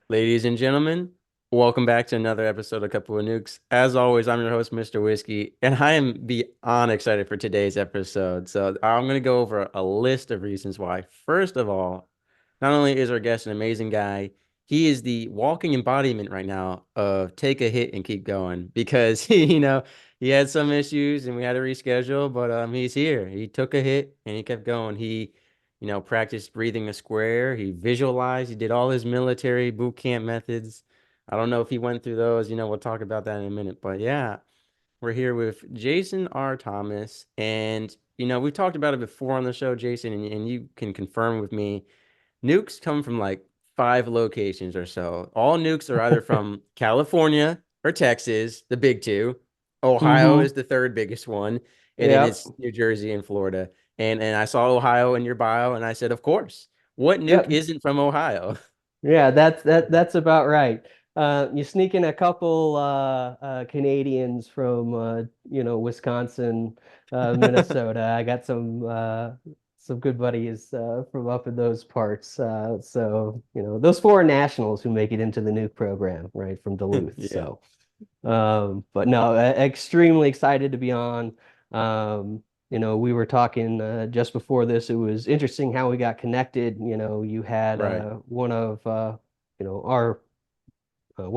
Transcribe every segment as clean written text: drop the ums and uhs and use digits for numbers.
Ladies and gentlemen, welcome back to another episode of Couple of Nukes. As always, I'm your host, Mr. Whiskey, and I am beyond excited for today's episode. So I'm going to go over a list of reasons why. First of all, not only is our guest an amazing guy, he is the walking embodiment right now of take a hit and keep going because he had some issues and we had to reschedule, but he's here. He took a hit and he kept going. He practiced breathing a square. He visualized. He did all his military boot camp methods. I don't know if he went through those. We'll talk about that in a minute. But yeah, we're here with Jason R. Thomas. And, we've talked about it before on the show, Jason, and you can confirm with me. Nukes come from like five locations or so. All nukes are either from California or Texas, the big two. Ohio Mm-hmm. is the third biggest one, and then Yep. it's New Jersey and Florida. And I saw Ohio in your bio, and I said, of course. What nuke Yep. isn't from Ohio? Yeah, that's about right. You sneak in a couple Canadians from Wisconsin, Minnesota. I got some good buddies from up in those parts. So those foreign nationals who make it into the nuke program, right, from Duluth. Yeah, So but no, extremely excited to be on. We were talking just before this. It was interesting how we got connected. You had right. our one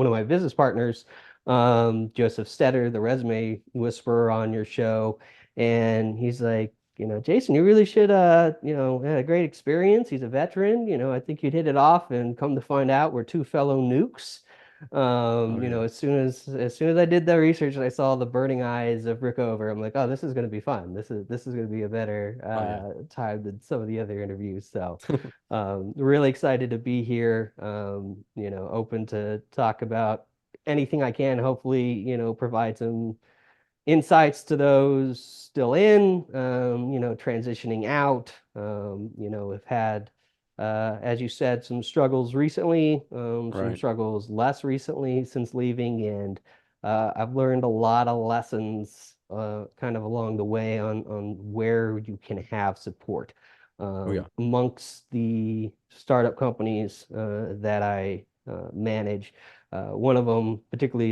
of my business partners, Joseph Stetter, the resume whisperer on your show, and he's like, Jason, you really should had a great experience. He's a veteran. I think you'd hit it off, and come to find out, we're two fellow nukes. Oh yeah. As soon as I did the research and I saw the burning eyes of Rickover, I'm like, oh, this is going to be fun. This is going to be a better Oh yeah. time than some of the other interviews. So, really excited to be here. Open to talk about anything I can. Hopefully, provide some insights to those still in, transitioning out. Have had, as you said, some struggles recently, some Right. struggles less recently since leaving, and I've learned a lot of lessons kind of along the way on where you can have support Oh yeah. amongst the startup companies that I manage. One of them, particularly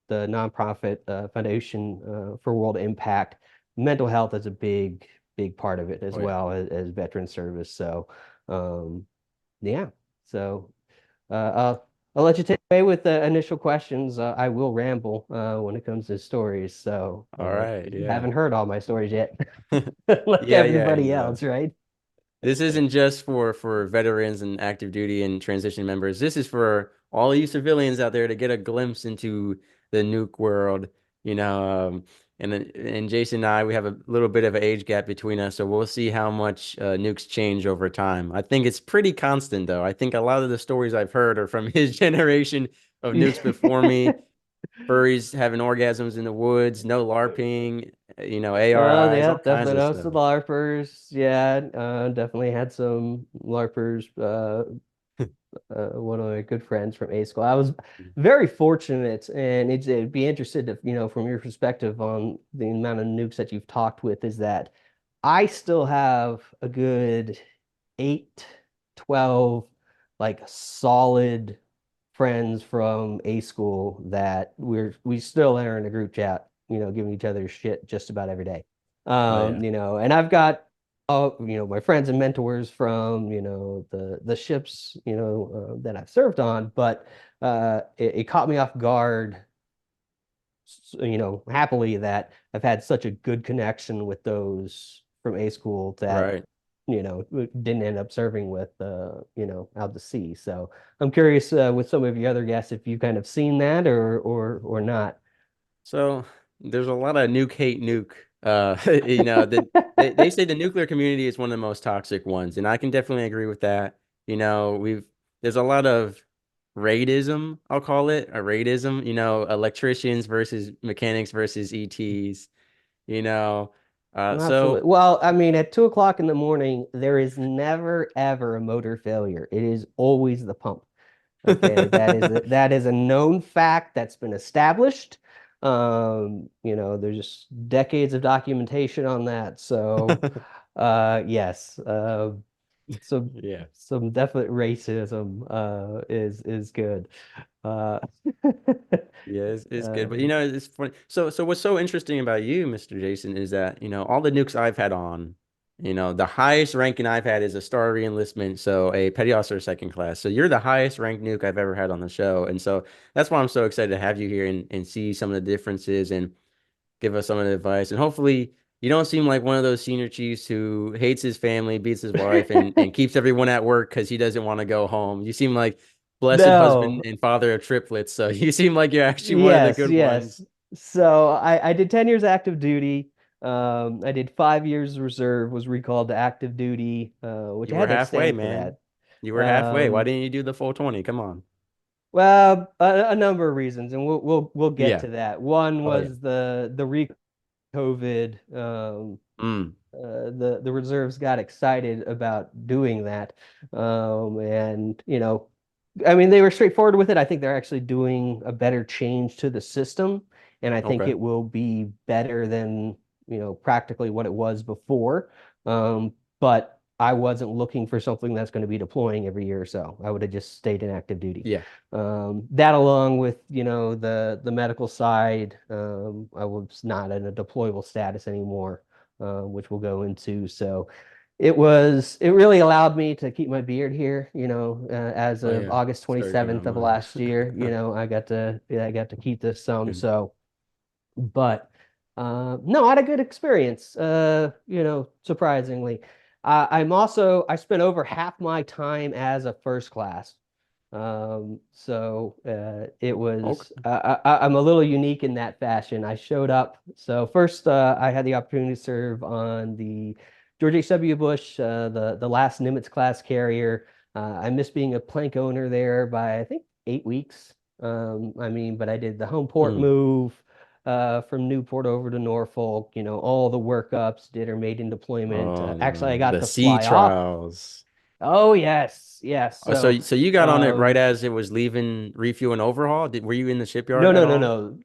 the nonprofit foundation for world impact. Mental health is a big part of it as Oh yeah. well as veteran service. So um, yeah, so I'll let you take away with the initial questions. I will ramble when it comes to stories. So All right. you Yeah. haven't heard all my stories yet, like Yeah, yeah. everybody else, right? This isn't just for veterans and active duty and transition members. This is for all you civilians out there to get a glimpse into the nuke world, you know. And Jason and I, we have a little bit of an age gap between us, so we'll see how much nukes change over time. I think it's pretty constant, though. I think a lot of the stories I've heard are from his generation of nukes before me. Furries having orgasms in the woods, no LARPing, ARIs, Yeah, all kinds definitely of know some stuff. LARPers. Yeah, definitely had some LARPers. One of my good friends from A school. I was very fortunate, and it'd be interested to, from your perspective on the amount of nukes that you've talked with, is that I still have a good 8, 12, like solid friends from A school that we still are in a group chat, giving each other shit just about every day. Oh yeah. And I've got my friends and mentors from, the ships, that I've served on, but it caught me off guard, happily that I've had such a good connection with those from A school that Right. didn't end up serving with, out to sea. So I'm curious with some of your other guests if you kind of seen that or not. So there's a lot of nuke hate nuke. They say the nuclear community is one of the most toxic ones, and I can definitely agree with that. There's a lot of raidism, I'll call it a raidism, electricians versus mechanics versus ETs, you know. So Absolutely. Well, I mean, at 2 o'clock in the morning, there is never ever a motor failure. It is always the pump. Okay, that is a known fact that's been established. There's decades of documentation on that. So, yes. some Yeah. some definite racism is good. Uh, Yeah, it's good. But um, it's funny. So what's so interesting about you, Mr. Jason, is that, all the nukes I've had on, the highest ranking I've had is a star reenlistment, so a petty officer second class. So you're the highest ranked nuke I've ever had on the show. And so that's why I'm so excited to have you here and see some of the differences and give us some of the advice. And hopefully you don't seem like one of those senior chiefs who hates his family, beats his wife, and keeps everyone at work because he doesn't want to go home. You seem like blessed husband no, and father of triplets. So you seem like you're actually one of the yes, good yes. ones. So I did 10 years active duty. I did 5 years reserve, was recalled to active duty, which You I were had to halfway, extend for man. that. You were halfway. Why Um, didn't you do the full 20? Come on. well, a number of reasons, and we'll get Yeah. to that. One Oh yeah. was the re-COVID. Mm. The reserves got excited about doing that, and I mean they were straightforward with it. I think they're actually doing a better change to the system, and I think Okay. it will be better than practically what it was before. But I wasn't looking for something that's going to be deploying every year or so. I would have just stayed in active duty. Yeah. That along with the medical side, I was not in a deployable status anymore, which we'll go into. So it really allowed me to keep my beard here, as Oh of yeah. August Started growing 27th out of mine. last year, I got to keep this some. Good. So, but no, I had a good experience, surprisingly. I spent over half my time as a first class. It was Okay. I'm a little unique in that fashion. I showed up. So first, I had the opportunity to serve on the George H.W. Bush, the last Nimitz class carrier. I missed being a plank owner there by I think 8 weeks. I mean, but I did the home port Mm. move from Newport over to Norfolk. All the workups, did our maiden deployment. Oh Actually, I no. got The to sea fly off. trials. Oh yes, yes. Oh, so So. so you got on it right Um, as it was leaving refuel and overhaul? Were you in the shipyard No, at no, no, all? no.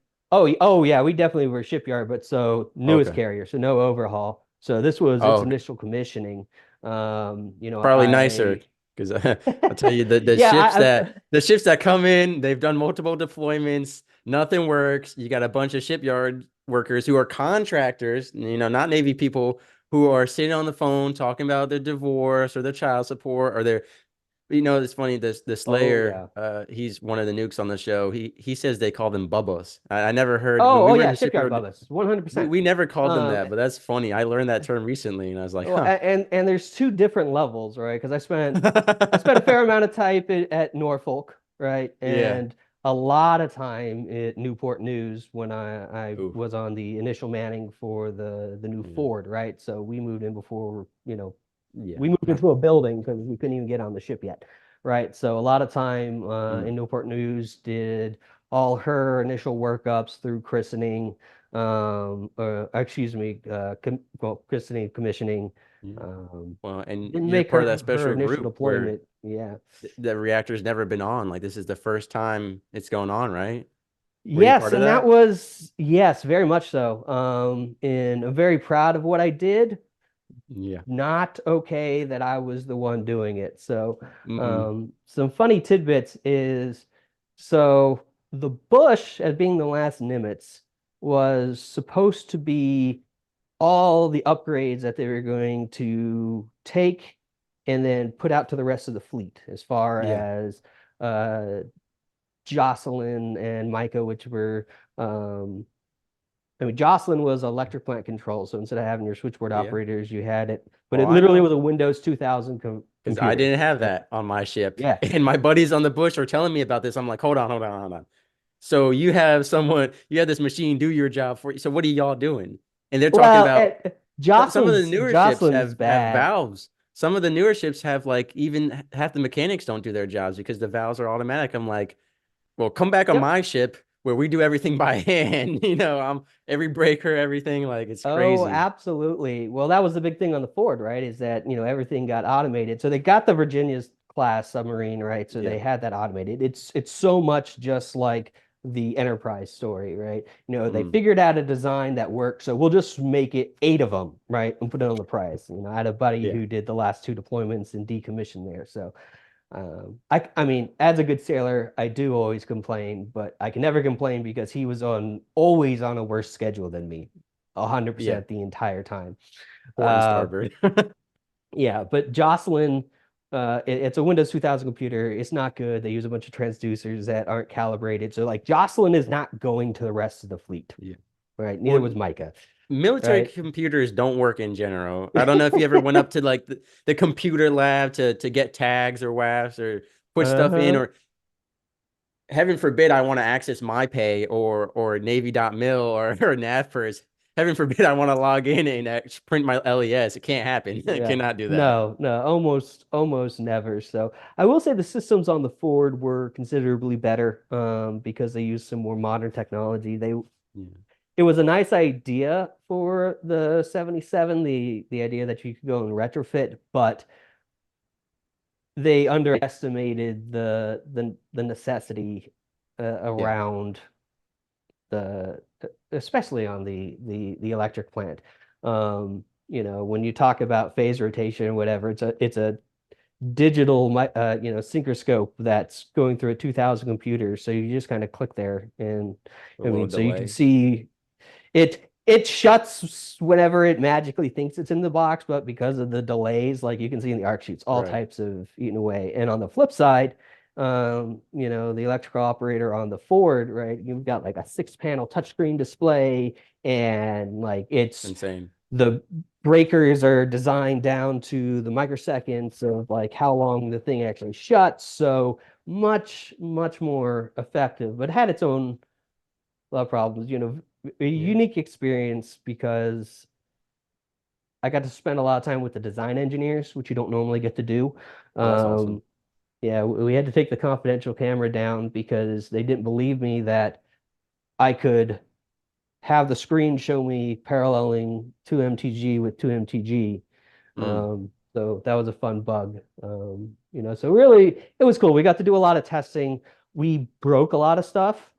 Oh yeah, we definitely were shipyard, but so newest Okay. carrier, so no overhaul. So this was its Oh, okay. initial commissioning. Probably nicer I because I'll tell you the yeah, ships that come in, they've done multiple deployments, nothing works. You got a bunch of shipyard workers who are contractors, not Navy people who are sitting on the phone talking about their divorce or their child support or their it's funny. The oh Slayer, yeah. he's one of the nukes on the show. He says they call them bubbas. I never heard when Oh we oh were in yeah, the shipyard shipyard. Bubba's, We 100%. we never called them Um that, but that's funny. I learned that term recently, and I was like, Well, huh. and there's two different levels, right? Because I spent a fair amount of time at Norfolk, right? Yeah. And a lot of time at Newport News when I Oof. was on the initial manning for the new Yeah. Ford, right? So we moved in before, Yeah. we moved into a building because we couldn't even get on the ship yet, right? So a lot of time Mm. in Newport News did all her initial workups through christening, excuse me, well, christening, commissioning. Yeah. Um, Well, and didn't you're make part of that her special initial group where deployment. Yeah. the reactor's never been on. Like this is the first time it's going on, right? Were you Yes, part of and that that? was yes, very much so. And I'm very proud of what I did. Yeah. Not okay that I was the one doing it. So, Mm-mm. some funny tidbits is so the Bush, as being the last Nimitz, was supposed to be all the upgrades that they were going to take and then put out to the rest of the fleet, as far Yeah. as uh, Jocelyn and Micah, which were um, I mean, Jocelyn was electric plant control. So instead of having your switchboard Yeah. operators, you had it, but Oh, it I literally know. was a Windows 2000 Because I computer. didn't have Right? that on my ship. Yeah. And my buddies on the bush are telling me about this. I'm like, hold on, hold on, hold on. So you have this machine do your job for you. So what are y'all doing? And they're talking Well, about some of the newer ships Jocelyn's have bad. valves. Some of the newer ships have like even half the mechanics don't do their jobs because the valves are automatic. I'm like, well, come back on Yep. my ship where we do everything by hand. I'm every breaker, everything like it's Oh, crazy. absolutely. Well, that was the big thing on the Ford, right? Is that, everything got automated. So they got the Virginia's class submarine, right? So Yeah. they had that automated. It's so much just like the Enterprise story, right? You know, they Mm, figured out a design that works, so we'll just make it 8 of them, right, and put it on the prize. You know, I had a buddy yeah. who did the last 2 deployments and decommissioned there, so I mean, as a good sailor, I do always complain, but I can never complain because he was on always on a worse schedule than me, Yeah. 100% the entire time. Port and Uh, starboard. yeah, but Jocelyn, it's a Windows 2000 computer. It's not good. They use a bunch of transducers that aren't calibrated. So like Jocelyn is not going to the rest of the fleet, Yeah. right? Neither Well, was Micah, military right? computers don't work in general. I don't know if you ever went up to like the computer lab to get tags or WAFs or put stuff in, Uh-huh. or heaven forbid I want to access my pay or Navy.mil or NavPers. Heaven forbid I want to log in and print my LES. It can't happen. I Yeah. cannot do that. No, no, almost never. So I will say the systems on the Ford were considerably better because they used some more modern technology. Yeah. It was a nice idea for the 77, the idea that you could go and retrofit, but they underestimated the necessity Yeah. around the especially on the electric plant. You know, when you talk about phase rotation or whatever, it's a digital synchroscope that's going through a 2000 computer. So you just kind of click there, and A I little mean, so you can delay. see it shuts whenever it magically thinks it's in the box, but because of the delays, like you can see in the arc sheets, all Right. types of eaten away. And on the flip side, you know, the electrical operator on the Ford, right? You've got like a 6 panel touchscreen display, and like it's Insane. the breakers are designed down to the microseconds of like how long the thing actually shuts. So much more effective, but had its own a lot of problems. You know, a Yeah. unique experience because I got to spend a lot of time with the design engineers, which you don't normally get to do. Oh, that's awesome. Um, yeah, we had to take the confidential camera down because they didn't believe me that I could have the screen show me paralleling 2MTG with 2MTG. Mm. So that was a fun bug. You know, so really it was cool. We got to do a lot of testing. We broke a lot of stuff.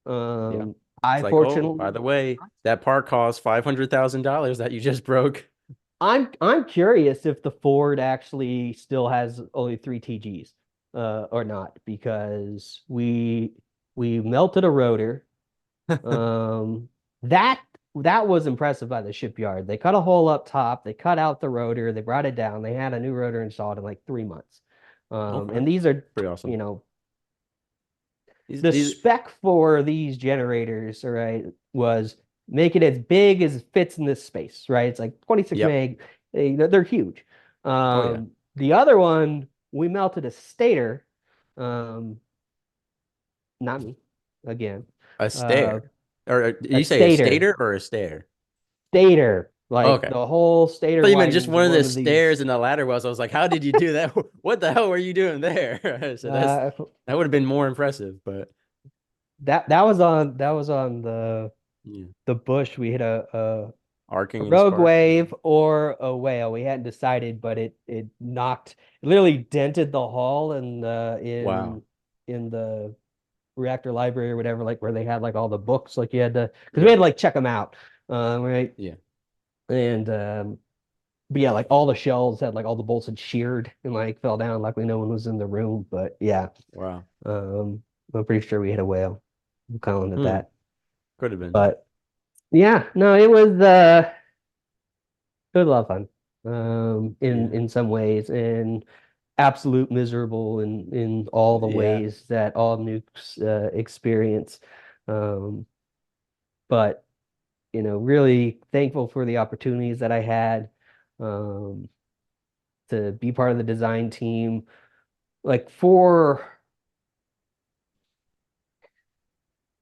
Yeah. It's I like, oh, by fortunately the way, that part cost $500,000 that you just broke. I'm curious if the Ford actually still has only 3 TGs or not because we melted a rotor. Um, that that was impressive by the shipyard. They cut a hole up top, they cut out the rotor, they brought it down, they had a new rotor installed in like 3 months. Okay. And these are, Pretty awesome. you know, the These, spec for these generators, all right, was make it as big as it fits in this space, right? It's like 26 yep. meg. They're huge. Oh, yeah. The other one, we melted a stator. Um, Not me, again. A Uh, stair. Or did a you say a stator, stator or a stair? stator, Oh, like okay. the whole I stator thought you meant just widens one of the one of these. stairs and the ladder wells. I was like, how did you do that? What the hell were you doing there? So Uh, that would have been more impressive, but that was on yeah. the bush. We hit a Arcing and rogue sparking. wave or a whale. We hadn't decided, but it literally dented the hull and Wow. in the reactor library or whatever, like where they had like all the books, like you had to because we Yeah. had to like check them out, right? Yeah. And but yeah, like all the shells had like all the bolts had sheared and like fell down. Luckily, no one was in the room. But yeah, Wow. um, I'm pretty sure we hit a whale. I'm calling it Hmm. that. Could have been. But yeah, no, it was a lot of fun. Yeah. In some ways, and absolute miserable in all the Yeah. ways that all nukes experience. Um, but you know, really thankful for the opportunities that I had um, to be part of the design team. Like for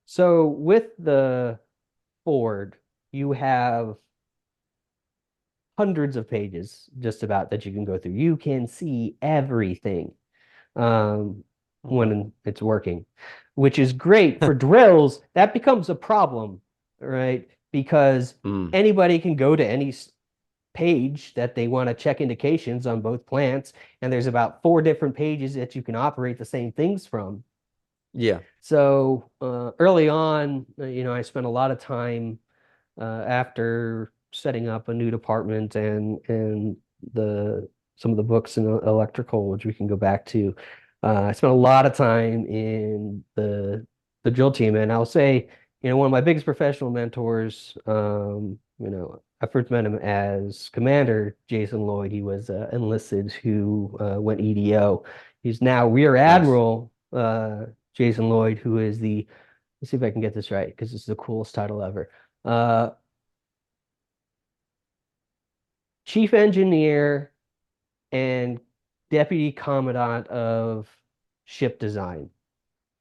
so with the Ford, you have hundreds of pages just about that you can go through. You can see everything um, Okay. when it's working, which is great for drills. That becomes a problem, right? Because Mm. anybody can go to any page that they want to check indications on both plants, and there's about 4 different pages that you can operate the same things from. Yeah. So early on, I spent a lot of time after setting up a new department and the some of the books in electrical, which we can go back to. I spent a lot of time in the drill team, and I'll say, one of my biggest professional mentors, I first met him as Commander Jason Lloyd. He was enlisted who went EDO. He's now Rear Nice. Admiral Jason Lloyd, who is the, let's see if I can get this right because this is the coolest title ever. Uh, Chief Engineer and Deputy Commandant of Ship Design.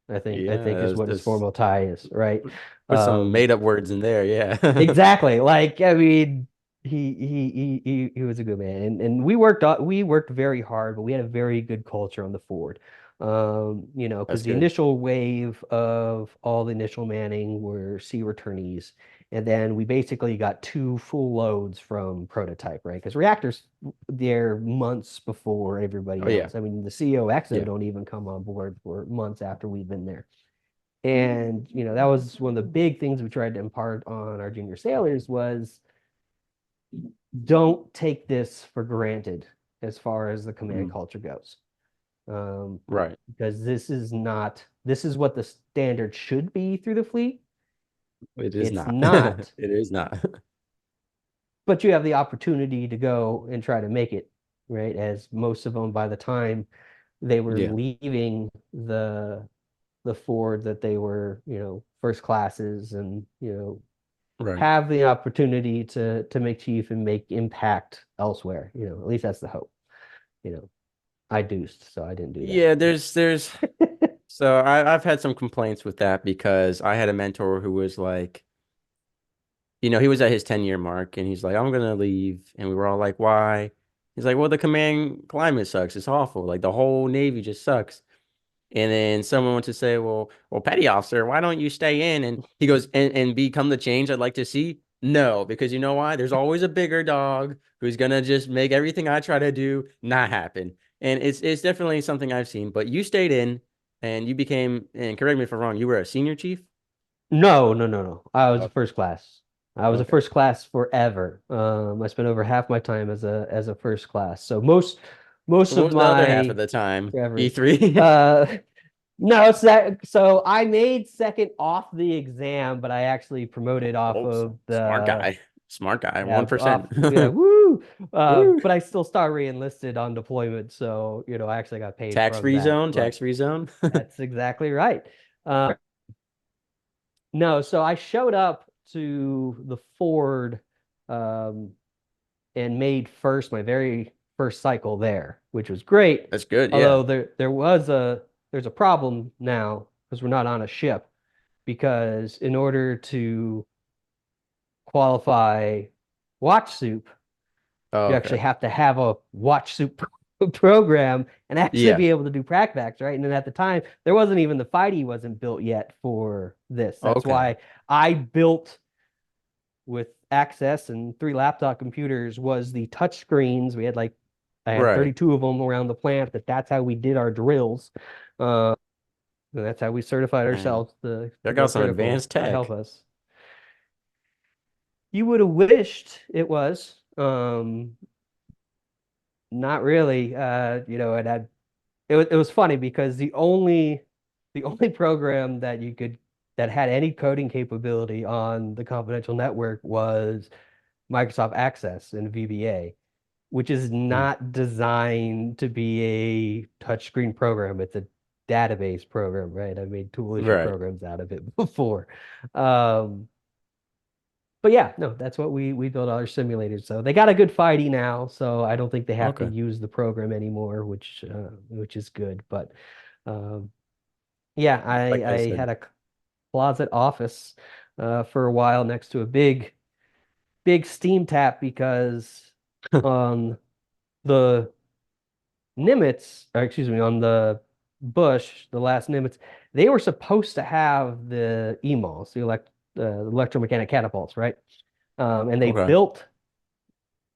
I think Yeah, is what his that's formal tie is, right? put some Um, made up words in there. Yeah. exactly. Like, I mean, he was a good man, and we worked very hard, but we had a very good culture on the Ford. Because That's the good. initial wave of all the initial manning were sea returnees, and then we basically got two full loads from prototype, right? Because reactors, they're months before Oh everybody yeah. else. I mean, the COXO Yeah. don't even come on board for months after we've been there. And, that was one of the big things we tried to impart on our junior sailors was don't take this for granted as far as the command Mm, culture goes. Um, right. because this is what the standard should be through the fleet. It is It's not. not, It is not. but you have the opportunity to go and try to make it, right? As most of them, by the time they were Yeah. leaving the Ford, that they were, first classes and, Right. have the opportunity to make chief and make impact elsewhere. At least that's the hope. You know, I deuced, so I didn't do that. Yeah, there's so I've had some complaints with that because I had a mentor who was like, he was at his 10-year mark and he's like, I'm gonna leave. And we were all like, why? He's like, well, the command climate sucks. It's awful. Like the whole Navy just sucks. And then someone went to say, well, petty officer, why don't you stay in? And he goes, and become the change I'd like to see? No, because you know why? There's always a bigger dog who's gonna just make everything I try to do not happen. And it's definitely something I've seen. But you stayed in and you became, and correct me if I'm wrong, you were a senior chief? No, no, no, no. I was a Okay. first class. I was a Okay. first class forever. I spent over half my time as a first class. So most So what of was the other half of my the time? forever. E3? Uh, no, it's that. So I made second off the exam, but I actually promoted off Oh, of smart the guy. Smart guy. yeah, off 1%. yeah, woo. Woo. But I still start re-enlisted on deployment, so I actually got paid from Tax-free that. zone, But tax-free zone. that's exactly right. No, so I showed up to the Ford um, and made my very first cycle there, which was great. That's good. Yeah. Although there's a problem now because we're not on a ship. Because in order to qualify watch soup, Oh, you okay. actually have to have a watch soup program and actually Yeah. be able to do prac right? And then at the time, there wasn't even the FIDE wasn't built yet for this. That's Okay. why I built with access and three laptop computers was the touch screens. I had Right. 32 of them around the plant. That's how we did our drills. Uh, and that's how we certified Man, ourselves to I go got some critical advanced to help tech. us. You would have wished it was. Not really. It was funny because the only program that had any coding capability on the confidential network was Microsoft Access and VBA, which is Hmm. not designed to be a touchscreen program. It's a database program, right? I made toolish Right. programs out of it before. Um, but yeah, no, that's what we built our simulators. So they got a good FIDE now, so I don't think they have to Okay. use the program anymore, which is good. But um, yeah, I Like I I said. had a closet office for a while next to a big steam tap because on the Nimitz, or excuse me, on the Bush, the last Nimitz, they were supposed to have the EMALs, electromechanic catapults, right? And Okay.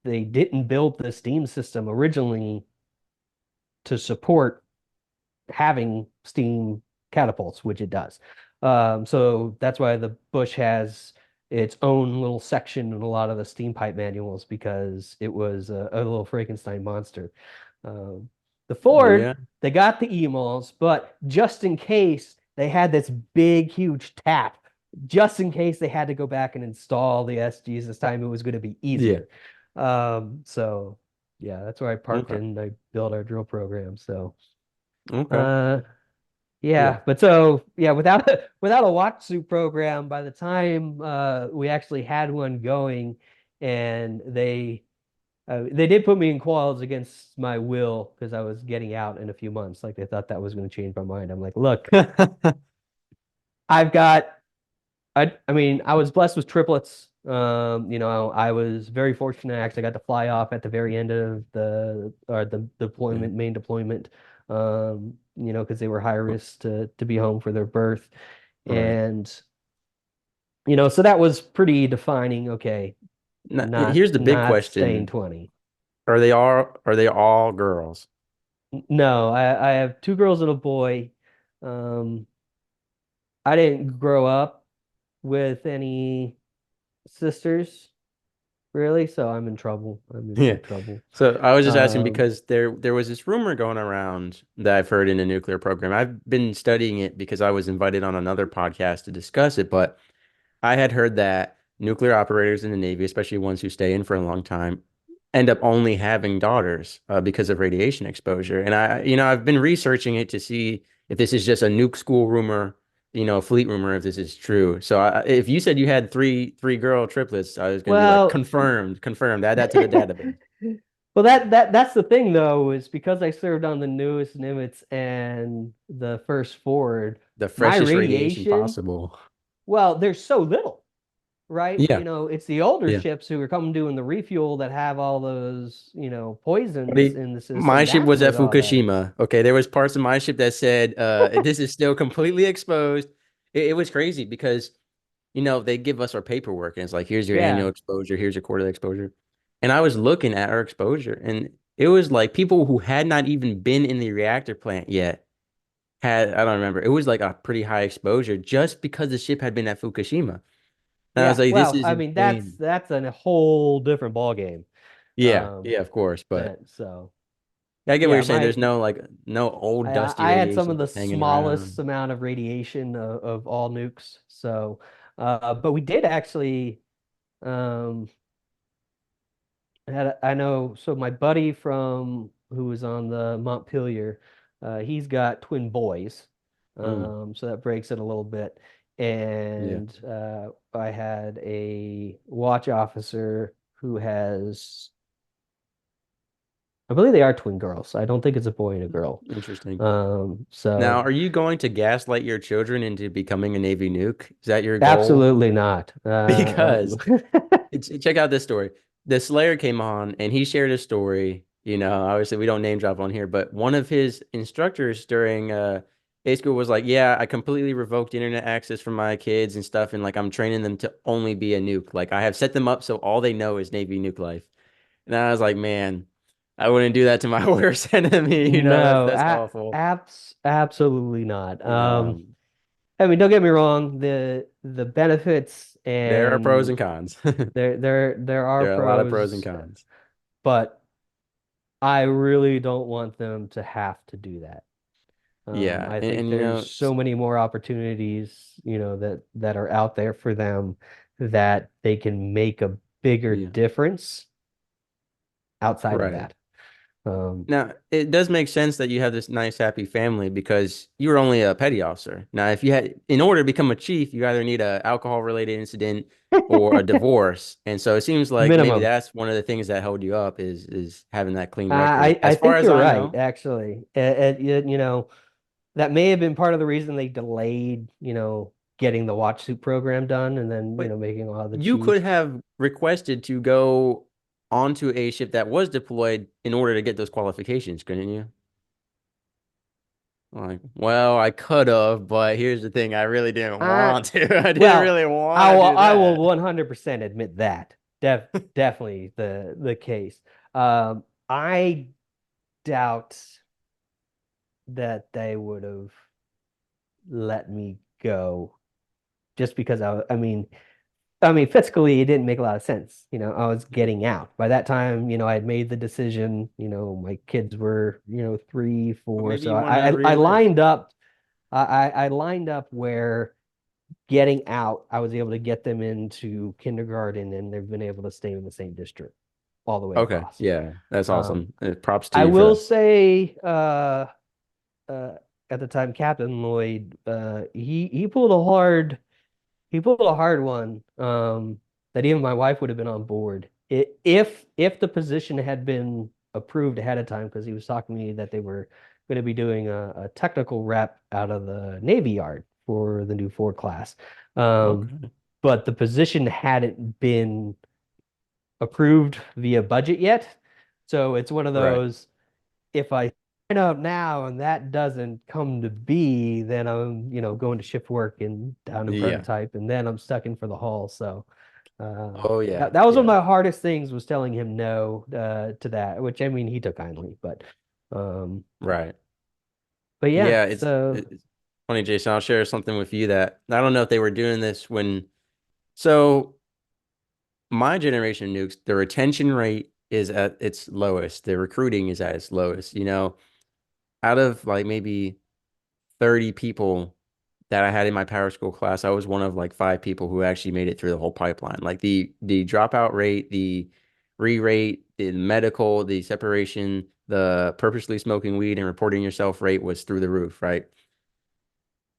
they didn't build the steam system originally to support having steam. catapults, which it does. So that's why the Bush has its own little section in a lot of the steam pipe manuals because it was a little Frankenstein monster. Um, the Ford, Yeah. they got the EMALs, but just in case they had this big, huge tap, just in case they had to go back and install the SGs this time, it was going to be Yeah. easier. So yeah, that's where I parked Okay. in. I built our drill program. So Okay. uh, Yeah. yeah, but so yeah, without without a watch suit program, by the time we actually had one going, and they did put me in quals against my will because I was getting out in a few months. Like they thought that was going to change my mind. I'm like, look, I've got I mean, I was blessed with triplets. I was very fortunate. I actually got to fly off at the very end of the Yeah. deployment, main deployment. Because they were high risk to be home for their birth. Right. And so that was pretty defining. Okay, Now, not here's the big not staying question. 20. Are they all girls? No, I have two girls and a boy. Um, I didn't grow up with any sisters. Really? So I'm in trouble. I'm in Yeah. big trouble. So I was just asking Um, because there was this rumor going around that I've heard in the nuclear program. I've been studying it because I was invited on another podcast to discuss it, but I had heard that nuclear operators in the Navy, especially ones who stay in for a long time, end up only having daughters because of radiation exposure. And I've been researching it to see if this is just a nuke school rumor, fleet rumor, if this is true. So if you said you had three girl triplets, I was going to be like, well, confirmed, confirmed, add that to the database. well, that's the thing though, is because I served on the newest Nimitz and the first Ford, The my freshest radiation radiation, possible. well, there's so little, right? Yeah, It's the older yeah. ships who are coming doing the refuel that have all those, poisons Buddy, in the system. my ship That's was where at all that is. Fukushima. Okay, there was parts of my ship that said this is still completely exposed. It was crazy because they give us our paperwork and it's like, here's your annual Yeah. exposure, here's your quarterly exposure. And I was looking at our exposure and it was like people who had not even been in the reactor plant yet I don't remember, it was like a pretty high exposure just because the ship had been at Fukushima. And I was Yeah. like, this Well, is I mean, that's insane. that's a whole different ball game. Yeah, Um, yeah, of course. But and so I get what yeah, you're saying. my There's no old dusty I had some of radiation the just hanging smallest around. amount of radiation of all nukes. So, but we did actually, um, I know, so my buddy from who was on the Montpelier, he's got twin boys. Mm, So that breaks it a little bit. yeah, And I had a watch officer who has, I believe they are twin girls. I don't think it's a boy and a girl. interesting. Now, So are you going to gaslight your children into becoming a Navy nuke? Is that your goal? absolutely not. Because check out this story. The Slayer came on and he shared a story. Obviously we don't name drop on here, but one of his instructors during A school was like, "Yeah, I completely revoked internet access from my kids and stuff, and like I'm training them to only be a nuke. Like I have set them up so all they know is Navy nuke life." And I was like, "Man, I wouldn't do that to my worst enemy. That's No, that's awful." absolutely not. Yeah, I mean, don't get me wrong, the benefits there are pros and and cons. there are There are a lot of pros and pros, cons. but I really don't want them to have to do that. Yeah, I and, think and there's so many more opportunities, that are out there for them that they can make a bigger yeah. difference outside of Right. that. Um, Now, it does make sense that you have this nice, happy family because you were only a petty officer. Now, if you had, in order to become a chief, you either need a alcohol-related incident or a divorce. And so it seems like maybe minimum. that's one of the things that held you up is having that clean record. I As far think as you're I right, know, actually. That may have been part of the reason they delayed, getting the watch suit program done and then, but making a lot of the you could chiefs. have requested to go onto a ship that was deployed in order to get those qualifications, couldn't you? Like, well, I could have, but here's the thing, I really didn't Uh, want to. I didn't well, really want to do I will that. 100% admit that. Definitely the case. I doubt that they would have. let me go just because I mean, fiscally, it didn't make a lot of sense. I was getting out. By that time, I had made the decision. My kids were, 3, Well, 4. maybe So you want to I re-enlist. lined up. I lined up where getting out, I was able to get them into kindergarten, and they've been able to stay in the same district all the way Okay. across. Yeah, that's Um, awesome. Props to I you for will that. say, uh, at the time, Captain Lloyd, he pulled a hard one, that even my wife would have been on board. If the position had been approved ahead of time, because he was talking to me that they were going to be doing a technical rep out of the Navy Yard for the new Ford class. Um, Okay. but the position hadn't been approved via budget yet. So it's one of Right. those, if I sign up now and that doesn't come to be, then I'm, going to shift work and down in Yeah. prototype, and then I'm stuck in for the haul. So Oh yeah. that was one of Yeah. my hardest things, was telling him no, to that, which I mean he took kindly, um, Right. but yeah, Yeah, so it's funny, Jason. I'll share something with you that I don't know if they were doing this when so my generation of nukes, the retention rate is at its lowest. The recruiting is at its lowest. Out of like maybe 30 people that I had in my power school class, I was one of like 5 people who actually made it through the whole pipeline. Like the dropout rate, the re-rate, the medical, the separation, the purposely smoking weed and reporting yourself rate was through the roof, right?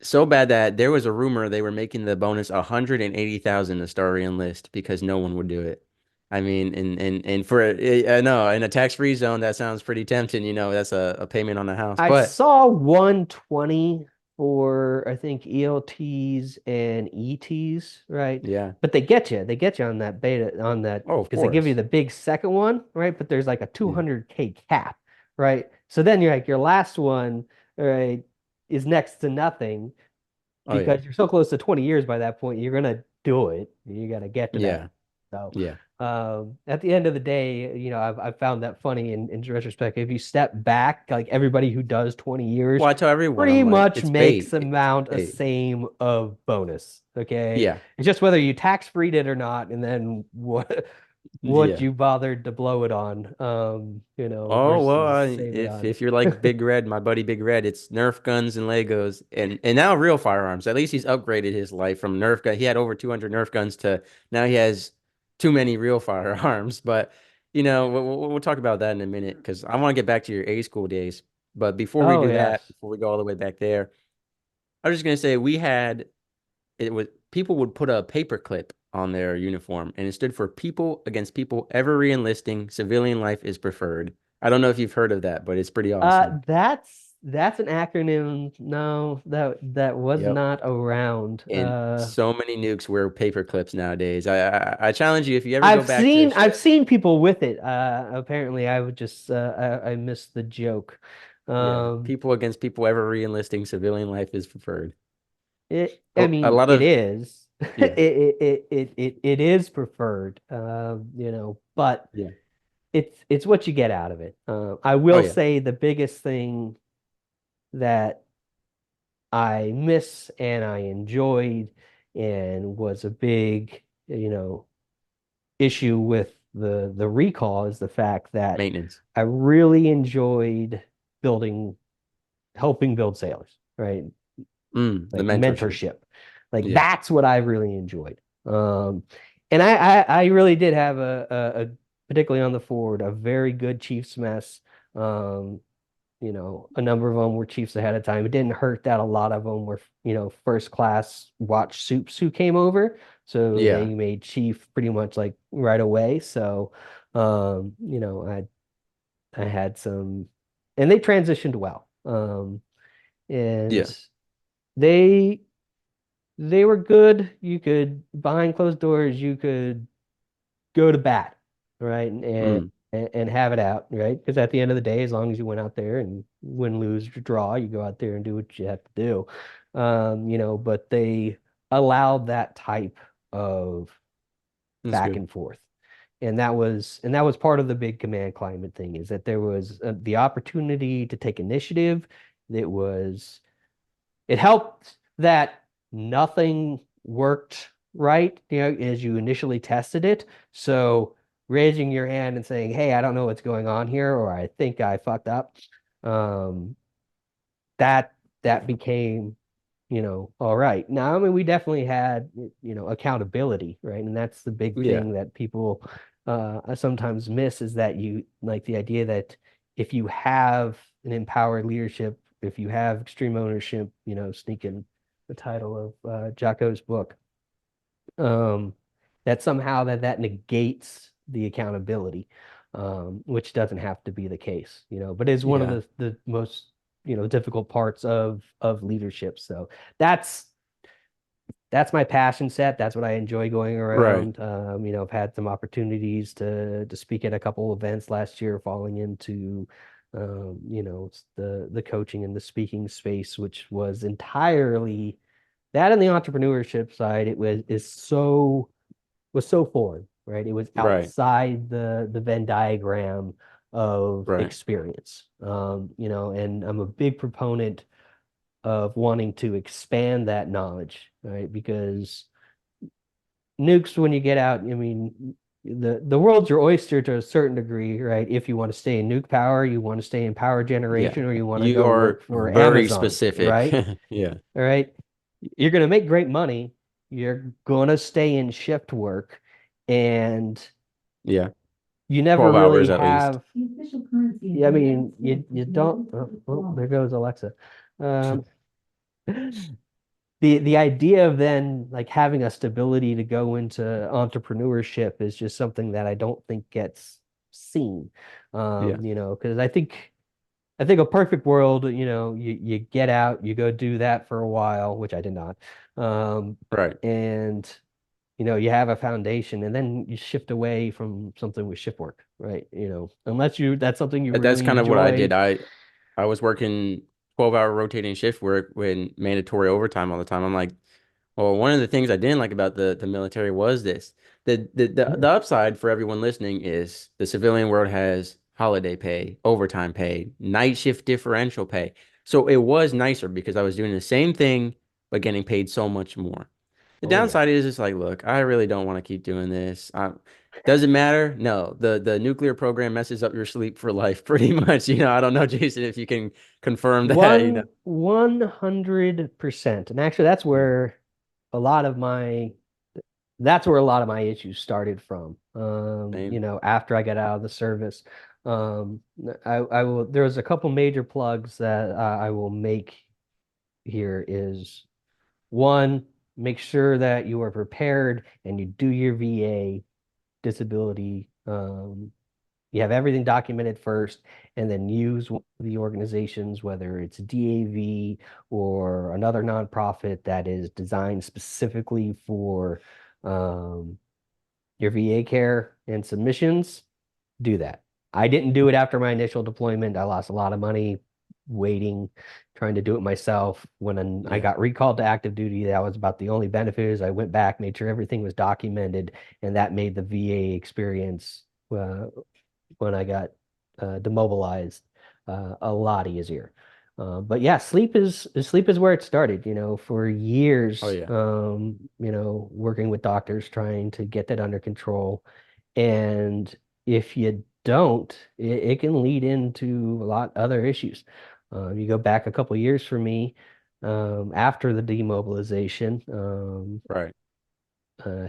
So bad that there was a rumor they were making the bonus 180,000 to star enlist because no one would do it. I mean, and for I know in a tax-free zone that sounds pretty tempting. That's a payment on the house. I But saw 120 for, I think, ELTs and ETs, right? yeah, But they get you on that beta, on that, oh, of because they give you course, the big second one, right? But there's like a yeah, 200K cap, right? So then you're like, your last one, right, is next to nothing, oh yeah, because you're so close to 20 years by that point. You're gonna do it. You got to get to that. yeah, So, yeah. at the end of the day, I've found that funny in retrospect. If you step back, like everybody who does 20 years Well, I tell everyone, pretty I'm like, much it's makes bait, it's amount a bait. same of bonus. Okay. Yeah, It's just whether you tax freed it or not, and then what yeah. you bothered to blow it on, Oh well, versus save it if on. if you're like Big Red, my buddy Big Red, it's Nerf guns and Legos, and now real firearms. At least he's upgraded his life from Nerf gun. He had over 200 Nerf guns to now he has too many real firearms. But we'll talk about that in a minute because I want to get back to your A school days. But before we Oh do that, yes. before we go all the way back there, I was just gonna say we had it was people would put a paperclip on their uniform and it stood for people against people ever re-enlisting civilian life is preferred. I don't know if you've heard of that, but it's pretty awesome. That's an acronym. No, that was Yep. not around. And so many nukes wear paper clips nowadays. I challenge you if you ever go I've back to a seen I've ship. seen people with it. Apparently, I would just I missed the joke. Yeah, Um, people against people ever re-enlisting civilian life is preferred. I A mean, lot it of is. yeah, It is preferred. But yeah. it's what you get out of it. I Oh will yeah, say the biggest thing that I miss and I enjoyed and was a big, issue with the recall, is the fact that maintenance. I really enjoyed building helping build sailors, right? The Like mentorship. mentorship. Like Yeah, that's what I really enjoyed. And I really did have particularly on the Ford, a very good Chiefs mess. Um, a number of them were Chiefs ahead of time. It didn't hurt that a lot of them were, first class watch soups who came over. So they yeah, made Chief pretty much like right away. So, I had some, and they transitioned well. And yeah. they they were good. You could, behind closed doors, you could go to bat, right? Mm, And have it out, right? Because at the end of the day, as long as you went out there and win, lose, or draw, you go out there and do what you have to do. But they allowed that type of that's back good. and forth. And that was part of the big command climate thing, is that there was the opportunity to take initiative. It helped. that nothing worked right, as you initially tested it. So raising your hand and saying, "Hey, I don't know what's going on here," or "I think I fucked up," um, that that became, all right. Now, I mean, we definitely had, accountability, right? And that's the big Yeah. thing that people sometimes miss, is that you like the idea that if you have an empowered leadership, if you have extreme ownership, sneaking the title of Jocko's book, um, that somehow that negates the accountability, which doesn't have to be the case, but is one of Yeah. the most, difficult parts of leadership. So that's that's my passion set. That's what I enjoy going Right. around. I've had some opportunities to speak at a couple events last year, falling into the coaching and the speaking space, which was entirely that. And the entrepreneurship side, it was so foreign, right? It was Right. outside the Venn diagram of Right. experience. And I'm a big proponent of wanting to expand that knowledge, right? Because nukes, when you get out, I mean, the world's your oyster to a certain degree, right? If you want to stay in nuke power, you want to stay in power Yeah. generation, or you want to You go are work for very Amazon, specific. right? Yeah. All right. You're going to make great money. You're going to stay in shift work, and Yeah. you never 12 really hours at least. have. Yeah, I mean, you don't. Oh, there goes Alexa. Um, the idea of then like having a stability to go into entrepreneurship is just something that I don't think gets seen. Yeah. Because I think a perfect world, you get out, you go do that for a while, which I did not. Um, Right. and you have a foundation, and then you shift away from something with shift work, right? Unless that's something you That's really kind of what I did. enjoy. I was working 12-hour rotating shift work with mandatory overtime all the time. I'm like, well, one of the things I didn't like about the military was this. The Yeah. upside for everyone listening is the civilian world has holiday pay, overtime pay, night shift differential pay. So it was nicer because I was doing the same thing but getting paid so much more. The Oh yeah. downside is it's like, look, I really don't want to keep doing this. Does it matter? No. The nuclear program messes up your sleep for life, pretty much. I don't know, Jason, if you can confirm that. 100%. And actually, a lot of my that's where a lot of my issues started from. Same. After I got out of the service. I will there was a couple major plugs that I will make here is one, make sure that you are prepared and you do your VA disability. You have everything documented first, and then use one of the organizations, whether it's DAV or another nonprofit that is designed specifically for um, your VA care and submissions. Do that. I didn't do it after my initial deployment. I lost a lot of money waiting, trying to do it myself. When I Yeah. got recalled to active duty, that was about the only benefit. Is I went back, made sure everything was documented, and that made the VA experience when I got demobilized a lot easier. But yeah, sleep is where it started, for Oh years, yeah. working with doctors trying to get that under control. And if you don't, it can lead into a lot other issues. You go back a couple years for me, after the demobilization, Right.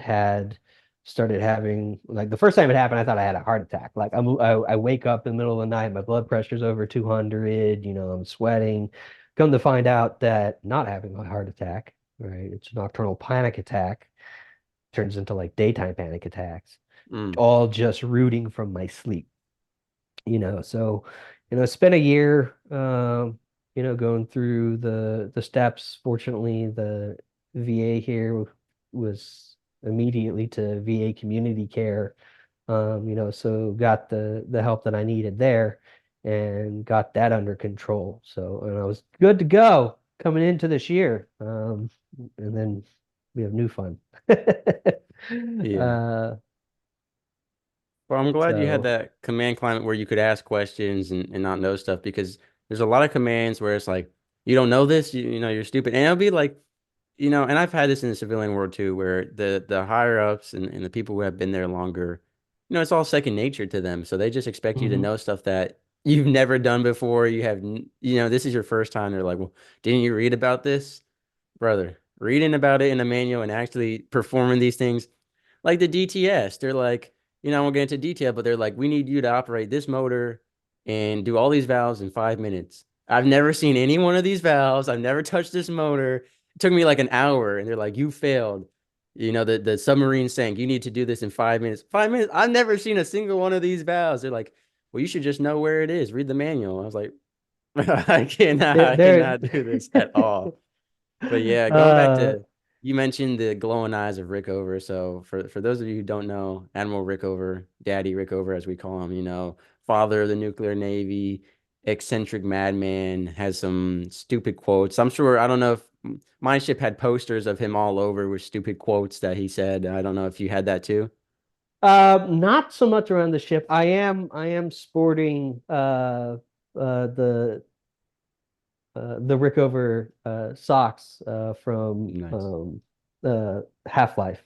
had started having, like, the first time it happened, I thought I had a heart attack. Like I wake up in the middle of the night, my blood pressure's over 200, I'm sweating. Come to find out that not having a heart attack, right? It's a nocturnal panic attack, turns into like daytime panic attacks, Mm. all just rooting from my sleep. So, spent a year, going through the steps. Fortunately, the VA here was immediately to VA community care. So got the help that I needed there and got that under control. So, and I was good to go coming into this year. And then we have new fun. Yeah. Uh, Well, I'm glad you had so that command climate where you could ask questions and not know stuff because there's a lot of commands where it's like, you don't know this, you're stupid. And it'll be like and I've had this in the civilian world too, where the higher ups and the people who have been there longer, it's all second nature to them. So they just expect you to Hmm. know stuff that you've never done before. This is your first time. They're like, well, didn't you read about this, brother? Reading about it in a manual and actually performing these things like the DTS. They're like, I won't get into detail, but they're like, we need you to operate this motor and do all these valves in 5 minutes. I've never seen any one of these valves. I've never touched this motor. It took me like an hour, and they're like, you failed. The submarine sank. You need to do this in 5 minutes. 5 minutes. I've never seen a single one of these valves. They're like, well, you should just know where it is. Read the manual. I was like, I There, cannot do this at all. But yeah, going back uh, to you mentioned the glowing eyes of Rickover. So for those of you who don't know, Admiral Rickover, Daddy Rickover, as we call him, father of the nuclear navy, eccentric madman, has some stupid quotes. I'm sure I don't know if my ship had posters of him all over with stupid quotes that he said. I don't know if you had that too. not so much around the ship. I am sporting the Rickover socks from Nice. Half-Life.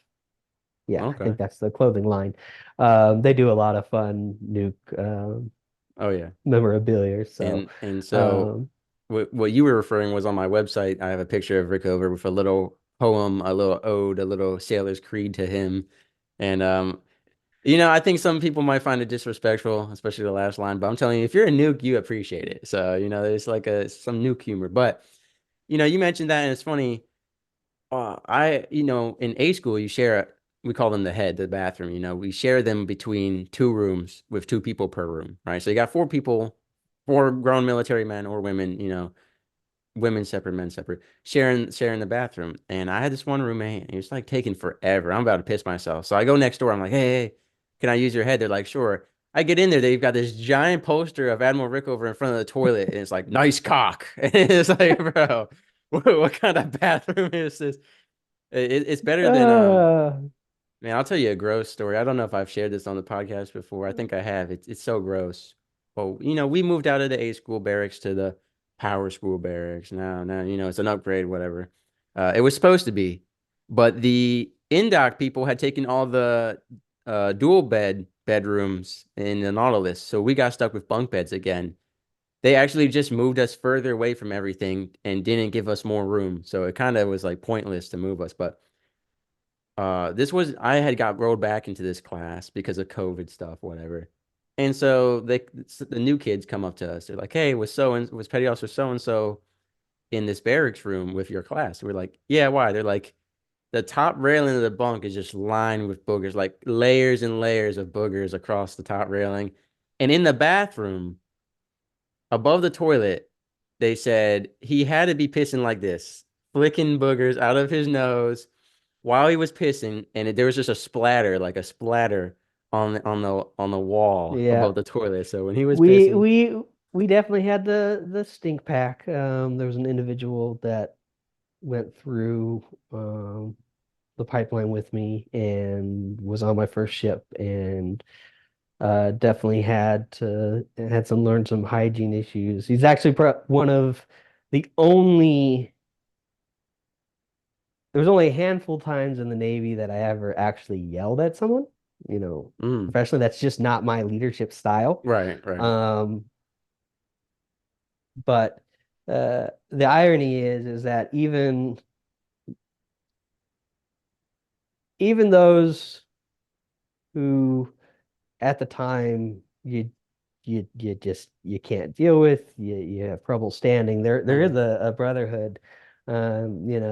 Yeah, I think Okay. that's the clothing line. They do a lot of fun nuke Oh yeah. memorabilia. So, And so um, what you were referring was on my website. I have a picture of Rickover with a little poem, a little ode, a little sailor's creed to him. And I think some people might find it disrespectful, especially the last line, but I'm telling you, if you're a nuke, you appreciate it. So, there's like some nuke humor. But, you mentioned that and it's funny. In A school, we call them the bathroom, we share them between two rooms with two people per room, right? So you got four people, four grown military men or women, women separate, men separate, sharing the bathroom. And I had this one roommate, and he was like taking forever. I'm about to piss myself. So I go next door. I'm like, hey, can I use your head? They're like, sure. I get in there. They've got this giant poster of Admiral Rickover in front of the toilet, and it's like, nice cock. And it's like, bro, what kind of bathroom is this? It's better than uh, Man, I'll tell you a gross story. I don't know if I've shared this on the podcast before. I think I have. It's so gross. Well, we moved out of the A school barracks to the power school barracks. Now, it's an upgrade, whatever. It was supposed to be, but the in-dock people had taken all the dual bedrooms in the Nautilus, so we got stuck with bunk beds again. They actually just moved us further away from everything and didn't give us more room, so it kind of was like pointless to move us, but. I had got rolled back into this class because of COVID stuff, whatever. And so the new kids come up to us. They're like, "Hey, was Petty Officer so and so in this barracks room with your class?" We're like, "Yeah, why?" They're like, "The top railing of the bunk is just lined with boogers, like layers and layers of boogers across the top railing. And in the bathroom, above the toilet, they said he had to be pissing like this, flicking boogers out of his nose while he was pissing, and there was just a splatter on the wall yeah, above the toilet. So when he was we pissing, we we definitely had the stink pack. There was an individual that went through the pipeline with me and was on my first ship and definitely had some learned some hygiene issues. He's actually one of the only there was only a handful of times in the Navy that I ever actually yelled at someone, mm, professionally. That's just not my leadership style. right, right. Um, but the irony is that even those who at the time you can't deal with, you have trouble standing, there is Mhm. a brotherhood,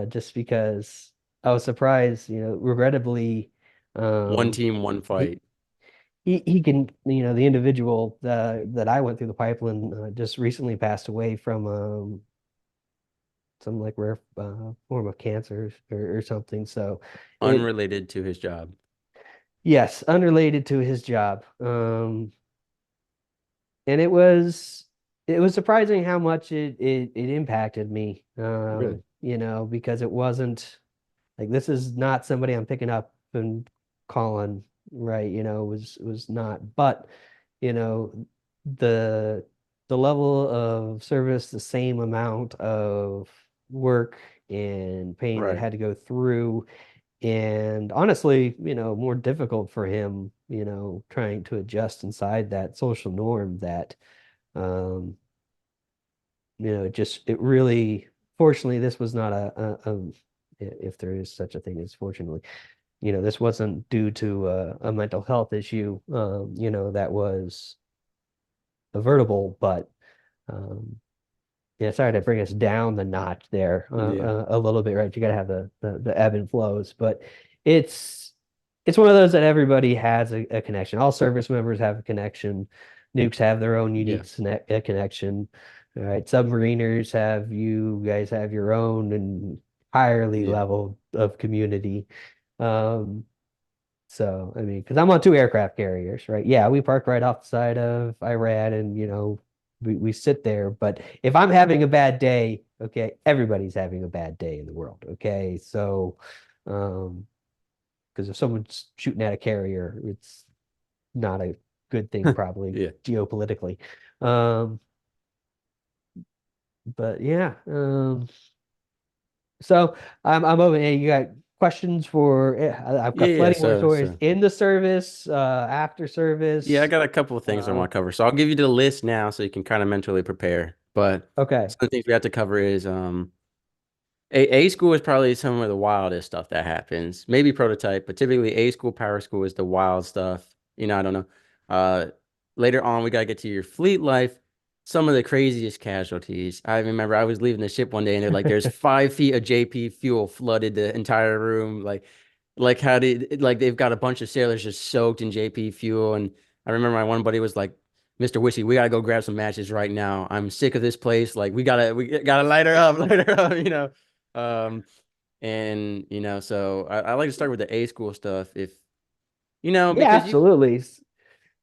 just because I was surprised, regrettably, One um team, one he fight. he can, the individual that I went through the pipeline just recently passed away from some like rare form of cancer or something. So it Unrelated to his job. yes, unrelated to his job. And it was surprising how much it impacted me. Really? Because it wasn't like, this is not somebody I'm picking up and calling, right? Was not. But you know, the the level of service, the same amount of work and pain that Right. had to go through. And honestly, more difficult for him, trying to adjust inside that social norm that, um, it really, fortunately, this was not if there is such a thing as fortunately, this wasn't due to a mental health issue, that was avertible, but, um, yeah, sorry to bring us down the notch there Yeah. a little bit, right? You got to have the ebb and flows, but it's it's one of those that everybody has a connection. All service members have a connection. Nukes have their own unique Yeah. connection. All right, submariners have you guys have your own and entirely Yeah. level of community. Um, so, I mean, because I'm on two aircraft carriers, right? Yeah, we park right off the side of Iran and, we sit there. But if I'm having a bad day, okay, everybody's having a bad day in the world, okay? So, um, because if someone's shooting at a carrier, it's not a good thing, probably Yeah. geopolitically. Um, but yeah, so I'm over. Hey, you got questions for? I've Yeah. got Yeah. plenty more So, stories so in the service, after yeah, I service. got a couple of things I Uh, want to cover. So I'll give you the list now so you can kind of mentally prepare. But okay. some of the things we have to cover is A school is probably some of the wildest stuff that happens. Maybe prototype, but typically A school, power school is the wild stuff. I don't know. Uh, Later on, we gotta get to your fleet life. Some of the craziest casualties. I remember I was leaving the ship one day and they're like, "There's 5 feet of JP fuel flooded the entire room." Like how did like they've got a bunch of sailors just soaked in JP fuel. And I remember my one buddy was like, "Mr. Whiskey, we gotta go grab some matches right now. I'm sick of this place. Like we gotta light her up, light her up." Um, and so I like to start with the A school stuff if Yeah, because absolutely.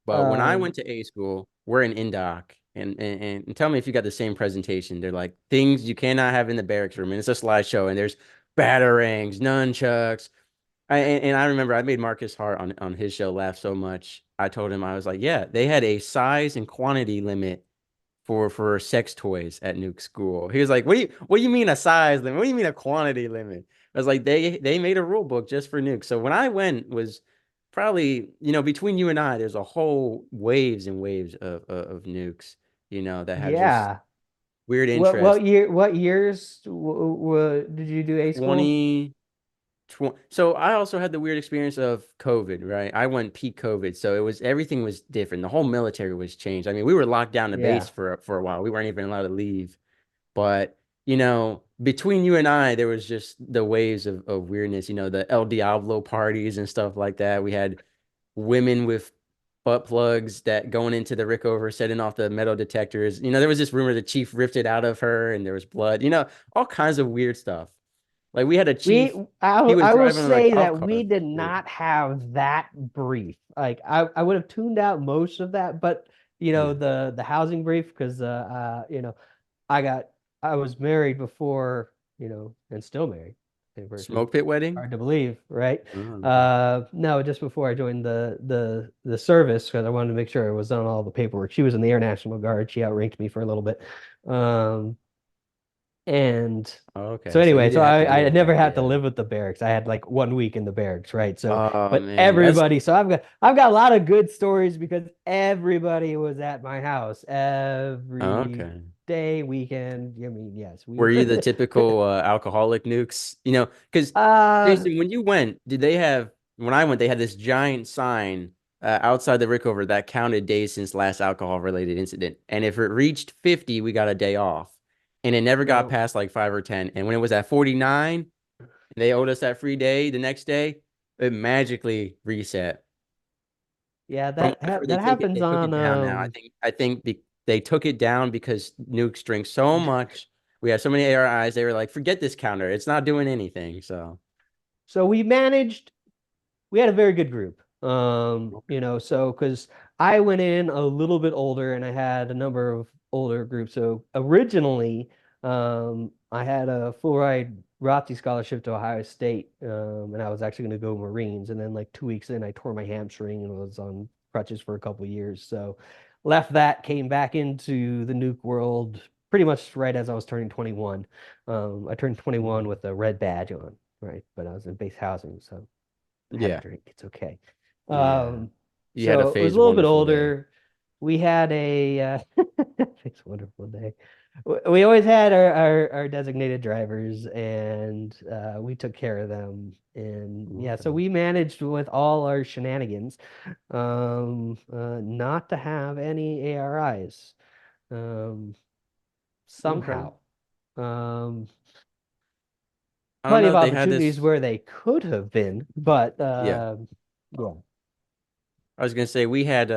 but when I went Um, to A school, we're in Indoc and tell me if you got the same presentation. They're like things you cannot have in the barracks room, and it's a slideshow, and there's batarangs, nunchucks. And I remember I made Marcus Hart on his show laugh so much. I told him I was like, yeah, they had a size and quantity limit for sex toys at Nuke school. He was like, "What do you mean a size limit? What do you mean a quantity limit?" I was like, "They made a rule book just for Nuke." So when I went was probably, between you and I, there's a whole waves and waves of nukes, that have just yeah. weird What interest. what year? What years did you do A school? 2020. So I also had the weird experience of COVID, right? I went peak COVID, so everything was different. The whole military was changed. I mean, we were locked down to base Yeah. for a while. We weren't even allowed to leave. But, between you and I, there was just the waves of weirdness, the El Diablo parties and stuff like that. We had women with butt plugs that going into the Rickover, setting off the metal detectors. There was this rumor the chief ripped it out of her and there was blood, all kinds of weird stuff. Like we had a We chief, I he will- was I will driving like a say cop that car. we did not have that brief. Like I would have tuned out most of that, but Yeah. the housing brief because I got I was married before, and still married. Same person. Smoke pit wedding? Hard to believe, right? Oh, No, just before I joined the service because I wanted to make sure I was on all the paperwork. She was in the Air National Guard. She outranked me for a little bit. Um, and so okay. So you anyway, so didn't have to I deal with never that. had to Yeah. live with the barracks. I had like 1 week in the barracks, right? So, Oh but man, that's everybody, so I've got a lot of good stories because everybody was at my house every okay. day, weekend. I mean, yes, Were we you the typical alcoholic nukes? Because uh Jason, when you went, did they have, when I went, they had this giant sign outside the Rickover that counted days since last alcohol related incident. And if it reached 50, we got a day off. And it never got no, past like 5 or 10. And when it was at 49, and they owed us that free day the next day, it magically reset. yeah, From what that I've ha heard, that they happens took it on down now. I think they took it down because nukes drink so much. We had so many ARIs. They were like, forget this counter. It's not doing anything. So so we had a very good group. okay. So because I went in a little bit older and I had a number of older groups. So originally, I had a full ride ROTC scholarship to Ohio State, and I was actually going to go Marines. And then like 2 weeks in, I tore my hamstring and was on crutches for a couple of years. So left that, came back into the nuke world pretty much right as I was turning 21. I turned 21 Mhm. with a red badge on, right? But I was in base housing, so I had a Yeah. drink. It's okay. Yeah. You had a So it was a phase little bit wonderful day. older. We had it's a wonderful day. We always had our designated drivers, and we took care of them. And yeah, so Okay. we managed with all our shenanigans, not to have any ARIs, um, Okay. somehow. Um, I don't Plenty know of if they had opportunities this. where they could have been, but Yeah. yeah. I was gonna say we had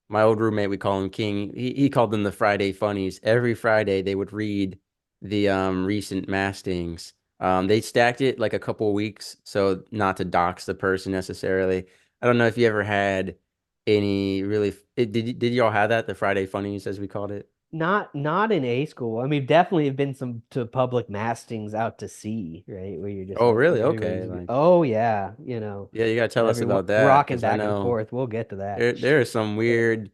my old roommate, we call him King. He called them the Friday funnies. Every Friday they would read the recent mastings. They stacked it like a couple of weeks, so not to dox the person necessarily. I don't know if you ever had any really did y'all have that, the Friday funnies as we called it? Not in A school. I mean, definitely have been some to public mastings out to sea, right? Where you're just Oh, like really? Okay. everybody's, Like, oh yeah, you know, yeah, you gotta tell us everyone about that rocking because I back and know forth. We'll get to that. there is some weird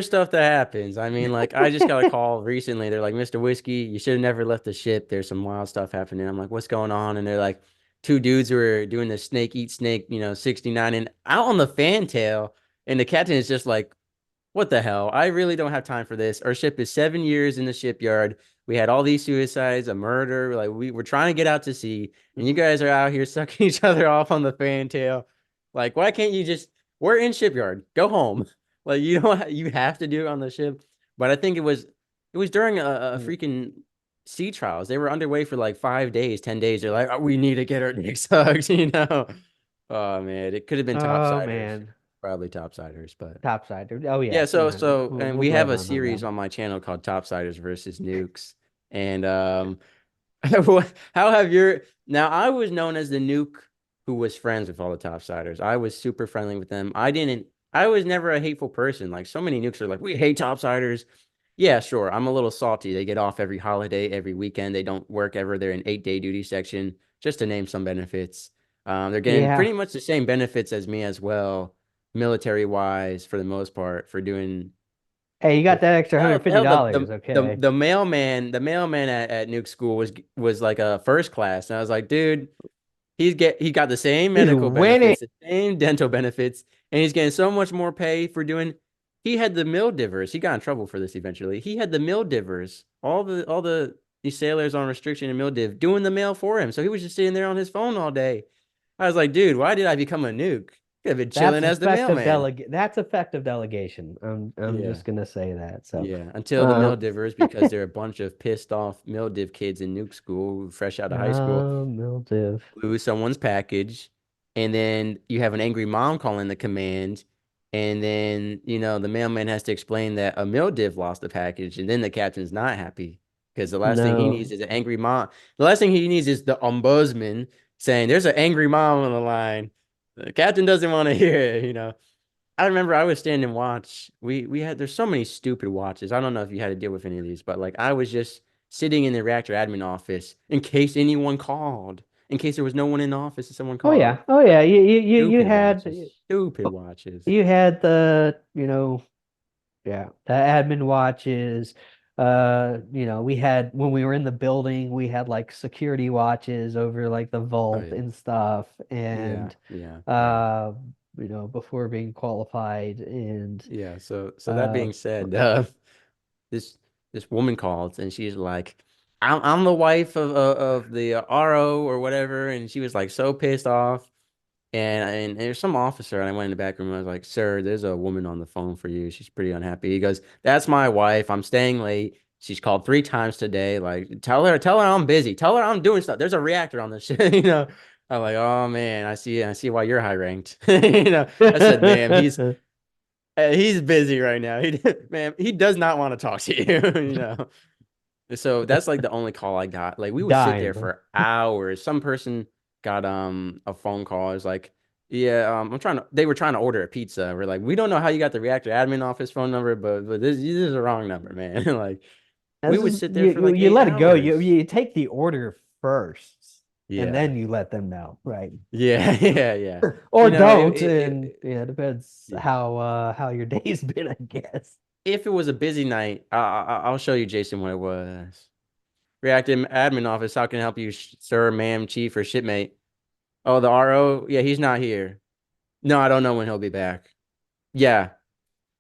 stuff that happens. I mean, like I just got a call recently. They're like, Mr. Whiskey, you should have never left the ship. There's some wild stuff happening. I'm like, what's going on? And they're like, two dudes who were doing the snake eat snake, 69 and out on the fantail. And the captain is just like, what the hell? I really don't have time for this. Our ship is 7 years in the shipyard. We had all these suicides, a murder. Like we're trying to get out to sea, and you guys are out here sucking each other off on the fantail. Like, why can't you just? We're in shipyard. Go home. Like you don't. You have to do it on the ship. But I think it was during a freaking sea trials. They were underway for like 5 days, 10 days. They're like, oh, we need to get our dicks sucked. Oh man, it could have been Oh topsiders, man, probably topsiders, but. topside. Oh Yeah, yeah, so yeah. so and We'll we have blame a on series them. on my channel called Topsiders versus Nukes. And how have your now I was known as the nuke who was friends with all the topsiders. I was super friendly with them. I was never a hateful person. Like so many nukes are like, we hate topsiders. Yeah, sure. I'm a little salty. They get off every holiday, every weekend. They don't work ever. They're in 8 day duty section, just to name some benefits. They're getting Yeah. pretty much the same benefits as me as well, military wise, for the most part, for doing Hey, you got that extra hell, $150. hell Okay. the mailman at Nuke School was like a first class. And I was like, dude, he got the same He's medical winning. benefits, the same dental benefits, and he's getting so much more pay for doing. He had the mill divers. He got in trouble for this eventually. He had the mill divers, all the these sailors on restriction and mill div doing the mail for him. So he was just sitting there on his phone all day. I was like, dude, why did I become a nuke? Could have been chilling as the mailman. That's effective delegation. I'm Yeah. just gonna say that. So, Yeah, until the um, mill divers, because they're a bunch of pissed off mill div kids in Nuke school, fresh out of high school, Mildiv. lose someone's package, and then you have an angry mom calling the command, and then the mailman has to explain that a mill div lost the package, and then the captain's not happy because the last thing he No. needs is an angry mom. The last thing he needs is the ombudsman saying there's an angry mom on the line. The captain doesn't want to hear it. I remember I was standing watch. We had there's so many stupid watches. I don't know if you had to deal with any of these, but like I was just sitting in the reactor admin office in case anyone called, in case there was no one in the office and someone Oh called. yeah. Oh yeah. You Stupid had watches. Stupid watches. the yeah, the admin watches. We had when we were in the building, we had like security watches over like the Oh vault yeah. and stuff, Yeah, and yeah, yeah. uh, before being qualified, and Yeah. So that uh, being said, this this woman called and she's like, I'm the wife of the RO or whatever, and she was like so pissed off. And there's some officer, and I went in the back room. And I was like, "Sir, there's a woman on the phone for you. She's pretty unhappy." He goes, "That's my wife. I'm staying late. She's called 3 times today. Like, tell her I'm busy. Tell her I'm doing stuff. There's a reactor on this shit." I'm like, "Oh man, I see why you're high ranked." I said, "Ma'am, he's busy right now. Ma'am, he does not want to talk to you." So that's like the only call I got. Like we would sit there dime. for hours. Some person got a phone call. It was like, yeah, they were trying to order a pizza. We're like, we don't know how you got the reactor admin office phone number, but this is the wrong number, man. Like we This would is sit there you, for you like you eight let it go. You hours. you take the order first, and Yeah. then you let them know, right? Yeah, yeah, yeah. Or You know, don't, and yeah, it depends yeah. how your day's been, I guess. if it was a busy night, I'll show you, Jason, what it was. Reactive admin office. How can I help you, sir, ma'am, chief, or shipmate? Oh, the RO. Yeah, he's not here. No, I don't know when he'll be back. Yeah.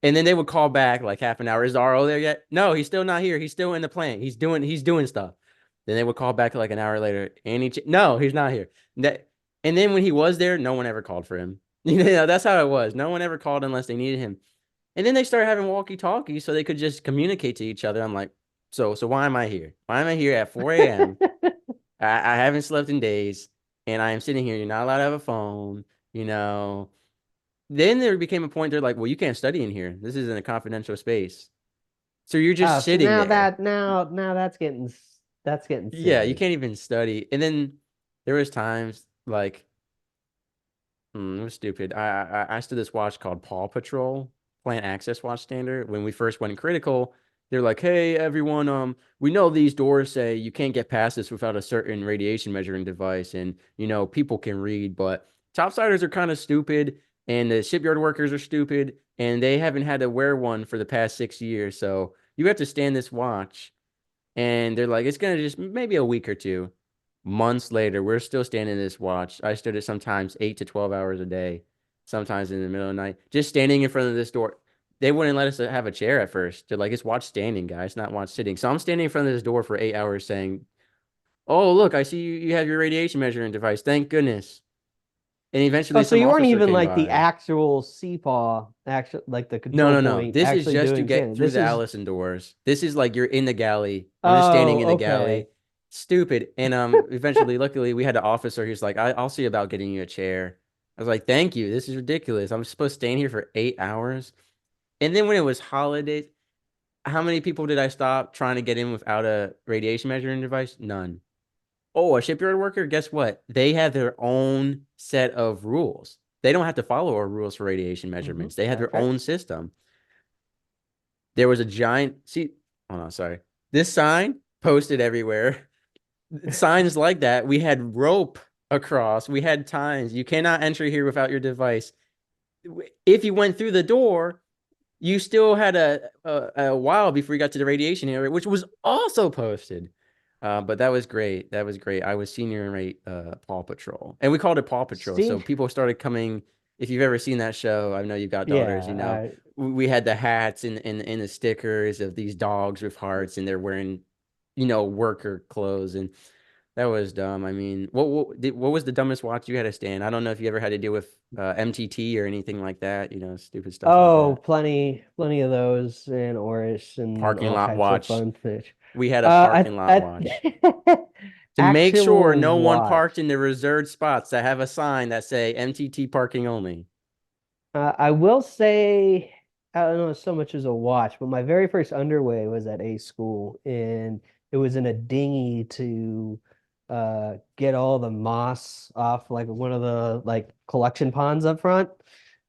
And then they would call back like half an hour. Is the RO there yet? No, he's still not here. He's still in the plant. He's doing stuff. Then they would call back like an hour later. No, he's not here. And then when he was there, no one ever called for him. That's how it was. No one ever called unless they needed him. And then they started having walkie-talkies so they could just communicate to each other. I'm like, so why am I here? Why am I here at 4 a.m.? I haven't slept in days, and I am sitting here. You're not allowed to have a phone, you know. Then there became a point they're like, well, you can't study in here. This isn't a confidential space. So you're Oh, just so sitting now there. that's getting Yeah, you silly. can't even study. And then there was times like it was stupid. I stood this watch called Paw Patrol, Plant Access Watch Standard. When we first went critical, they're like, "Hey, everyone, we know these doors say you can't get past this without a certain radiation measuring device, and people can read, but topsiders are kind of stupid, and the shipyard workers are stupid, and they haven't had to wear one for the past 6 years, so you have to stand this watch." And they're like, it's gonna just maybe a week or two. Months later, we're still standing this watch. I stood it sometimes 8 to 12 hours a day, sometimes in the middle of the night, just standing in front of this door. They wouldn't let us have a chair at first. They're like, it's watch standing, guys, not watch sitting. So I'm standing in front of this door for 8 hours saying, oh, look, I see you have your radiation measuring device. Thank goodness. And Oh, eventually so some you weren't officer even came like the by. actual CPAW, actual like the No, control no, no. point This is actually just to doing get scanning. through This the is Allison doors. This is like you're in the galley. I'm just standing oh, in the okay. galley. Stupid. And eventually, luckily, we had an officer. He's like, I'll see about getting you a chair. I was like, thank you. This is ridiculous. I'm supposed to stay in here for 8 hours. And then when it was holidays, how many people did I stop trying to get in without a radiation measuring device? None. Oh, a shipyard worker? Guess what? They have their own set of rules. They don't have to follow our rules for radiation measurements. They have their Okay. own system. There was a giant, see, oh no, sorry. This sign posted everywhere. Signs like that. We had rope across. We had times. You cannot enter here without your device. If you went through the door, you still had a while before you got to the radiation area, which was also posted. But that was great. That was great. I was senior rate Paw Patrol, and we called it Paw Patrol. So See? people started coming. If you've ever seen that show, I know you've got daughters. Yeah, We had the hats and the stickers of these dogs with hearts, and they're wearing, worker clothes, and that was dumb. I mean, what was the dumbest watch you had to stand? I don't know if you ever had to deal with MTT or anything like that. Stupid stuff like oh, that. plenty of those in Oris and Parking all lot types of watch. fun fish. We had a parking lot I watch to make sure actual no one parked watch. in the reserved spots that have a sign that say MTT parking only. I will say, I don't know so much as a watch, but my very first underway was at a school, and it was in a dinghy to get all the moss off like one of the like collection ponds up front,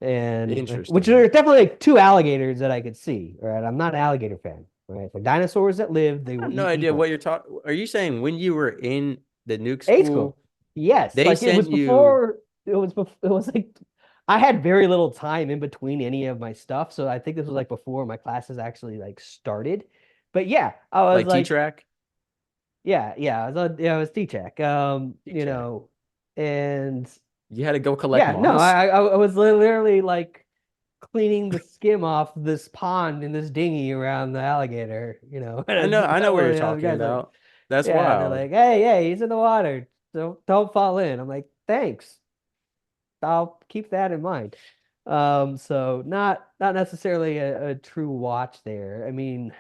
and which there Interesting. are definitely like two alligators that I could see. Right, I'm not an alligator fan. Right, the dinosaurs that lived, they I will have no eat idea people. what you're talking. Are you saying when you were in the nuke A school. school, Yes, they like it was sent you before it was like I had very little time in between any of my stuff, so I think this was like before my classes actually like started. But yeah, I was like like, T-Track? yeah, I was T-check. T-Track. And You had to go collect yeah, no, moss? I was literally like cleaning the skim off this pond in this dinghy around the alligator, and I know what you're the other talking guys like, about. That's yeah, they're wild. like, hey, he's in the water. Don't fall in. I'm like, thanks. I'll keep that in mind. So not necessarily a true watch there. I mean,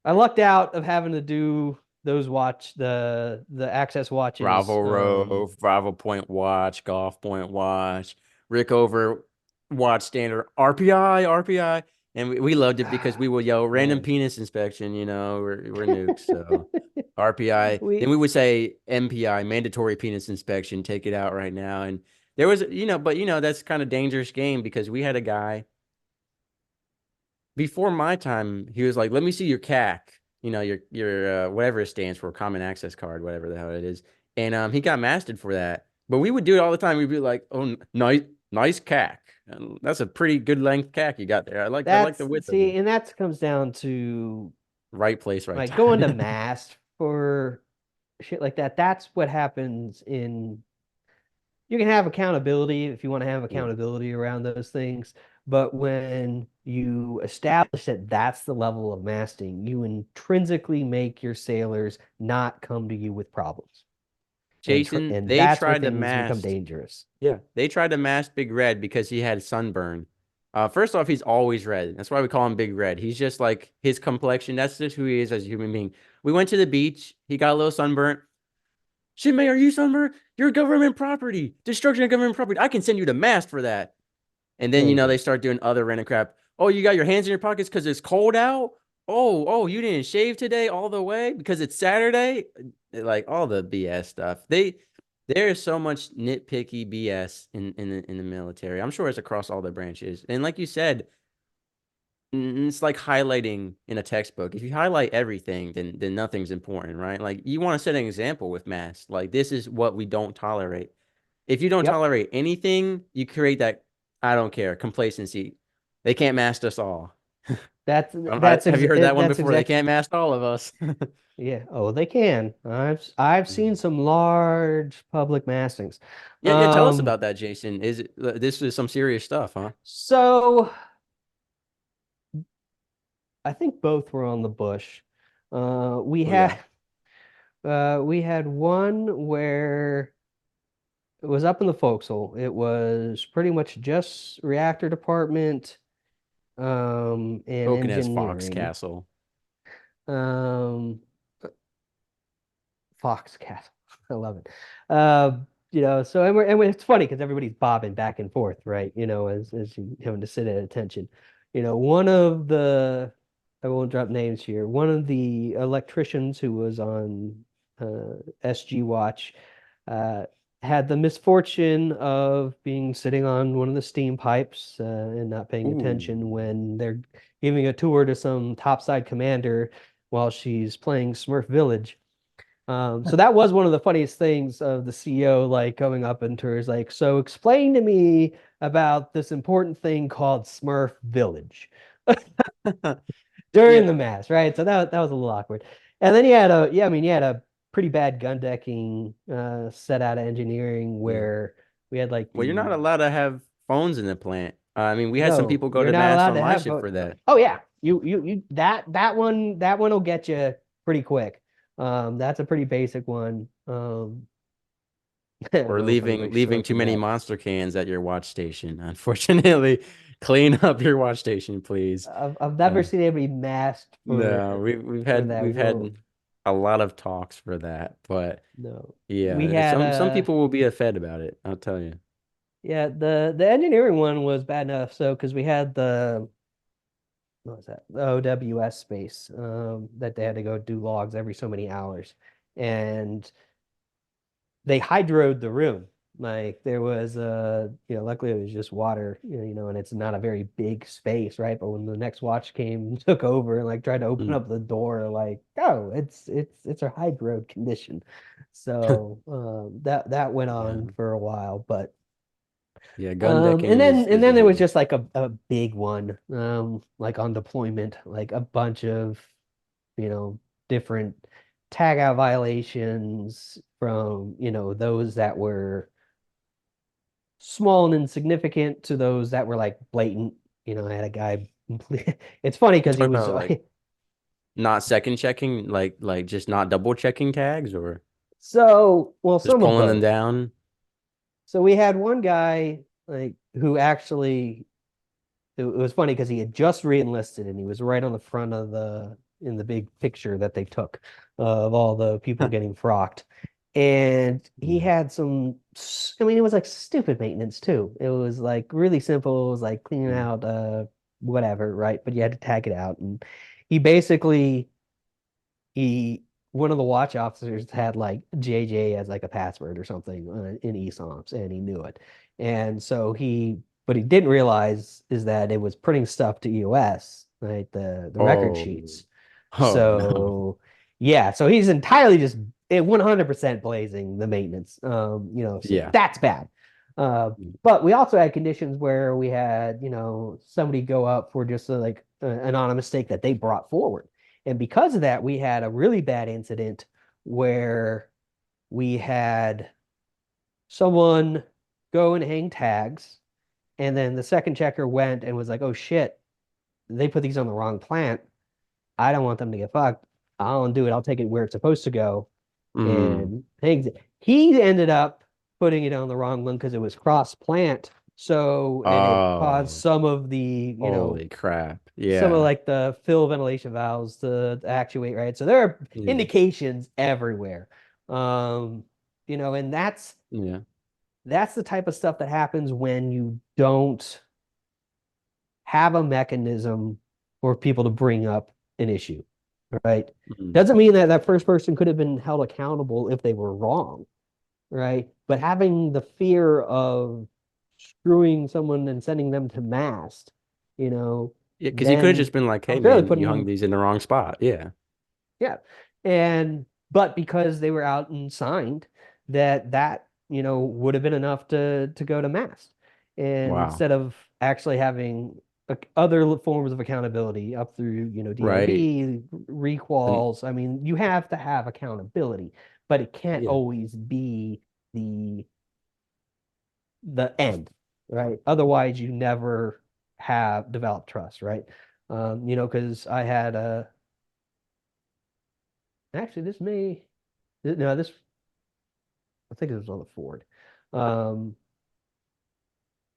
I lucked out of having to do those the access watches. Bravo Rove, Bravo Point Watch, Golf Point Watch, Rickover Watch Standard, RPI, RPI. And we loved it because we would yell random Man, penis inspection, we're nukes. So RPI. Then we we would say MPI, mandatory penis inspection, take it out right now. And there was, but that's kind of dangerous game because we had a guy before my time, he was like, "Let me see your CAC, your whatever it stands for, Common Access Card, whatever the hell it is." And he got mastered for that. But we would do it all the time. We'd be like, "Oh, no!" Nice cack. And that's a pretty good length cack you got there. I like the That's width of see, it. and that comes down to Right place, right like going to time. mast for shit like that. That's what happens in you can have accountability if you want to have Yeah. accountability around those things. But when you establish that that's the level of masting, you intrinsically make your sailors not come to you with problems. Jason, And they that's where tried to things become mask. dangerous. Yeah, they tried to mask Big Red because he had sunburn. First off, he's always red. That's why we call him Big Red. He's just like his complexion. That's just who he is as a human being. We went to the beach. He got a little sunburnt. Shinmei, are you sunburned? You're government property. Destruction of government property. I can send you to mask for that. And then, There you they go. start doing other random crap. Oh, you got your hands in your pockets because it's cold out? Oh, you didn't shave today all the way because it's Saturday? Like all the BS stuff. There's so much nitpicky BS in the military. I'm sure it's across all the branches. And like you said, it's like highlighting in a textbook. If you highlight everything, then nothing's important, right? Like you want to set an example with mass. Like this is what we don't tolerate. If you don't Yep. tolerate anything, you create that I don't care complacency. They can't master us all. Have you heard that one That's before? They exact. can't master all of us. Yeah. Oh, they can. I've seen some large public mastings. Yeah, yeah. Tell us Um, about that, Jason. This is some serious stuff, huh? so I think both were on the bush. Uh, we Oh yeah. had we had one where it was up in the forecastle. It was pretty much just reactor department, and Spoken as Fox engineering. Castle. Um, Foxcattle. I love it. Uh, so it's funny because everybody's bobbing back and forth, right? As you having to sit at attention. One of the I won't drop names here. One of the electricians who was on SG Watch uh, had the misfortune of being sitting on one of the steam pipes and not paying Ooh. attention when they're giving a tour to some topside commander while she's playing Smurf Village. So that was one of the funniest things of the CEO like going up into her is like, so explain to me about this important thing called Smurf Village during Yeah. the mass, right? So that was a little awkward. And then you had a pretty bad gun decking set out of engineering Yeah. where we had like Well, you're not the allowed to have phones in the plant. I mean, we had some no, people go you're to not mass allowed on to my have ship for that, oh yeah. You that one will get you pretty quick. That's a pretty basic one. I don't or know if leaving anybody still leaving too does many that. monster cans at your watch station. Unfortunately, clean up your watch station, please. I've never Uh, seen anybody masked no, for that we've had rule. a lot of talks for that, but No. We yeah, had some people will be a fed about it. I'll tell you. yeah, the engineering one was bad enough so because we had the what was that? The OWS space that they had to go do logs every so many hours. And they hydroed the room. Like there was luckily it was just water, and it's not a very big space, right? But when the next watch came and took over and like tried to open Mm. up the door, like, oh, it's a hydroed condition. So that went Yeah, on for a while, but yeah, gun and decking then and is a then there was deal. just like a big one, like on deployment, like a bunch of you know, different tag out violations from, those that were small and insignificant to those that were like blatant. I had a guy, it's funny because he Talk was, about like not second checking, like just not double checking tags or well, just some of pulling them both. down. So we had one guy like who actually, it was funny because he had just re-enlisted and he was right on the front of in the big picture that they took of all the people getting frocked. And he Yeah. had I mean, it was like stupid maintenance too. It was like really simple. It was like cleaning Mm. out whatever, right? But you had to tag it out. And he basically he one of the watch officers had like JJ as like a password or something in ESOMs, and he knew it. And so what he didn't realize is that it was printing stuff to EOS, right? The record Oh, sheets. oh no. So yeah, so he's entirely just 100% blazing the maintenance. So Yeah. that's bad. Uh, but we also had conditions where we had, somebody go up for just an honest mistake that they brought forward. And because of that, we had a really bad incident where we had someone go and hang tags, and then the second checker went and was like, "Oh shit, they put these on the wrong plant. I don't want them to get fucked. I'll undo it. I'll take it where it's supposed to go." Mm. And hangs it. He ended up putting it on the wrong one because it was cross plant. So, and it caused Oh, some of the, holy crap. some of Yeah. like the fill ventilation valves to actuate, right? So there are Yeah. indications everywhere. Um, and Yeah. that's the type of stuff that happens when you don't have a mechanism for people to bring up an issue, right? Mm. Doesn't mean that that first person could have been held accountable if they were wrong, right? But having the fear of screwing someone and sending them to mast, you know, Yeah, because you could have then just been like, hey, unfairly man, putting you hung them, these in the wrong spot. Yeah. yeah. But because they were out and signed, would have been enough to go to mast. And Wow. instead of actually having other forms of accountability up through, Right. DOD, And requals, I mean, you have to have accountability, but it can't yeah. always be the the end, right? Otherwise, you never have developed trust, right? Because I had a actually this may no this I think it was on the Ford. Um,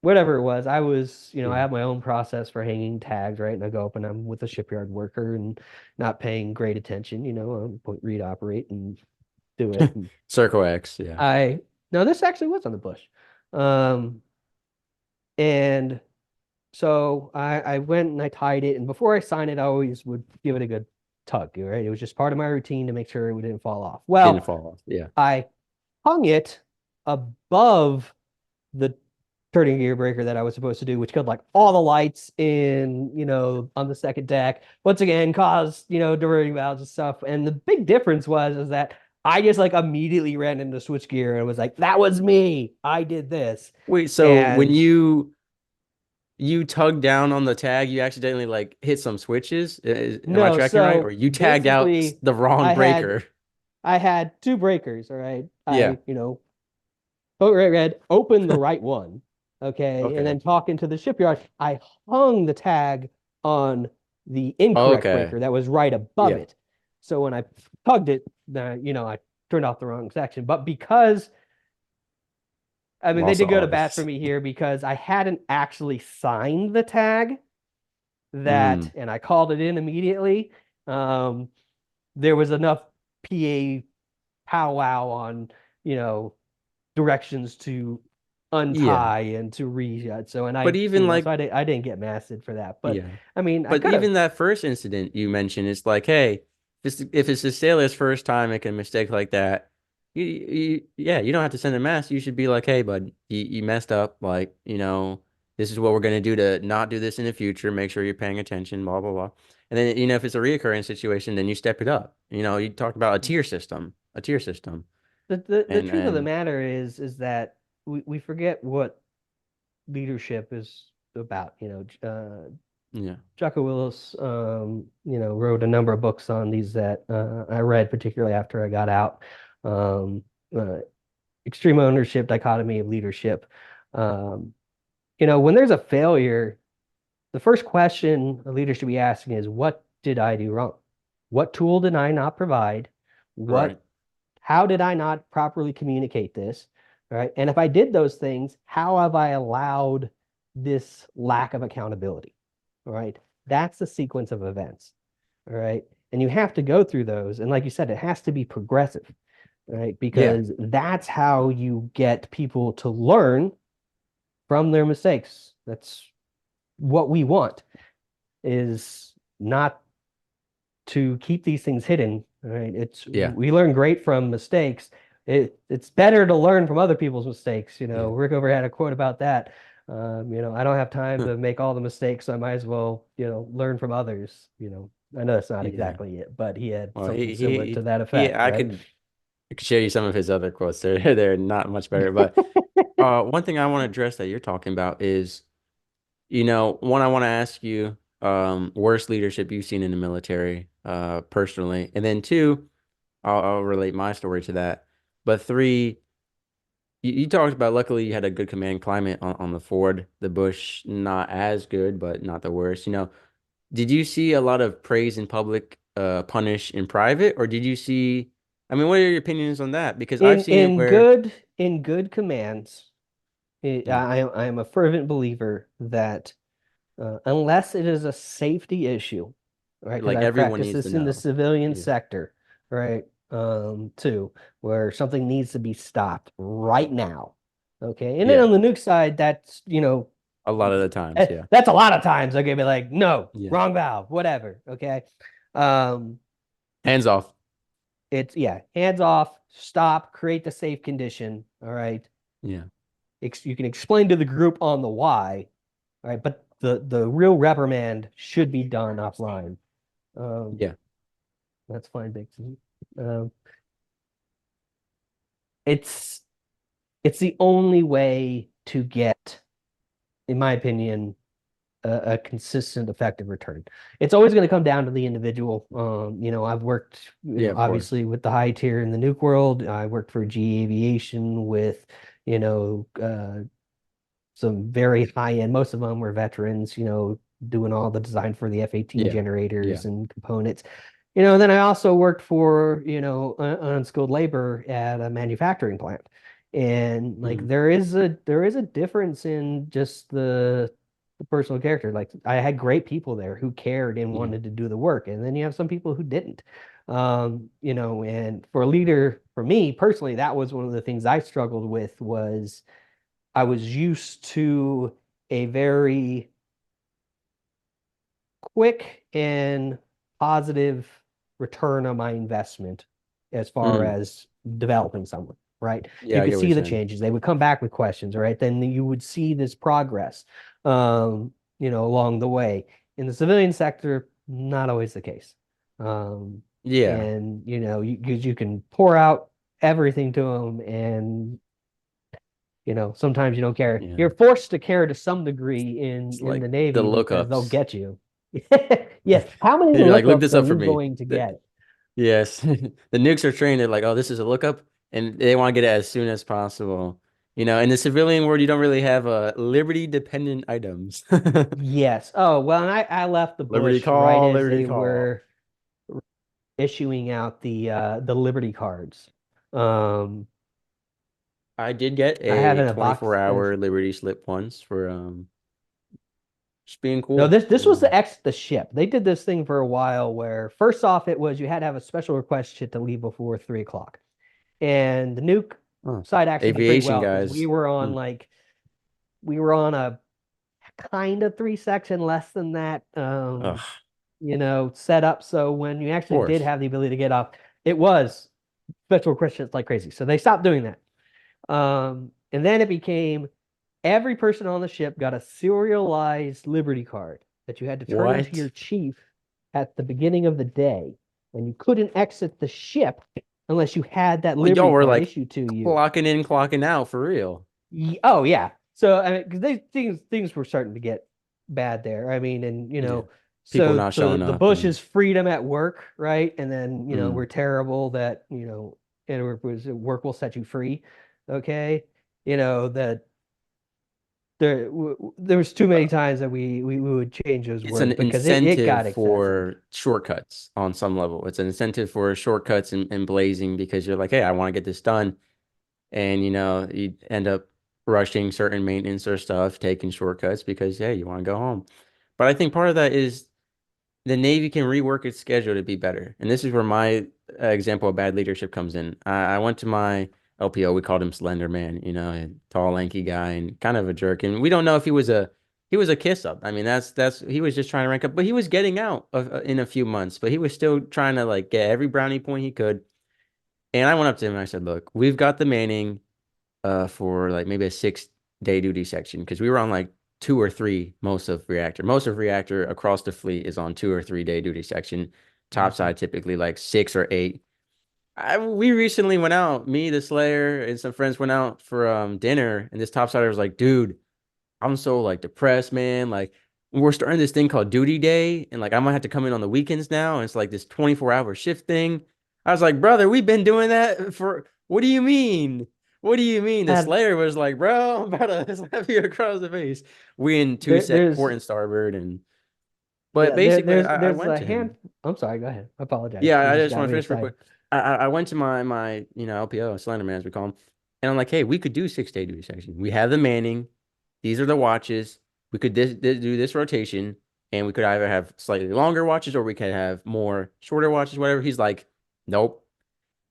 Whatever it was, I Yeah. have my own process for hanging tags, right? And I go up and I'm with a shipyard worker and not paying great attention, point, read, operate, and do it. And Circle X. Yeah. I no, this actually was on the bush. Um, and so I went and I tied it, and before I signed it, I always would give it a good tug, right? It was just part of my routine to make sure it didn't fall off. Didn't Well, fall off. Yeah. I hung it above the turning gear breaker that I was supposed to do, which killed like all the lights in, on the second deck. Once again, caused, diverting valves and stuff. And the big difference was is that I just like immediately ran into switch gear and was like, that was me. I did this. Wait, so when And you tug down on the tag, you accidentally like hit some switches? Am I no, tracking right? Or so you tagged out basically the wrong I had breaker? I had two breakers, all right. Yeah. Vote red, open the right one. Okay. And Okay. then talking to the shipyard, I hung the tag on the incorrect Okay. breaker that was right above Yeah. it. So when I tugged it, I turned off the wrong section. But because, I mean, they Lost the did go to bat for R's. me here because I hadn't actually signed the tag Mm. and I called it in immediately. Um, there was enough PA powwow on, you know, directions to Yeah. untie and to reset. So, and But even so like, I didn't get masted for that. But yeah. I mean, I But could have. even that first incident you mentioned, it's like, hey, if it's a sailor's first time making a mistake like that, yeah, you don't have to send a mess. You should be like, hey, bud, you messed up. Like, this is what we're gonna do to not do this in the future. Make sure you're paying attention, blah, blah, blah. And then, if it's a reoccurring situation, then you step it up. You talked about a tier system. The And truth of the and matter is that we forget what leadership is about. yeah, Jocko Willis, wrote a number of books on these that I read, particularly after I got out. Um, uh, Extreme ownership, dichotomy of leadership. Um, when there's a failure, the first question a leader should be asking is, what did I do wrong? What tool did I not provide? right. How did I not properly communicate this? Right. And if I did those things, how have I allowed this lack of accountability? All right. That's the sequence of events. All right. And you have to go through those. And like you said, it has to be progressive, right? Yeah, Because that's how you get people to learn from their mistakes. That's what we want is not to keep these things hidden, right? It's yeah, we learn great from mistakes. It's better to learn from other people's mistakes. yeah, Rickover had a quote about that. I don't have time to make all the mistakes, so I might as well, learn from others. I know that's not yeah. exactly it, but he had Well, something similar to that he effect, I right? could. I could show you some of his other quotes. They're not much better, but One thing I want to address that you're talking about is, one I want to ask you, worst leadership you've seen in the military, personally, and then two, I'll relate my story to that. But three, you talked about luckily you had a good command climate on the Ford, the Bush, not as good, but not the worst. Did you see a lot of praise in public, punish in private, or did you see? I mean, what are your opinions on that? Because I've In seen it in where, good in good commands, yeah, I am a fervent believer that unless it is a safety issue, right? Because like I've everyone practiced needs to this in the know. civilian Yeah, sector, right? Too, where something needs to be stopped right now. Okay. And then yeah, on the nuke side, a lot of the times, yeah, that's a lot of times. Okay, be like, no, yeah, wrong valve, whatever. Okay. Um, hands off, it's yeah, hands off, stop, create the safe condition. All right. yeah, You can explain to the group on the why, all right, but the real reprimand should be done offline. Um, yeah, that's fine, Bixby. Um, it's it's the only way to get, in my opinion, a consistent, effective return. It's always going to come down to the individual. I've worked, yeah, of course, obviously with the high tier in the nuke world. I worked for GE Aviation with, you know, some very high end. Most of them were veterans, doing all the design for the F-18 yeah, yeah, generators and components. Then I also worked for, unskilled labor at a manufacturing plant. And like mhm, there is a difference in just the personal character. Like I had great people there who cared and yeah, wanted to do the work. And then you have some people who didn't. And for a leader, for me personally, that was one of the things I struggled with was I was used to a very quick and positive return on my investment as far mm, as developing someone, right? You yeah, I could get what you're see the saying. changes. They would come back with questions, right? Then you would see this progress, along the way. In the civilian sector, not always the case. Um, Yeah, and because you can pour out everything to them and sometimes you don't care. yeah, You're forced to care to some degree in it's in like the the Navy because they'll lookups. get you. Yes. How many You're like, look lookups this are up for you me. going to get? Yes, the nukes are trained. They're like, oh, this is a lookup, and they want to get it as soon as possible. In the civilian world, you don't really have liberty dependent items. Yes. Oh, well, and I left the Liberty Bush right call, as liberty they call. were issuing out the Liberty cards. Um, I did get I have a in a box. 24-hour Liberty slip once for just being No, cool. this was the ship. They did this thing for a while where first off it was you had to have a special request ship to leave before 3 o'clock. And the nuke Oh, side actually did pretty aviation well because guys. Hmm. we were on a kind of 3 section less than that, Ugh, of set up. So when you actually did course. have the ability to get off, it was special requests like crazy. So they stopped doing that. And then it became every person on the ship got a serialized Liberty card that you had to turn into your What? chief at the beginning of the day. And you couldn't exit the ship unless you had that Well, y'all Liberty were card like issued to you. clocking in, clocking out for real. Oh yeah. So I mean, because things were starting to get bad there. I mean, and Yeah. People so not the showing the up and Bush's freedom at work, right? And then mm, we're terrible that and work will set you free. Okay, that there was too many times that we would change those it's an words because it incentive got excessive. for shortcuts on some level. It's an incentive for shortcuts and blazing because you're like, hey, I want to get this done. And you end up rushing certain maintenance or stuff, taking shortcuts because hey, you want to go home. But I think part of that is the Navy can rework its schedule to be better. And this is where my example of bad leadership comes in. I went to my LPO. We called him Slender Man, a tall, lanky guy and kind of a jerk. And we don't know if he was a kiss up. I mean, that's he was just trying to rank up, but he was getting out in a few months. But he was still trying to like get every brownie point he could. And I went up to him and I said, "Look, we've got the Manning for like maybe a 6-day duty section because we were on like 2 or 3 most of reactor. Most of reactor across the fleet is on 2 or 3 day duty section. Mhm. Topside typically like 6 or 8. we recently went out, me, the Slayer, and some friends went out for dinner, and this topsider was like, dude, I'm so like depressed, man. Like we're starting this thing called duty day, and like I might have to come in on the weekends now, and it's like this 24-hour shift thing. I was like, brother, we've been doing that for what do you mean? What do you mean? The And Slayer was like, bro, I'm about to slap you across the face. We in two set port there's and starboard, and but yeah, basically I there's went a to him. I'm sorry, go ahead. I apologize. Yeah, You I just just got want to me finish real quick. excited. I went to my LPO, Slenderman as we call him, and I'm like, hey, we could do 6 day duty section. We have the manning. These are the watches. We could do this rotation, and we could either have slightly longer watches or we could have more shorter watches, whatever. He's like, nope,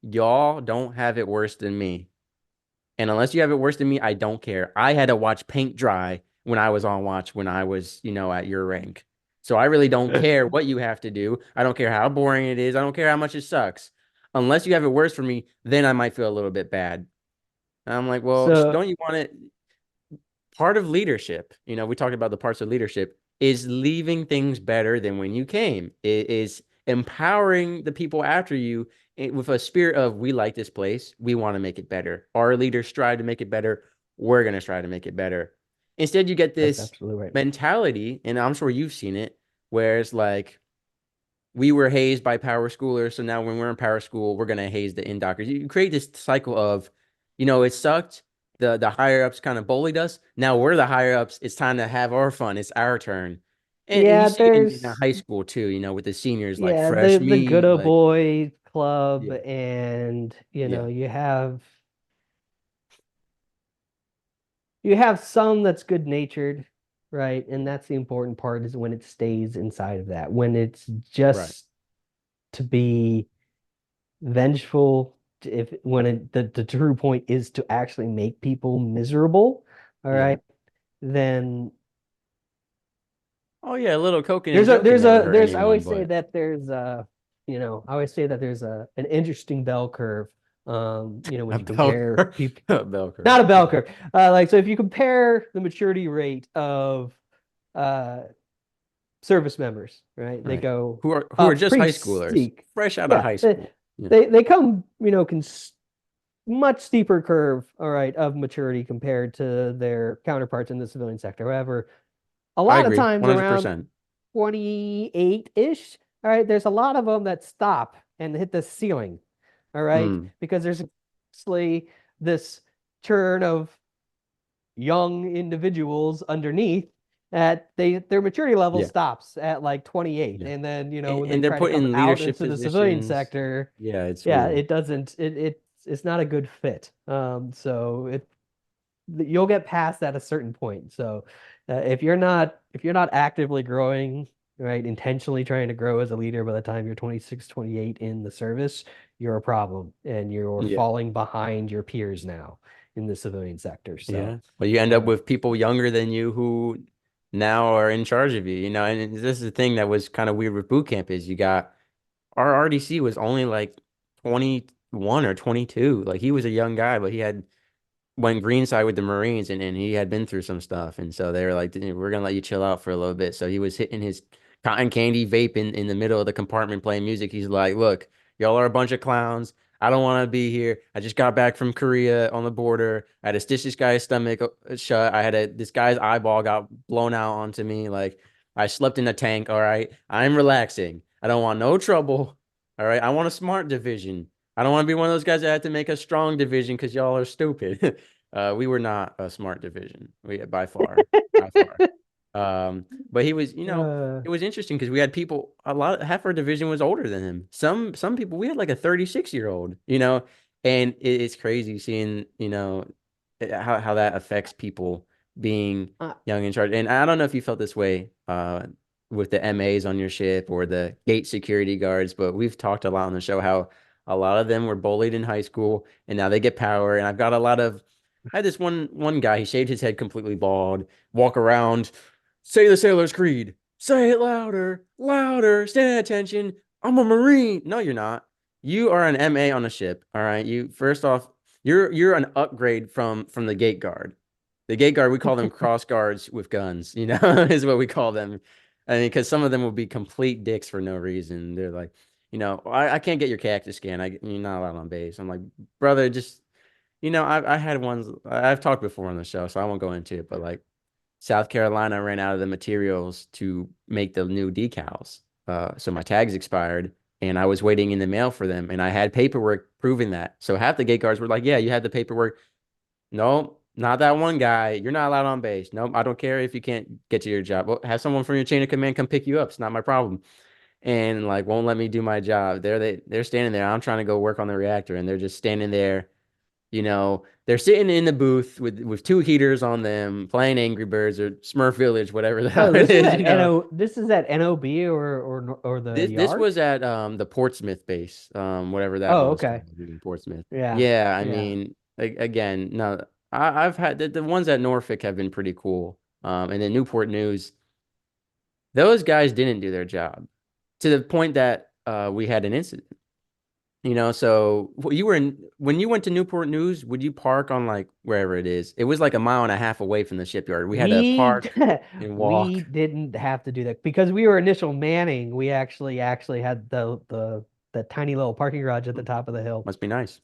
y'all don't have it worse than me. And unless you have it worse than me, I don't care. I had to watch paint dry when I was on watch when I was, at your rank. So I really don't care what you have to do. I don't care how boring it is. I don't care how much it sucks. Unless you have it worse for me, then I might feel a little bit bad. And I'm like, well, So don't you want it? Part of leadership, we talked about the parts of leadership, is leaving things better than when you came. It is empowering the people after you with a spirit of, we like this place. We want to make it better. Our leaders strive to make it better. We're going to try to make it better. Instead, you get that's this absolutely right. mentality, and I'm sure you've seen it, where it's like, we were hazed by power schoolers. So now when we're in power school, we're gonna haze the in dockers. You create this cycle of, it sucked. The higher ups kind of bullied us. Now we're the higher ups. It's time to have our fun. It's our turn. And you Yeah, see it in there's high school too, with the seniors like yeah, fresh the good meat, old like boy club, yeah, and yeah, you have some that's good natured, right? And that's the important part is when it stays inside of that. When it's right. just to be vengeful, if when the true point is to actually make people miserable, all Yeah. right, then Oh yeah, a little coking and joking never hurt I anyone, always say but that there's I always say that there's an interesting bell curve, when a you bell compare curve, people, a bell curve. not a bell Yeah. curve, like so if you compare the maturity rate of uh service members, right? They Right. go Who are up just pretty high schoolers, steep. fresh out of Yeah, high school. Yeah. they come, much steeper curve, all right, of maturity compared to their counterparts in the civilian sector. However, a I lot of agree, times around 100%. 28-ish, all right, there's a lot of them that stop and hit the ceiling, all right, Mm. because there's actually this churn of young individuals underneath at their maturity level Yeah. stops at like 28, Yeah. and then and, when they and they're try to put come in out leadership into the civilian positions. sector, Yeah, it's yeah, weird. it doesn't it's not a good fit. So it you'll get past at a certain point. So if you're not actively growing, right, intentionally trying to grow as a leader by the time you're 26, 28 in the service, you're a problem and you're Yeah. falling behind your peers now in the civilian sector. So Yeah. Well, you end up uh, with people younger than you who now are in charge of you, and this is the thing that was kind of weird with boot camp is you got our RDC was only like 21 or 22. Like he was a young guy, but he had went greenside with the Marines and he had been through some stuff. And so they were like, we're gonna let you chill out for a little bit. So he was hitting his cotton candy vape in the middle of the compartment playing music. He's like, look, y'all are a bunch of clowns. I don't want to be here. I just got back from Korea on the border. I had to stitch this guy's stomach shut. This guy's eyeball got blown out onto me. Like I slept in a tank. All right. I'm relaxing. I don't want no trouble. All right. I want a smart division. I don't want to be one of those guys that had to make a strong division because y'all are stupid. We were not a smart division. By far, by far. But he was, uh, it was interesting because we had people, half our division was older than him. Some people, we had like a 36-year-old, and it's crazy seeing, how that affects people being uh, young in charge. And I don't know if you felt this way, with the MAs on your ship or the gate security guards, but we've talked a lot on the show how a lot of them were bullied in high school and now they get power. And I've got a lot of, I had this one guy, he shaved his head completely bald, walk around, say the sailor's creed, say it louder, louder, stand at attention. I'm a Marine. No, you're not. You are an MA on a ship. All right. You first off, you're an upgrade from the gate guard. The gate guard, we call them cross guards with guns, is what we call them. I mean, because some of them will be complete dicks for no reason. They're like, I can't get your cactus scan. You're not allowed on base. I'm like, brother, just, I had ones, I've talked before on the show, so I won't go into it, but like South Carolina ran out of the materials to make the new decals. So my tags expired and I was waiting in the mail for them and I had paperwork proving that. So half the gate guards were like, yeah, you had the paperwork. No, not that one guy. You're not allowed on base. Nope, I don't care if you can't get to your job. Well, have someone from your chain of command come pick you up. It's not my problem. And like won't let me do my job. They're standing there. I'm trying to go work on the reactor and they're just standing there. They're sitting in the booth with two heaters on them, playing Angry Birds or Smurf Village, whatever the hell Oh, it is. This is at NOB or the This yard? was at the Portsmouth base, whatever that Oh, was okay. called in Portsmouth. Yeah. Yeah, I Yeah. mean, again, no, I've had the ones at Norfolk have been pretty cool. And then Newport News, those guys didn't do their job to the point that we had an incident. So you were in when you went to Newport News, would you park on like wherever it is? It was like a mile and a half away from the shipyard. We had to We park and we walk. didn't have to do that because we were initial manning. We actually had the tiny little parking garage at the top of the hill. Must be nice.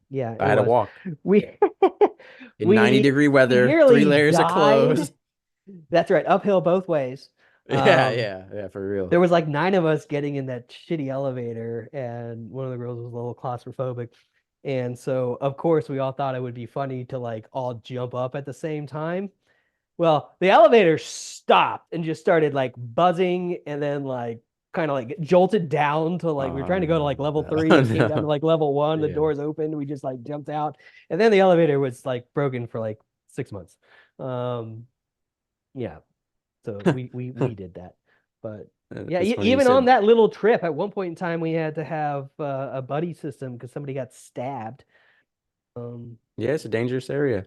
Yeah, I it had to was. walk We in 90-degree we weather, three nearly layers of died. clothes. That's right, uphill both ways. Yeah, Um, yeah, yeah, for real. there was like nine of us getting in that shitty elevator, and one of the girls was a little claustrophobic. And so, of course, we all thought it would be funny to like all jump up at the same time. Well, the elevator stopped and just started like buzzing and then like kind of like jolted down to like we were Oh trying to go to like no, level no, three and it came down to no. like level one. The Yeah. doors opened. We just like jumped out. And then the elevator was like broken for like 6 months. Um, yeah. So we did that. But yeah, It's funny you even on said. that little trip, at one point in time, we had to have a buddy system because somebody got stabbed. Um, Yeah, it's a dangerous area.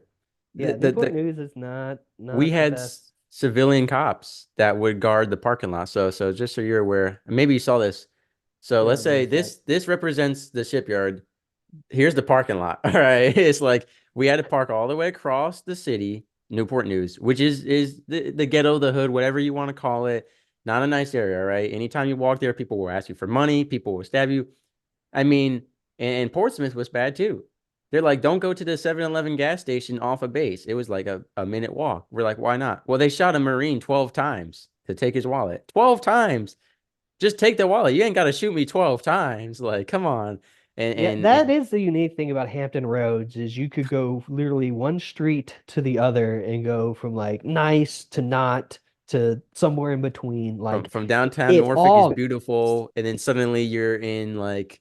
yeah, Newport News is We not the had best. civilian cops that would guard the parking lot. So just so you're aware, maybe you saw this. So Yeah, let's what say is that? this represents the shipyard. Here's the parking lot. All right. It's like we had to park all the way across the city, Newport News, which is the ghetto, the hood, whatever you want to call it. Not a nice area, all right? Anytime you walk there, people will ask you for money, people will stab you. I mean, and Portsmouth was bad too. They're like, don't go to the 7-Eleven gas station off a base. It was like a minute walk. We're like, why not? Well, they shot a Marine 12 times to take his wallet. 12 times. Just take the wallet. You ain't got to shoot me 12 times. Like, come on. And Yeah, and that and is the unique thing about Hampton Roads is you could go literally one street to the other and go from like nice to not to somewhere in between. Like from downtown it's Norfolk is all beautiful, and then suddenly you're in like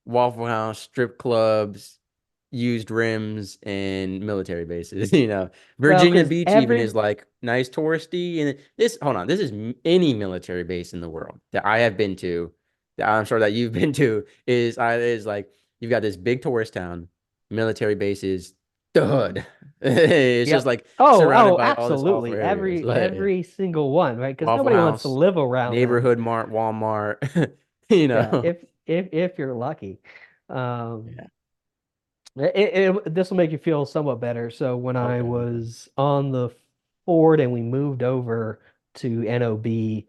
Waffle House, strip clubs, used rims, and military bases. well, Virginia because Beach even is like nice touristy. And hold on, this is any military base in the world that I have been to, that I'm sure that you've been to, is like you've got this big tourist town, military bases, the hood. It's just yep. like surrounded Oh, by all this awful absolutely. areas, like yeah. Every single one, right? Because Waffle nobody wants to House, live around them. neighborhood mart, Walmart. Yeah, Yeah. if you're lucky. Um, Yeah. this will make you feel somewhat better. So when I Okay. Okay. was on the Ford and we moved over to NOB,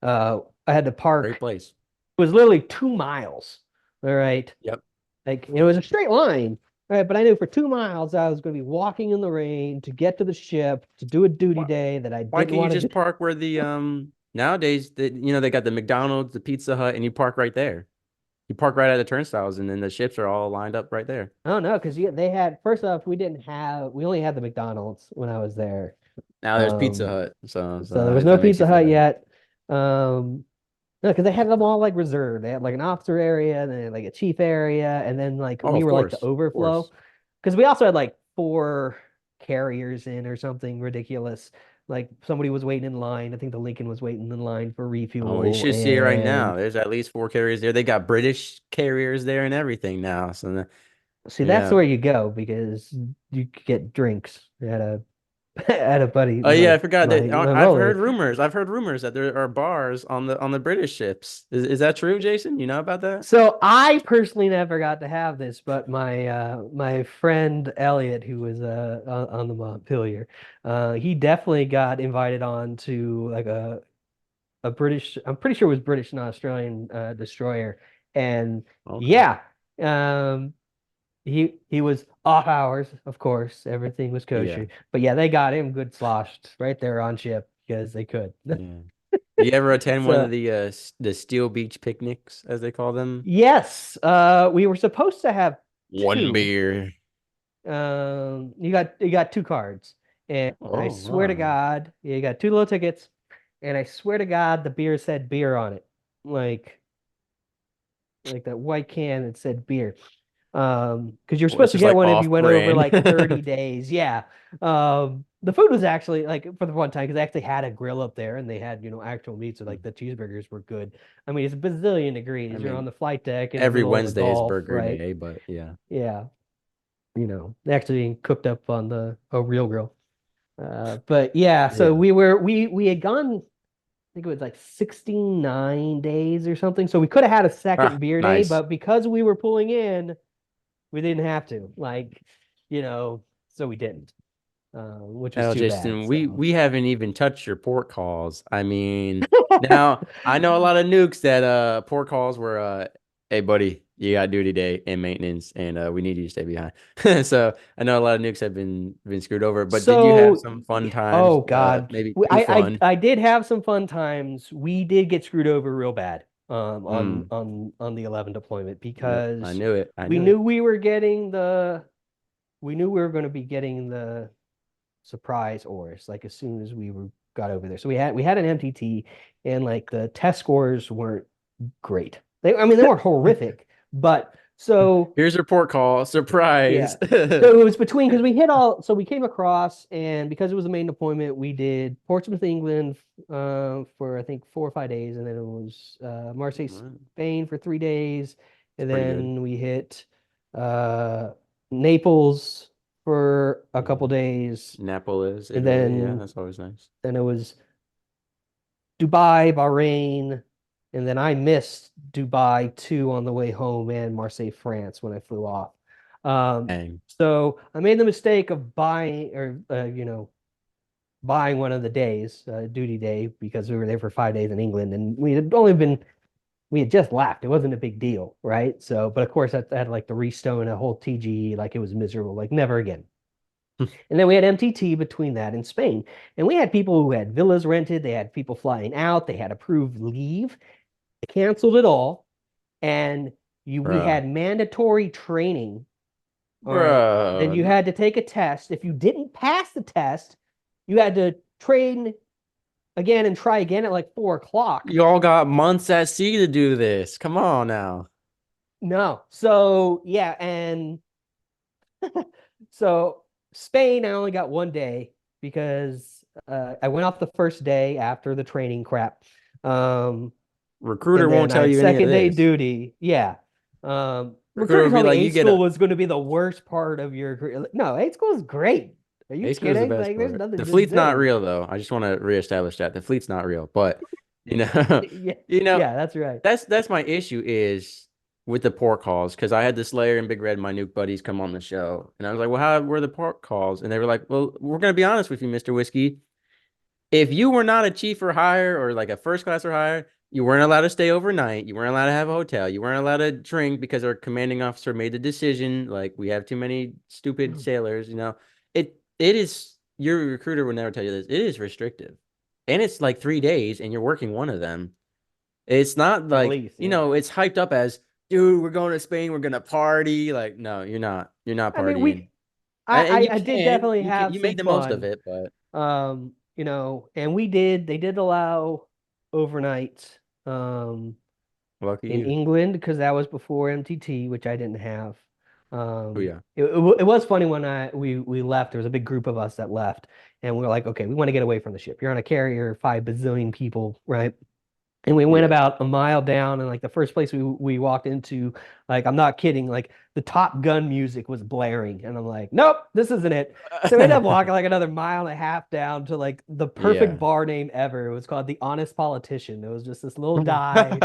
I had to Great park. place. It was literally 2 miles. All right. Yep. Like it was a straight line. All right, but I knew for 2 miles I was going to be walking in the rain to get to the ship to do a duty Why, day that I why didn't can't you want to just do. park where the nowadays they got the McDonald's, the Pizza Hut, and you park right there. You park right at the turnstiles, and then the ships are all lined up right there. I don't know because they had first off we only had the McDonald's when I was there. Now there's Pizza Um, Hut, so so there was no that makes you Pizza feel Hut better. yet. Um, no, because they had them all like reserved. They had like an officer area, and then like a chief area, and then like Oh, we of were like the course, of overflow. course. Because we also had like four carriers in or something ridiculous. Like somebody was waiting in line. I think the Lincoln was waiting in line for Oh, well, you refuel. should see it right now. And There's at least four carriers there. They got British carriers there and everything now. see, that's Yeah. where you go because you could get drinks at a at a buddy Oh yeah, I like forgot my that. my I've brother. heard rumors. I've heard rumors that there are bars on the British ships. Is that true, Jason? You know about that? So I personally never got to have this, but my friend Elliot, who was on the Montpelier, he definitely got invited on to like a a British, I'm pretty sure it was British, not Australian destroyer. And Okay. yeah, um, he was off hours, of course. Everything was Yeah. kosher. But yeah, they got him good sloshed right there on ship because they could. Yeah. You ever attend one of So the Steel Beach picnics, as they call them? yes, we were supposed to have One two. beer. You got two cards, and I Oh, swear to wow. God, you got two little tickets, and I swear to God, the beer said beer on it, like like that white can that said beer. Because you're Well, it's supposed to just get like one if you went over off-brand. like 30 days. Yeah. The food was actually like for the one time because they actually had a grill up there and they had, actual meat. So like the cheeseburgers were good. I mean, it's a bazillion I degrees. You're on mean, the flight deck in the every middle of the Wednesday is Gulf, burger right? day, but yeah. Yeah. They actually being cooked up on a real grill. But yeah, so Yeah. we had gone, I think it was like 69 days or something. So we could have had a Ah, second beer day, nice. but because we were pulling in, we didn't have to. Like, so we didn't, which was Hell, too bad. Jason, we So we haven't even touched your port calls. I mean, now I know a lot of nukes that port calls were hey buddy, you got duty day and maintenance and we need you to stay behind. So I know a lot of nukes have been screwed over, but did you have so some fun times? oh God. Maybe too I fun. I did have some fun times. We did get screwed over real bad on Mm, on the 11 deployment yep, I because knew it. I we knew knew it. we were getting the we knew we were going to be getting the surprise ores like as soon as got over there. So we had an MTT and like the test scores weren't great. I mean they weren't horrific, but so Here's your port call. Surprise. yeah. So it was between because we hit all so we came across and because it was a main deployment, we did Portsmouth, England for I think 4 or 5 days, and then it was Marseille, Spain for 3 days, It's and pretty good. then we hit uh Naples for a couple Yeah. days, Naples, and Italy. Yeah, then that's always nice. then it was Dubai, Bahrain, and then I missed Dubai too on the way home and Marseille, France when I flew off. Um, Dang. so I made the mistake of buying or buying one of the days, duty day, because we were there for 5 days in England and we had just left. It wasn't a big deal, right? So, but of course I had like the restone a whole TGE, like it was miserable, like never again. And then we had MTT between that and Spain. And we had people who had villas rented, they had people flying out, they had approved leave. They canceled it all. And we Bruh. had mandatory training. All right. Then you Bruh. had to take a test. If you didn't pass the test, you had to train again and try again at like 4 o'clock. Y'all got months at sea to do this. Come on now. No. So yeah, and so Spain, I only got 1 day because I went off the first day after the training crap. Um, Recruiter and won't then I tell had you any of second day this. duty. Yeah. Recruiter Recruiter will be told me like, A you get school a was going to be the worst part of your career. No, A school is great. Are you A school is the kidding? best Like, there's part. nothing The to fleet's not do. real though. I just want to reestablish that. The fleet's not real. But you know, Yeah, you know, yeah, that's right. that's my issue is with the port calls because I had the Slayer and Big Red, my nuke buddies, come on the show. And I was like, well, how were the port calls? And they were like, well, we're gonna be honest with you, Mr. Whiskey. If you were not a chief or higher or like a first class or higher, you weren't allowed to stay overnight. You weren't allowed to have a hotel. You weren't allowed to drink because our commanding officer made the decision. Like we have too many stupid sailors, It is your recruiter would never tell you this. It is restrictive. And it's like 3 days and you're working one of them. It's not At like, least, yeah. it's hyped up as, dude, we're going to Spain, we're gonna party. Like, no, you're not. You're not I mean, partying. And I you I did can, definitely you can, have you some made the most of fun. it, but And they did allow overnight. lucky In you. England because that was before MTT, which I didn't have. Oh yeah. It was funny when we left. There was a big group of us that left, and we were like, okay, we want to get away from the ship. You're on a carrier, 5 bazillion people, right? And we went Yeah. about a mile down, and like the first place we walked into, like I'm not kidding, like the Top Gun music was blaring, and I'm like, nope, this isn't it. So we ended up walking like another mile and a half down to like the perfect Yeah. bar name ever. It was called the Honest Politician. It was just this little dive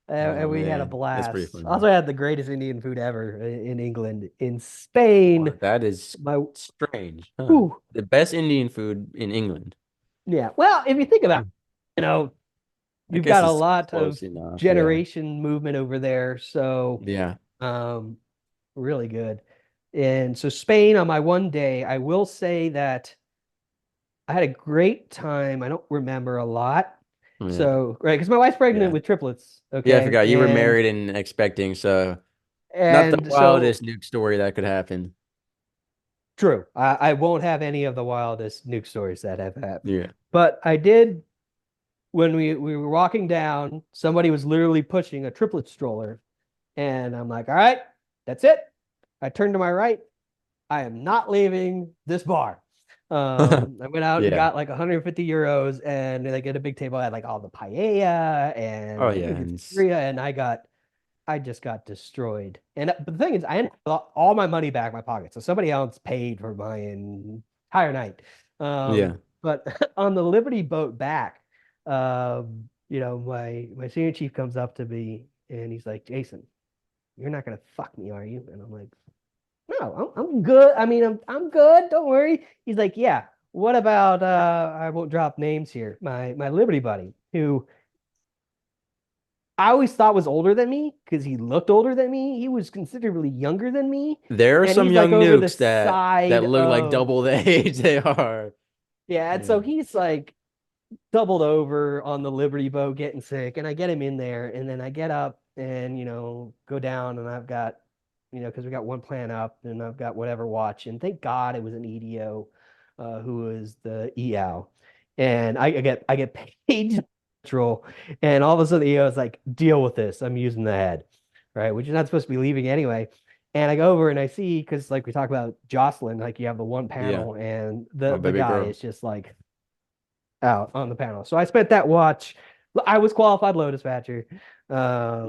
Oh and we had a man, that's pretty blast. funny. Also, had the greatest Indian food ever in England. In Spain, Wow, that is my strange, huh? whew, The best Indian food in England. yeah. Well, if you think about, Hmm. it, I you've guess got a it's lot of close enough. Yeah. generation movement over there. So, Yeah. um, really good. And so Spain on my one day, I will say that I had a great time. I don't remember a lot. Yeah. So, right, because my wife's pregnant Yeah. with triplets, Yeah, I okay? forgot you were And married and expecting, so not the and so wildest nuke story that could happen. true. I won't have any of the wildest nuke stories that have happened. Yeah. But I did when we were walking down, somebody was literally pushing a triplet stroller. And I'm like, all right, that's it. I turned to my right. I am not leaving this bar. I went out and Yeah. got like 150 euros and they get a big table. I had like all the paella Oh and yeah. the pizzeria, and I just got destroyed. And but the thing is, I ended up all my money back in my pocket. So somebody else paid for my entire night. Yeah. But on the Liberty boat back, my senior chief comes up to me and he's like, Jason, you're not gonna fuck me, are you? And I'm like, no, I'm good. I mean, I'm good. Don't worry. He's like, yeah. What about I won't drop names here. My Liberty buddy, who I always thought was older than me because he looked older than me. He was considerably younger than me. There are And some he's like young over the nukes that side look like of, double the age they are. yeah. And Yeah. so he's like doubled over on the Liberty boat getting sick. And I get him in there. And then I get up and, go down and I've got, because we got one plan up and I've got whatever watch. And thank God it was an EDO who was the EO. And I get paid control. And all of a sudden the EO is like, deal with this. I'm using the head. Right. Which you're not supposed to be leaving anyway. And I go over and I see, because like we talk about Jocelyn, like you have the one Yeah. panel and My the baby guy girl. is just like out on the panel. So I spent that watch. I was qualified low dispatcher. Yeah.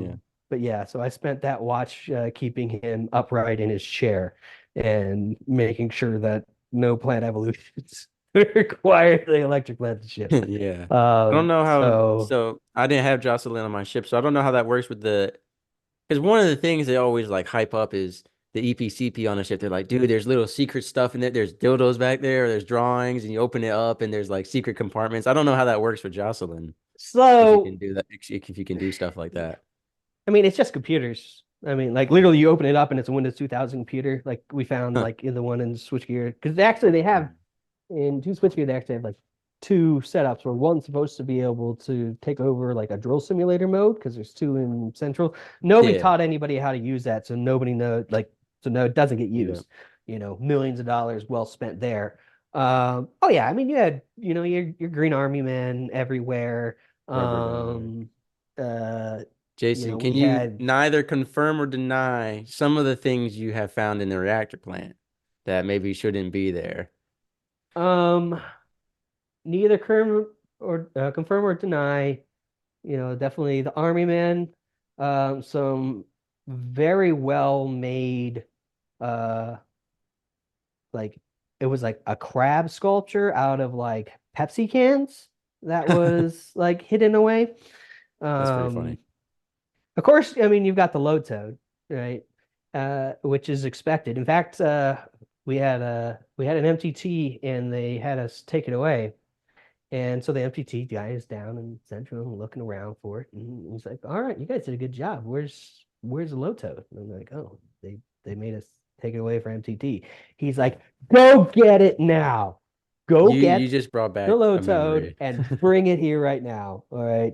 But yeah, so I spent that watch keeping him upright in his chair and making sure that no plant evolutions required the electric plant to ship. Yeah. I don't know how, So so I didn't have Jocelyn on my ship, so I don't know how that works with because one of the things they always like hype up is the EPCP on the ship. They're like, dude, there's little secret stuff in it. There's dildos back there, there's drawings, and you open it up and there's like secret compartments. I don't know how that works with Jocelyn, if you so can do that, if you can do stuff like that. I mean it's just computers. I mean, like literally you open it up and it's a Windows 2000 computer, like we found Huh. like in the one in switchgear. Because actually they have in two switchgear, they actually have like two setups where one's supposed to be able to take over like a drill simulator mode because there's two in central. Nobody Yeah. taught anybody how to use that, so nobody know like so no, it doesn't get Yeah. used. Millions of dollars well spent there. Oh yeah, I mean you had your Green Army men everywhere. Rubber guard. Um, uh, Jason, can we you had neither confirm or deny some of the things you have found in the reactor plant that maybe shouldn't be there? um neither confirm or deny. Definitely the Army men. Some very well made, uh, like it was like a crab sculpture out of like Pepsi cans that was like hidden away. That's pretty Um, funny. of course, I mean you've got the load toad, right? Which is expected. In fact, we had an MTT and they had us take it away. And so the MPT guy is down in Central and looking around for it. And he's like, all right, you guys did a good job. Where's the low toad? And I'm like, oh, they made us take it away for MTT. He's like, go get it now. Go You get just brought the back low a toad memory. and bring it here right now. All right.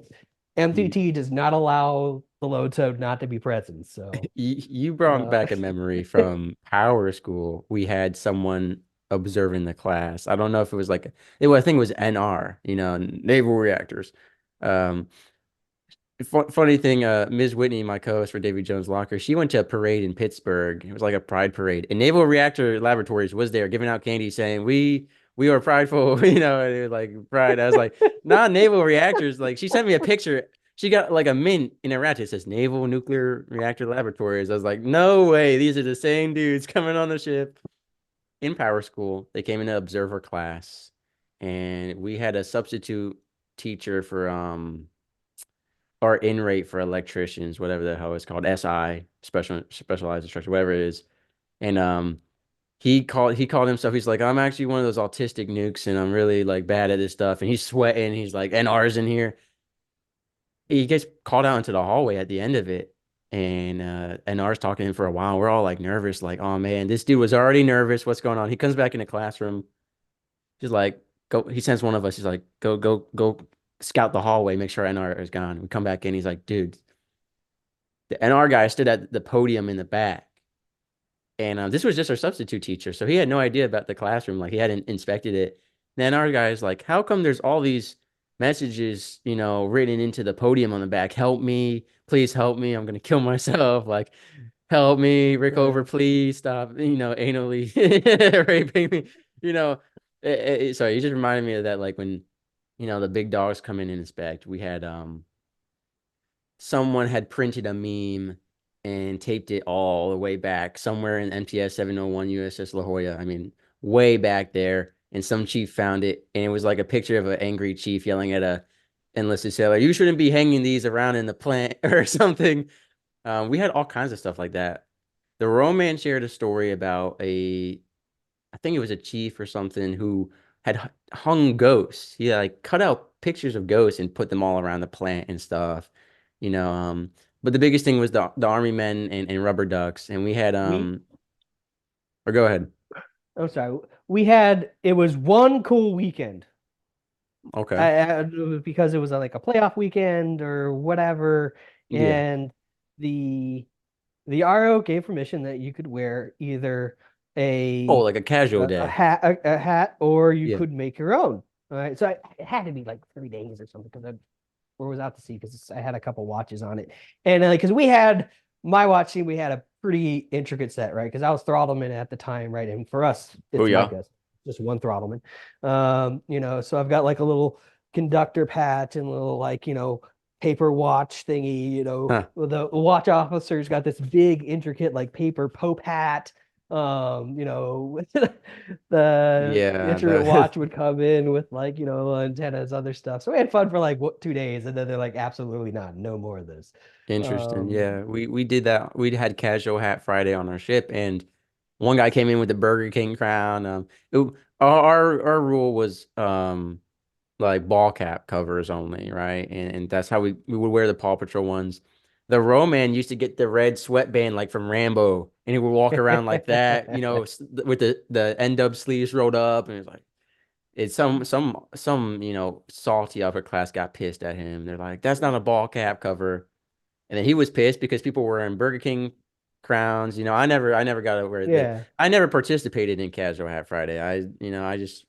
You, MTT does not allow the low toad not to be present. So you brought uh back a memory from power school. We had someone observing the class. I don't know if it was like I think it was NR, naval reactors. Um, Funny thing, Ms. Whitney, my co-host for Davy Jones Locker, she went to a parade in Pittsburgh. It was like a pride parade, and Naval Reactor Laboratories was there giving out candy, saying we are prideful, and it was like pride. I was like, nah, Naval Reactors. Like she sent me a picture. She got like a mint in a ratchet. It says Naval Nuclear Reactor Laboratories. I was like, no way, these are the same dudes coming on the ship in power school. They came in to observer class, and we had a substitute teacher for or in rate for electricians, whatever the hell it's called, SI, specialized instructor, whatever it is. And he called himself, he's like, I'm actually one of those autistic nukes and I'm really like bad at this stuff. And he's sweating, he's like, NR's in here. he gets called out into the hallway at the end of it, and R's talking to him for a while. We're all like nervous, like, oh man, this dude was already nervous. What's going on? He comes back in the classroom. He's like, go. He sends one of us. He's like, go, scout the hallway, make sure NR is gone. We come back in. He's like, dude, the NR guy stood at the podium in the back. And this was just our substitute teacher. So he had no idea about the classroom. Like he hadn't inspected it. Then our guy's like, how come there's all these messages, written into the podium on the back? Help me. Please help me. I'm going to kill myself. Like, help me. Rickover, please stop, anally raping me. You know, sorry, you just reminded me of that. Like when, the big dogs come in and inspect, we had, someone had printed a meme and taped it all the way back somewhere in MTS 701 USS La Jolla. I mean, way back there. And some chief found it, and it was like a picture of an angry chief yelling at a enlisted sailor, "You shouldn't be hanging these around in the plant," or something. We had all kinds of stuff like that. The Roman shared a story about I think it was a chief or something who had hung ghosts. He like cut out pictures of ghosts and put them all around the plant and stuff, you know. But the biggest thing was the army men and rubber ducks, and we had We, or go ahead. I'm sorry, we had, it was one cool weekend. Okay. Because it was like a playoff weekend or whatever, Yeah. and the the RO gave permission that you could wear either Oh, a like a casual a day. hat a hat or you Yeah. could make your own. All right, so it had to be like 3 days or something because I or was out to sea because I had a couple watches on it, and because we had my watch team, we had a pretty intricate set, right? Because I was throttleman at the time, right? And for us, Oh it's yeah. Micah, just one throttleman. So I've got like a little conductor patch and a little like paper watch thingy. Huh. The watch officer's got this big intricate like paper Pope hat. The Yeah. instrument The watch would come in with like antennas, other stuff. So we had fun for like 2 days, and then they're like, absolutely not, no more of this. Interesting. Um, Yeah. We did that. We had casual hat Friday on our ship, and one guy came in with the Burger King crown. Our rule was like ball cap covers only, right? And that's how we would wear the Paw Patrol ones. The Roman used to get the red sweatband like from Rambo, and he would walk around like that, with the end up sleeves rolled up, and it's like it's some salty upper class got pissed at him. They're like, that's not a ball cap cover, and then he was pissed because people were in Burger King crowns. I never got to wear that. yeah. I never participated in Casual Hat Friday. I just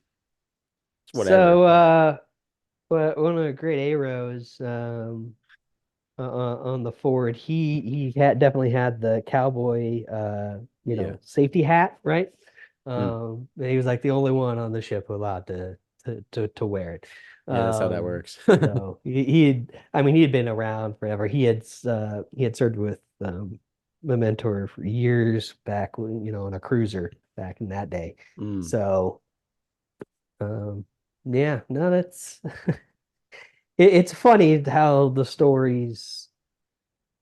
it's whatever. So one of the great arrows on the forward, he had definitely had the cowboy Yeah. safety hat, right? Mm. He was like the only one on the ship allowed to wear it. Yeah, that's how that works. So I mean, he had been around forever. He had served with the mentor for years back when, on a cruiser back in that day. Mm. So yeah, no, that's it's funny how the stories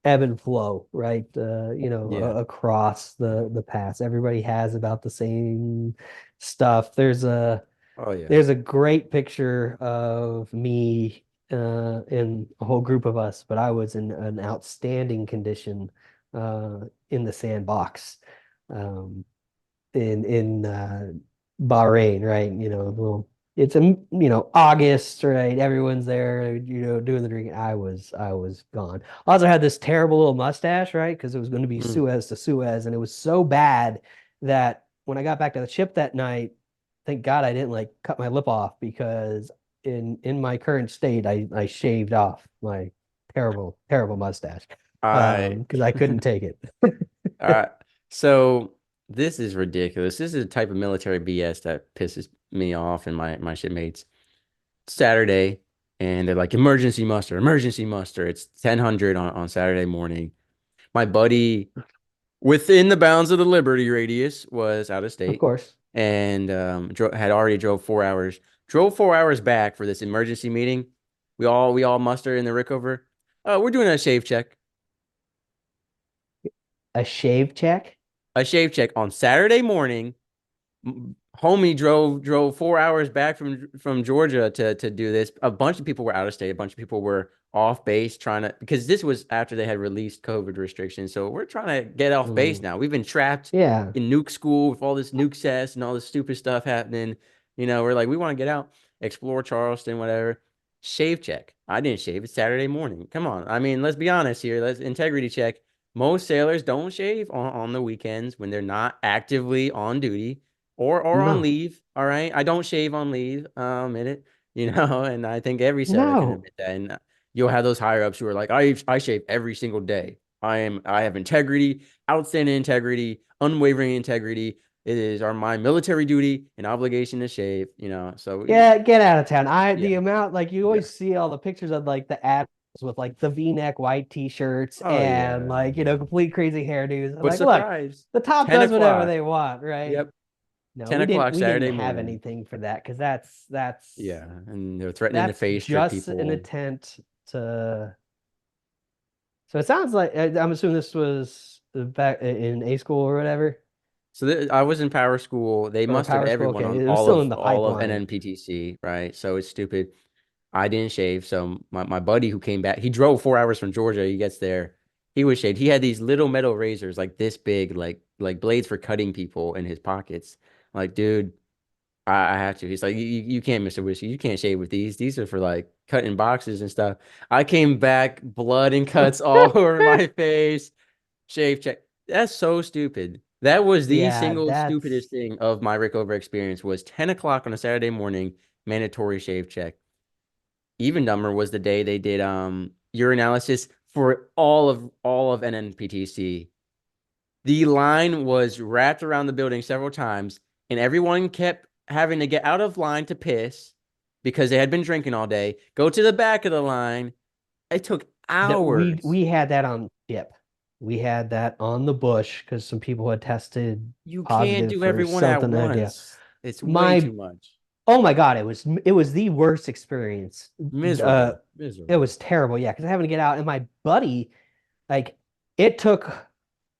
ebb and flow, right? Yeah. Across the paths. Everybody has about the same stuff. Oh yeah. There's a great picture of me in a whole group of us, but I was in an outstanding condition in the sandbox. Um, in Bahrain, right? It's August, right? Everyone's there, doing the drinking. I was gone. I also had this terrible little mustache, right? Because it was going to be Mm. Suez to Suez, and it was so bad that when I got back to the ship that night, thank God I didn't like cut my lip off because in my current state, I shaved off my terrible, terrible mustache I because I couldn't take it. uh so this is ridiculous. This is a type of military BS that pisses me off and my shipmates. Saturday, and they're like emergency muster, emergency muster. It's 10:00 on Saturday morning. My buddy within the bounds of the Liberty radius was out of Of state course. and had already drove 4 hours. Drove 4 hours back for this emergency meeting. We all muster in the Rickover. We're doing a shave check. A shave check? A shave check on Saturday morning. homie drove 4 hours back from Georgia to do this. A bunch of people were out of state. A bunch of people were off base trying to because this was after they had released COVID restrictions. So we're trying to get off base Mm. now. We've been trapped Yeah. in nuke school with all this nuke test and all this stupid stuff happening. We're like, we want to get out, explore Charleston, whatever. Shave check. I didn't shave. It's Saturday morning. Come on. I mean, let's be honest here. Let's integrity check. Most sailors don't shave on the weekends when they're not actively on duty or on No. leave. All right. I don't shave on leave. I'll admit it, and I think every sailor can No. admit that. And you'll have those higher ups who are like, I shave every single day. I have integrity, outstanding integrity, unwavering integrity. It is my military duty and obligation to shave. So Yeah, get out of town. yeah, The amount, like, you yeah. always see all the pictures of like the ads with like the V-neck white t-shirts Oh and yeah. like, complete crazy hairdos. I'm But like, look, surprise, the top 10 does whatever o'clock. they want, right? Yep. No, 10 o'clock we didn't Saturday have morning. anything for that because that's Yeah. And they're threatening to that's face strip just an people. attempt to. So it sounds like I'm assuming this was back in A school or whatever, So I was in power school. They or mustered power school. everyone Okay, on it was all still in of the all of pipeline. NNPTC, right? So it's stupid. I didn't shave. So my buddy who came back, he drove 4 hours from Georgia. He gets there. He was shaved. He had these little metal razors like this big, like blades for cutting people in his pockets. Like, dude, I have to. He's like, you can't, Mr. Whiskey. You can't shave with these. These are for like cutting boxes and stuff. I came back, blood and cuts all over my face. Shave check. That's so stupid. That was the Yeah, single stupidest that's thing of my Rickover experience was 10 o'clock on a Saturday morning, mandatory shave check. Even dumber was the day they did urinalysis for all of NNPTC. The line was wrapped around the building several times, and everyone kept having to get out of line to piss because they had been drinking all day, go to the back of the line. It took that hours. we had that on ship. We had that on the bush because some people had tested You can't positive do for everyone at something. Idea. once. It's way too My much. Oh my God, it was the worst experience. Uh, Miserable. it Miserable. was terrible. Yeah, because having to get out, and my buddy, like, it took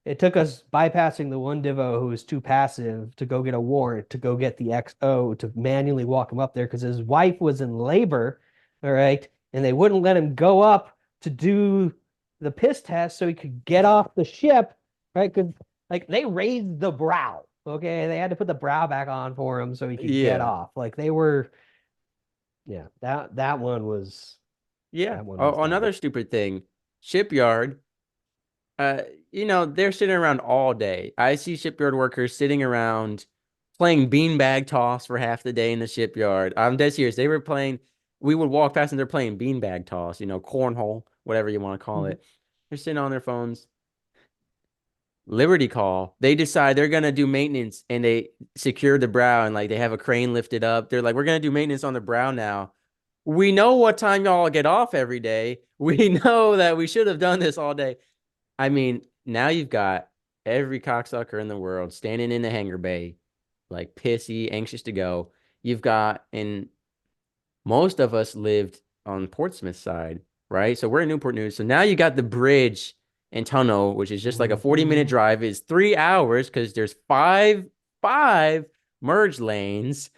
it took us bypassing the one Divo who was too passive to go get a warrant to go get the XO to manually walk him up there because his wife was in labor, all right, and they wouldn't let him go up to do the piss test so he could get off the ship, right? Because like they raised the brow, okay, they had to put the brow back on for him so he could get Yeah. off. Like they were, yeah, Yeah. that one was Oh, bad. another stupid thing. Shipyard. Uh, they're sitting around all day. I see shipyard workers sitting around playing beanbag toss for half the day in the shipyard. I'm dead serious. They were playing, we would walk past and they're playing beanbag toss, cornhole, whatever you want to call Mhm. it. They're sitting on their phones. Liberty call. They decide they're gonna do maintenance and they secure the brow and like they have a crane lifted up. They're like, we're gonna do maintenance on the brow now. We know what time y'all get off every day. We know that we should have done this all day. I mean, now you've got every cocksucker in the world standing in the hangar bay, like pissy, anxious to go. You've got, and most of us lived on Portsmouth side, right? So we're in Newport News. So now you got the bridge and tunnel, which is just like a 40-minute Mhm. drive, is 3 hours because there's five merge lanes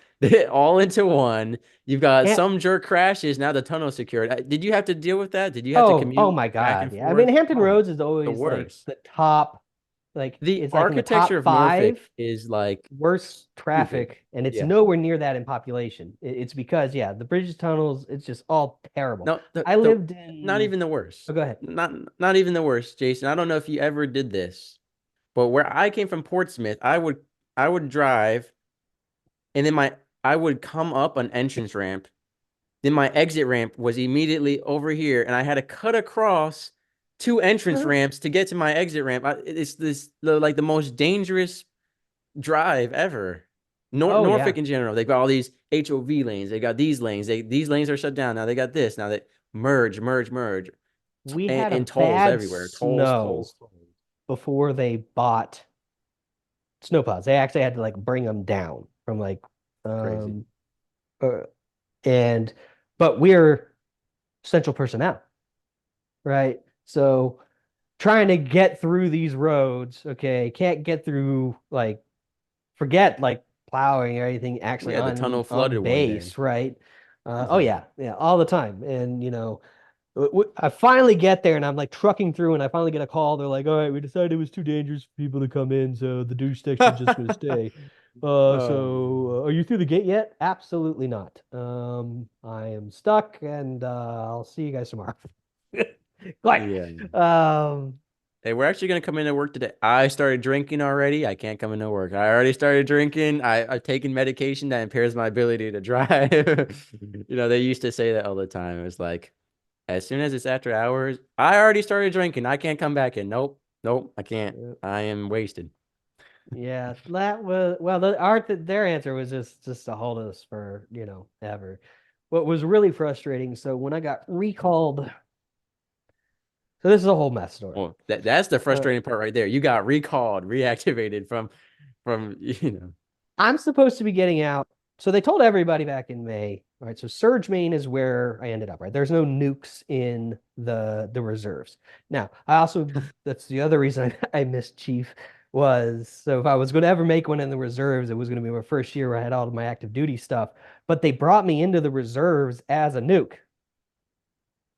all into one. You've got And some jerk crashes. Now the tunnel secured. Did you have to deal with that? Did you have to oh commute my back God, and yeah. I mean, forth? Hampton Oh, Roads is the always like worst. the top, like The it's like in the architecture top of Norfolk five is like worst stupid. traffic, and it's Yeah. nowhere near that in population. It's because yeah, the bridges, tunnels, it's just all terrible. No, I the lived not in. even the Oh, worst. go ahead. Not even the worst, Jason. I don't know if you ever did this, but where I came from Portsmouth, I would drive and then my I would come up an entrance ramp. Then my exit ramp was immediately over here and I had to cut across two entrance Uh, ramps to get to my exit ramp. It's like the most dangerous drive ever. Oh Norfolk yeah, in general, they've got all these HOV lanes. They got these lanes. These lanes are shut down. Now they got this. Now they merge, we and, had a and tolls bad everywhere. Tolls, snow tolls, tolls. before they bought snowplows. They actually had to like bring them down from like Crazy. um uh, and but we're central personnel, right? So trying to get through these roads, okay, can't get through like forget like plowing or anything actually Yeah, the tunnel on flooded one day. base, right? Oh yeah, yeah, all the time. And I finally get there and I'm like trucking through and I finally get a call. They're like, all right, we decided it was too dangerous for people to come in, so the douche section's just gonna stay. So are you through the gate yet? Absolutely not. I am stuck and I'll see you guys tomorrow. Like, Yeah. um, Hey, we're actually gonna come into work today. I started drinking already. I can't come into work. I already started drinking. I've taken medication that impairs my ability to drive. They used to say that all the time. It was like, as soon as it's after hours, I already started drinking. I can't come back in. Nope, nope, I can't. I am wasted. yeah, that was well. Their answer was just to hold us for ever. What was really frustrating. So when I got recalled, so this is a whole mess story. Well, that's the Uh, frustrating part right there. You got recalled, reactivated from. I'm supposed to be getting out. So they told everybody back in May. All right, so Surge Main is where I ended up. Right, there's no nukes in the reserves. Now, I also that's the other reason I missed Chief was so if I was going to ever make one in the reserves, it was going to be my first year where I had all of my active duty stuff. But they brought me into the reserves as a nuke,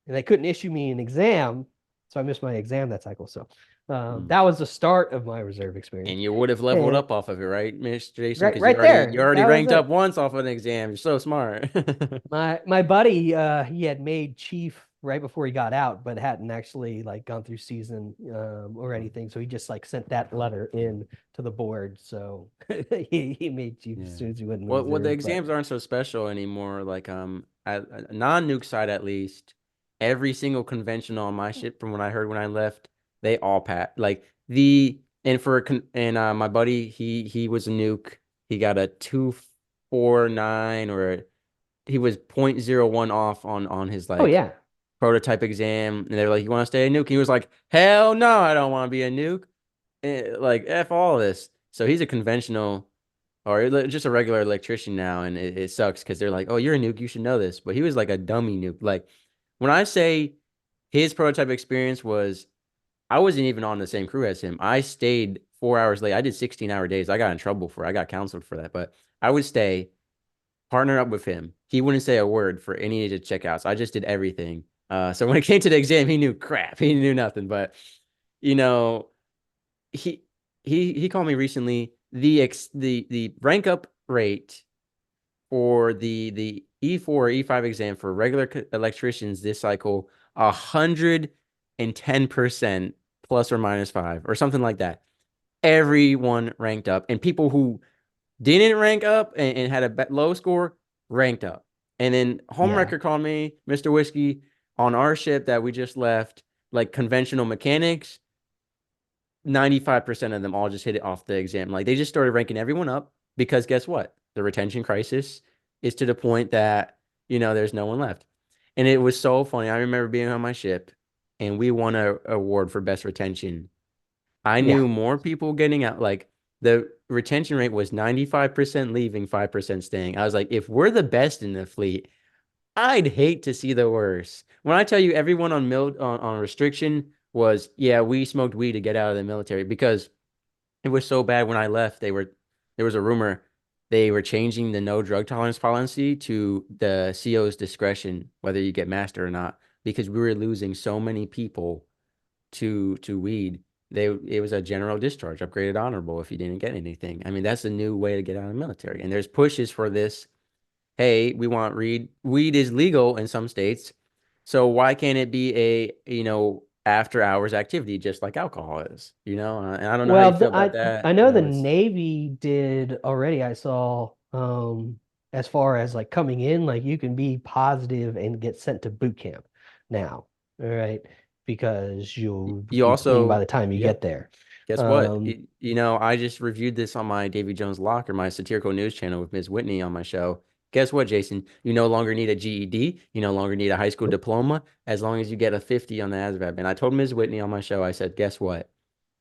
and they couldn't issue me an exam, so I missed my exam that cycle. So that was the start of my reserve experience. And you would have leveled And up off of it, right, Mr. Jason? right, Because you right already you there, already that was ranked up it. once off of an exam. You're so smart. My buddy, he had made chief right before he got out, but hadn't actually like gone through season or anything. So he just like sent that letter in to the board. So he made chief as Yeah. soon as he went in the Well, the reserve. But exams aren't so special anymore. Like at a non-nuke side at least, every single conventional on my ship from what I heard when I left, they all pass. Like the and for and my buddy, he was a nuke. He got a 249 or he was 0.01 off on his oh like yeah, prototype exam, and they were like, "You want to stay a nuke?" He was like, "Hell no, I don't want to be a nuke." Like F all this. So he's a conventional or just a regular electrician now, and it sucks because they're like, "Oh, you're a nuke, you should know this." But he was like a dummy nuke. Like when I say his prototype experience was, I wasn't even on the same crew as him. I stayed 4 hours late. I did 16-hour days. I got in trouble for it. I got counseled for that. But I would stay, partner up with him. He wouldn't say a word for any of the checkouts. I just did everything. So when it came to the exam, he knew crap. He knew nothing. But you know, he he called me recently. The rank up rate for the E4 or E5 exam for regular electricians this cycle 110% plus or minus 5 or something like that. Everyone ranked up, and people who didn't rank up and had a low score ranked up. And then yeah, Homewrecker called me, Mr. Whiskey, on our ship that we just left, like conventional mechanics. 95% of them all just hit it off the exam. Like they just started ranking everyone up because guess what? The retention crisis is to the point that, there's no one left. And it was so funny. I remember being on my ship and we won a award for best retention. I yeah. knew more people getting out. Like the retention rate was 95% leaving, 5% staying. I was like, if we're the best in the fleet, I'd hate to see the worst. When I tell you everyone on restriction was, yeah, we smoked weed to get out of the military because it was so bad when I left. There was a rumor they were changing the no drug tolerance policy to the CO's discretion, whether you get master or not, because we were losing so many people to weed. It was a general discharge, upgraded honorable if you didn't get anything. I mean, that's a new way to get out of the military. And there's pushes for this. Hey, we want weed is legal in some states. So why can't it be after hours activity just like alcohol is, And I don't know how you Well, feel about that. I know the Navy did already. I saw as far as like coming in, like you can be positive and get sent to boot camp now. All right, because you'll you be clean by also, the time you yep. get there. Guess what? Um, I just reviewed this on my Davy Jones Locker, my satirical news channel with Ms. Whitney on my show. Guess what, Jason? You no longer need a GED. You no longer need a high school diploma as long as you get a 50 on the ASVAB. And I told Ms. Whitney on my show, I said, guess what?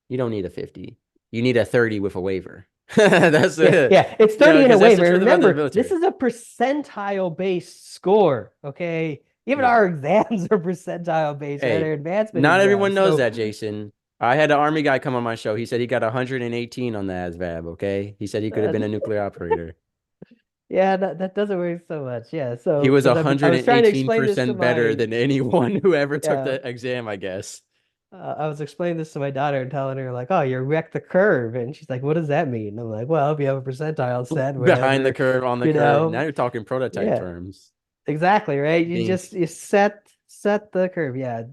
You don't need a 50. You need a 30 with a waiver. That's yeah, it. yeah, it's 30 in a Because that's the waiver. truth about the Remember, this military. is a percentile based score. Okay, even Yeah. our exams are percentile based, right? Hey, Our advancement not everyone exams. knows So that, Jason. I had an army guy come on my show. He said he got 118 on the ASVAB. Okay, he said he could have Uh, been a nuclear operator. yeah, that doesn't work so much. Yeah. He So was because I was trying to explain this to 118% better my than anyone who ever took yeah, the exam, I guess. I was explaining this to my daughter and telling her like, oh, you wrecked the curve, and she's like, what does that mean? And I'm like, well, if you have a percentile set, Behind the whatever, curve, on the you curve. Now know, you're talking prototype yeah, terms. exactly, right? You Dink. just you set the curve. Yeah,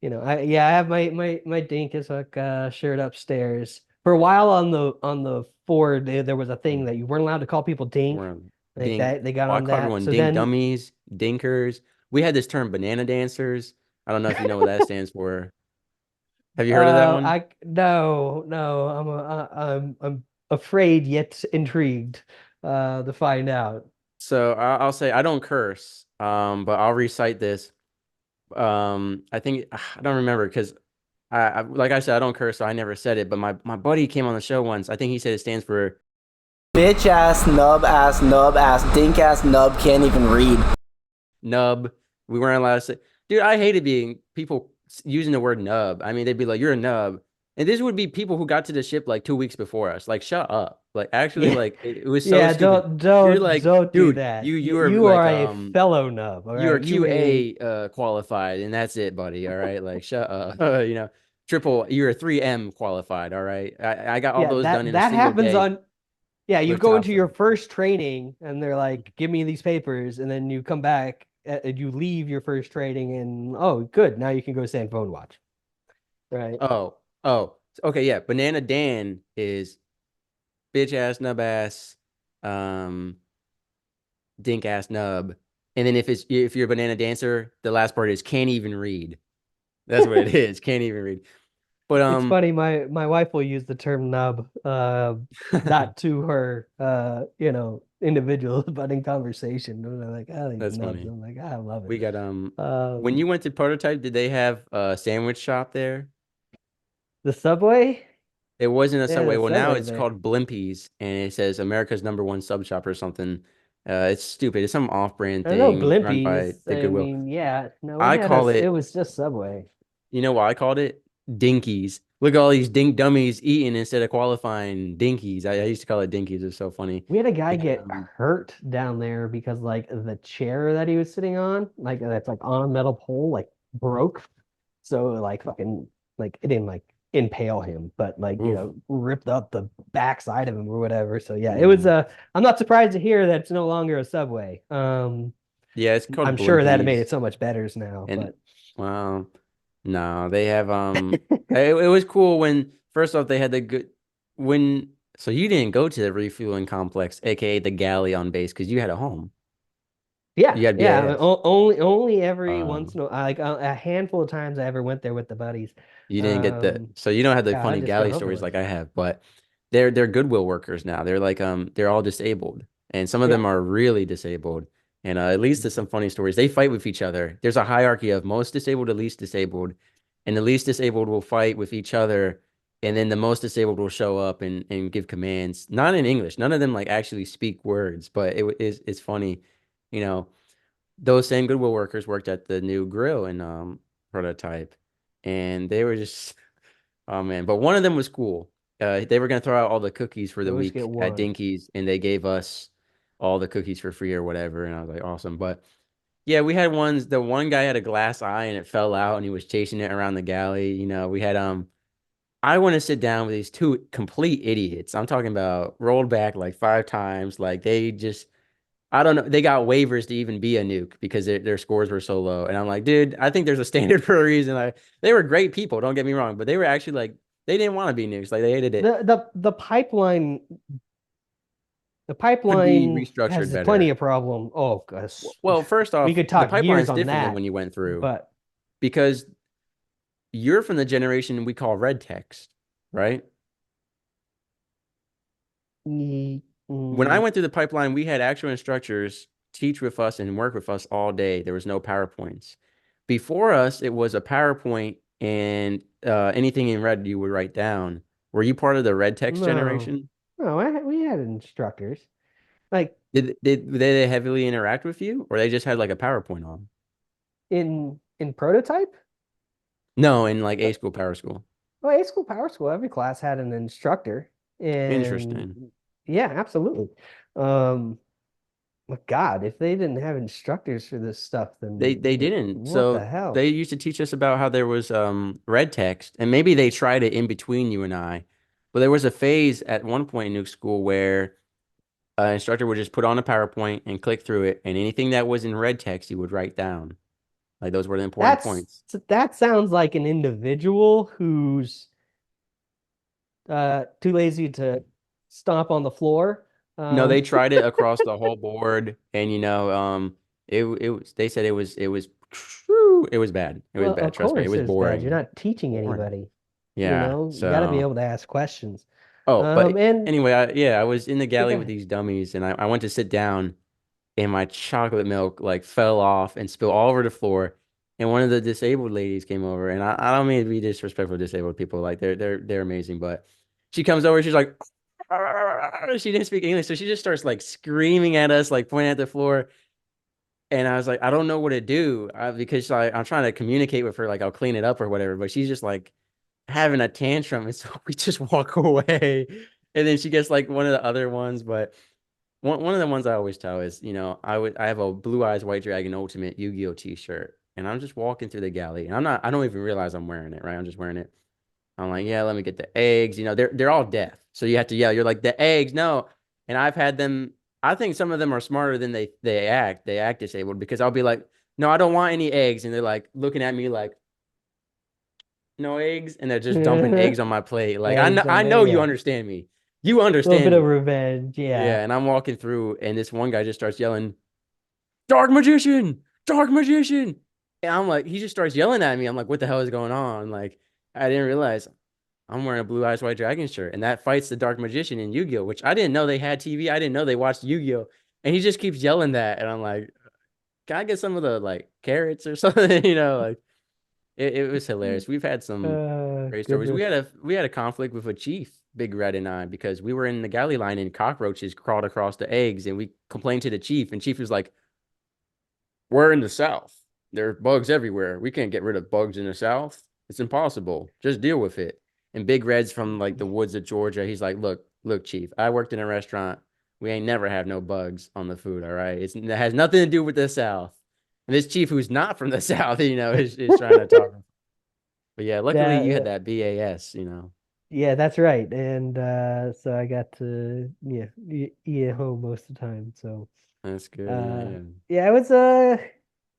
I have my dink is like shirt upstairs. For a while on the Ford, there was a thing that you weren't allowed to call people dink We're like dink. that. They got Well, I on call that. everyone So dink then, dummies, dinkers. We had this term banana dancers. I don't know if you know what that stands for. Have you heard of that one? I no, I'm afraid yet intrigued to find out. So I'll say I don't curse, but I'll recite this. I think I don't remember because like I said, I don't curse, so I never said it. But my buddy came on the show once. I think he said it stands for Bitch ass, nub ass, dink ass, nub can't even read. nub. We weren't allowed to say, dude, I hated being people using the word nub. I mean, they'd be like, "You're a nub," and this would be people who got to the ship like 2 weeks before us. Like, shut up. Like, actually, Yeah, like it was so yeah. stupid. You're like, Don't do dude, that. you are You like are a fellow nub. All you are right, you a QA qualified, and that's it, buddy. All right, like shut up. Triple. You're a 3M qualified. All right, I got all yeah. those done in a That single happens day on. Yeah, you with go top into your certified. first training and they're like, "Give me these papers," and then you come back and you leave your first training and oh, good, now you can go stand phone watch. Right. Oh, oh, okay, yeah. Banana Dan is bitch ass nub ass, um, dink ass nub, and then if you're a banana dancer, the last part is can't even read. That's what it is. Can't even read. But It's funny, my wife will use the term nub, not to her individual budding conversation. And they're like, oh, these that's nubs. funny. I'm like, I love it. We got when Um, you went to prototype, did they have a sandwich shop there? the subway? It wasn't a Yeah, Subway. the Well, now subway's it's there. called Blimpies, and it says America's number one sub shop or something. It's stupid. It's some off-brand I know thing run by Blimpies. the I Goodwill. mean, yeah, no, we I had call us. It it, was just Subway. you know why I called it? Dinkies. Look at all these dink dummies eating instead of qualifying dinkies. I used to call it dinkies. It's so funny. We had a guy And get hurt down there because like the chair that he was sitting on, like that's like on a metal pole, like broke. So like fucking like it didn't like impale him, but like oof, ripped up the backside of him or whatever. So yeah, it was yeah. I'm not surprised to hear that it's no longer a Subway. Yeah, it's called I'm sure that it made Blimpies. it so much better now, And but well, no, they have it was cool when first off they had the good when so you didn't go to the refueling complex, aka the galley on base, because you had a home. yeah, You had yeah. I mean, BAS. only every once Um, in a like a handful of times I ever went there with the buddies. you didn't get the Um, so you don't have the yeah, I funny just go galley stories homeless. like I have, but they're Goodwill workers now. They're like they're all disabled, and some of Yeah. them are really disabled. And at least there's some funny stories. They fight with each other. There's a hierarchy of most disabled to least disabled, and the least disabled will fight with each other, and then the most disabled will show up and give commands, not in English. None of them like actually speak words, but it's funny, you know. Those same Goodwill workers worked at the new grill in prototype, and they were just oh man. But one of them was cool. They were gonna throw out all the cookies for You the always get week at one. Dinky's, and they gave us all the cookies for free or whatever. And I was like, awesome. But yeah, we had ones. The one guy had a glass eye and it fell out, and he was chasing it around the galley. We had I want to sit down with these two complete idiots. I'm talking about rolled back like 5 times. Like they just I don't know. They got waivers to even be a nuke because their scores were so low. And I'm like, dude, I think there's a standard for a reason. They were great people, don't get me wrong, but they were actually like, they didn't want to be nukes. Like they hated it. The Could be pipeline restructured has plenty better. of problem. Oh gosh. Well, first We off, could the talk years pipeline's on different than when that, you went through but because you're from the generation we call red text, right? mm, When I mm, went through the pipeline, we had actual instructors teach with us and work with us all day. There was no PowerPoints. Before us, it was a PowerPoint and anything in red you would write down. Were you part of the red text no. generation? No, we had instructors. Like Did they heavily interact with you, or they just had like a PowerPoint on? in prototype? No, in like A school, power school. Well, A school, power school, every class had an instructor. Interesting. And yeah, absolutely. Um, but God, if they didn't have instructors for this stuff, They then didn't. what the So they hell? used to teach us about how there was red text, and maybe they tried it in between you and I. But there was a phase at one point in Nuke school where an instructor would just put on a PowerPoint and click through it, and anything that was in red text he would write down. Like those were the important That's points. that sounds like an individual who's too lazy to stomp on the floor. No, Um, they tried it across the whole board, and it was they said it was bad. It was well, bad. of Trust me, it course was it's bad. You're boring. not teaching Boring. anybody. Yeah. You got to be So. able to ask questions. Oh, but And anyway, I was in the yeah, go galley with ahead. these dummies, and I went to sit down, and my chocolate milk like fell off and spilled all over the floor. And one of the disabled ladies came over, and I don't mean to be disrespectful to disabled people, like they're amazing, but she comes over, she's like, she didn't speak English, so she just starts like screaming at us, like pointing at the floor. And I was like, I don't know what to do because I'm trying to communicate with her, like I'll clean it up or whatever, but she's just like having a tantrum, and so we just walk away. And then she gets like one of the other ones, but one of the ones I always tell is, I have a Blue Eyes White Dragon Ultimate Yu-Gi-Oh t-shirt, and I'm just walking through the galley, and I don't even realize I'm wearing it, right? I'm just wearing it. I'm like, yeah, let me get the eggs. They're all deaf, so you have to yell. You're like the eggs, no. And I've had them. I think some of them are smarter than they act. They act disabled because I'll be like, no, I don't want any eggs, and they're like looking at me like no eggs, and they're just dumping eggs on my plate. Like Eggs I on there, know you yeah. understand me. You A little understand bit of me. revenge, yeah. Yeah, and I'm walking through, and this one guy just starts yelling, "Dark magician, dark magician!" And I'm like, he just starts yelling at me. I'm like, what the hell is going on? Like, I didn't realize I'm wearing a Blue Eyes White Dragon shirt, and that fights the Dark Magician in Yu-Gi-Oh, which I didn't know they had TV. I didn't know they watched Yu-Gi-Oh, and he just keeps yelling that, and I'm like, can I get some of the like carrots or something? Like it was hilarious. We've had some great stories. Goodness. We had a conflict with a chief, Big Red and I, because we were in the galley line and cockroaches crawled across the eggs, and we complained to the chief, and chief was like, "We're in the South. There are bugs everywhere. We can't get rid of bugs in the South. It's impossible. Just deal with it." And Big Red's from like the woods of Georgia. He's like, look, chief. I worked in a restaurant. We ain't never have no bugs on the food. All right, it has nothing to do with the South. And this chief, who's not from the South, is trying to talk. But yeah, luckily you had That that BAS. yeah, that's right. And so I got to eat at home most of the time. So That's good. Yeah, uh yeah. yeah, it was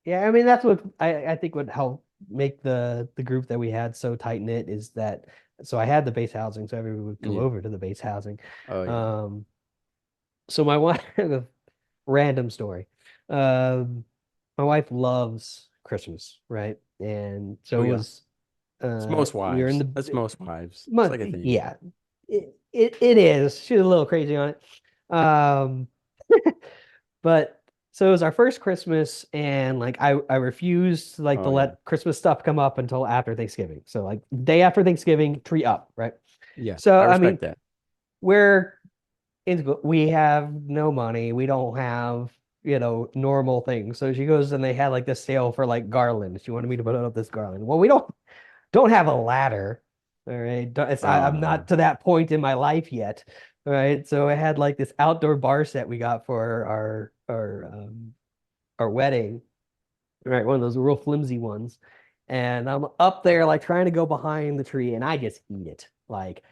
yeah, I mean that's what I think would help make the group that we had so tight knit is that so I had the base housing, so everyone would come Yeah. over to the base housing. Oh yeah. Um so my wife a random story. Um my wife loves Christmas, right? And Oh so yeah. was It's most we were in wives. That's the most wives. It's month. like a thing. Yeah, it is. She's a little crazy on it. But so it was our first Christmas, and like I refused like to Oh yeah. let Christmas stuff come up until after Thanksgiving. So like day after Thanksgiving, tree up, right? Yeah. So I I mean, respect that. we're we have no money. We don't have, normal things. So she goes and they had like this sale for like garland. She wanted me to put up this garland. Well, we don't have a ladder. All right. I'm Oh. not to that point in my life yet. All right. So I had like this outdoor bar set we got for our wedding. All right, one of those real flimsy ones. And I'm up there like trying to go behind the tree and I just eat it. Like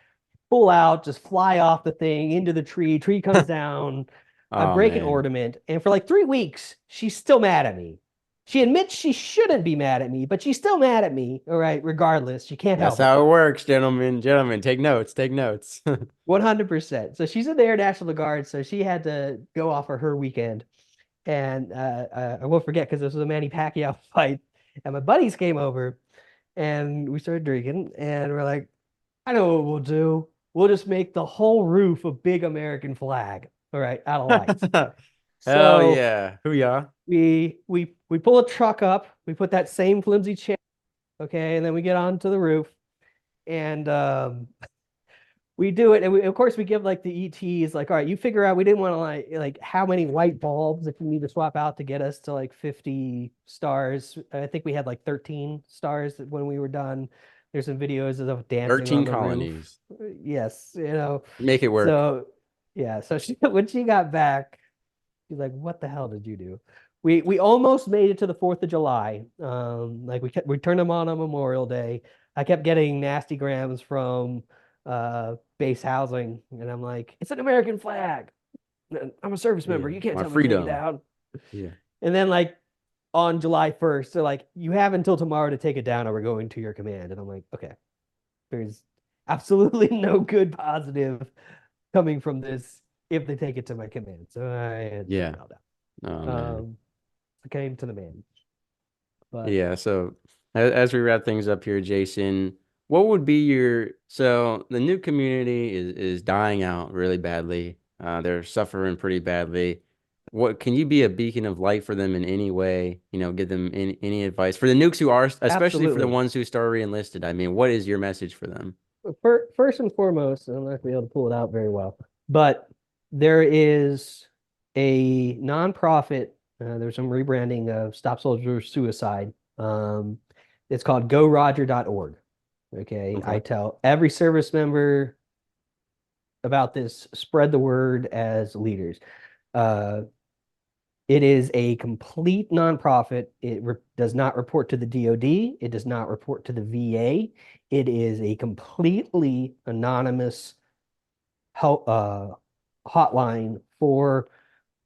pull out, just fly off the thing into the tree. Tree comes down. I Oh break an man. ornament. And for like 3 weeks, she's still mad at me. She admits she shouldn't be mad at me, but she's still mad at me. All right, regardless. She can't That's help it. how it works, gentlemen. Gentlemen, take notes. Take notes. 100%. So she's in the Air National Guard. So she had to go off for her weekend. And I won't forget because this was a Manny Pacquiao fight. And my buddies came over and we started drinking. And we're like, I know what we'll do. We'll just make the whole roof a big American flag. All right, out of lights. Hell So yeah. Who ya? we pull a truck up, we put that same flimsy chair, okay, and then we get onto the roof and we do it, and of course we give like the ETs like, all right, you figure out we didn't want to like how many white bulbs if you need to swap out to get us to like 50 stars. I think we had like 13 stars when we were done. There's some videos of dancing 13 on the roof. colonies. Yes, you know. Make it work. So yeah, so she when she got back, she's like, "What the hell did you do?" We almost made it to the 4th of July. Like we turned them on Memorial Day. I kept getting nasty grams from base housing, and I'm like, "It's an American flag. I'm a service member. Yeah. You can't My tell me to take it freedom. down." Yeah. And then like on July 1st, they're like, "You have until tomorrow to take it down, or we're going to your command." And I'm like, "Okay, there's absolutely no good positive coming from this if they take it to my command." So I had to Yeah. bow down. Oh man. I came to the man. But Yeah. So as we wrap things up here, Jason, what would be your so the new community is dying out really badly. They're suffering pretty badly. What can you be a beacon of light for them in any way? Give them any advice for the nukes who are, especially for the absolutely. ones who start re-enlisted. I mean, what is your message for them? First and foremost, I'm not going to be able to pull it out very well, but there is a nonprofit. There's some rebranding of Stop Soldier Suicide. It's called GoRoger.org. Okay. I Okay. tell every service member about this, spread the word as leaders. Uh, It is a complete nonprofit. It does not report to the DoD. It does not report to the VA. It is a completely anonymous help hotline for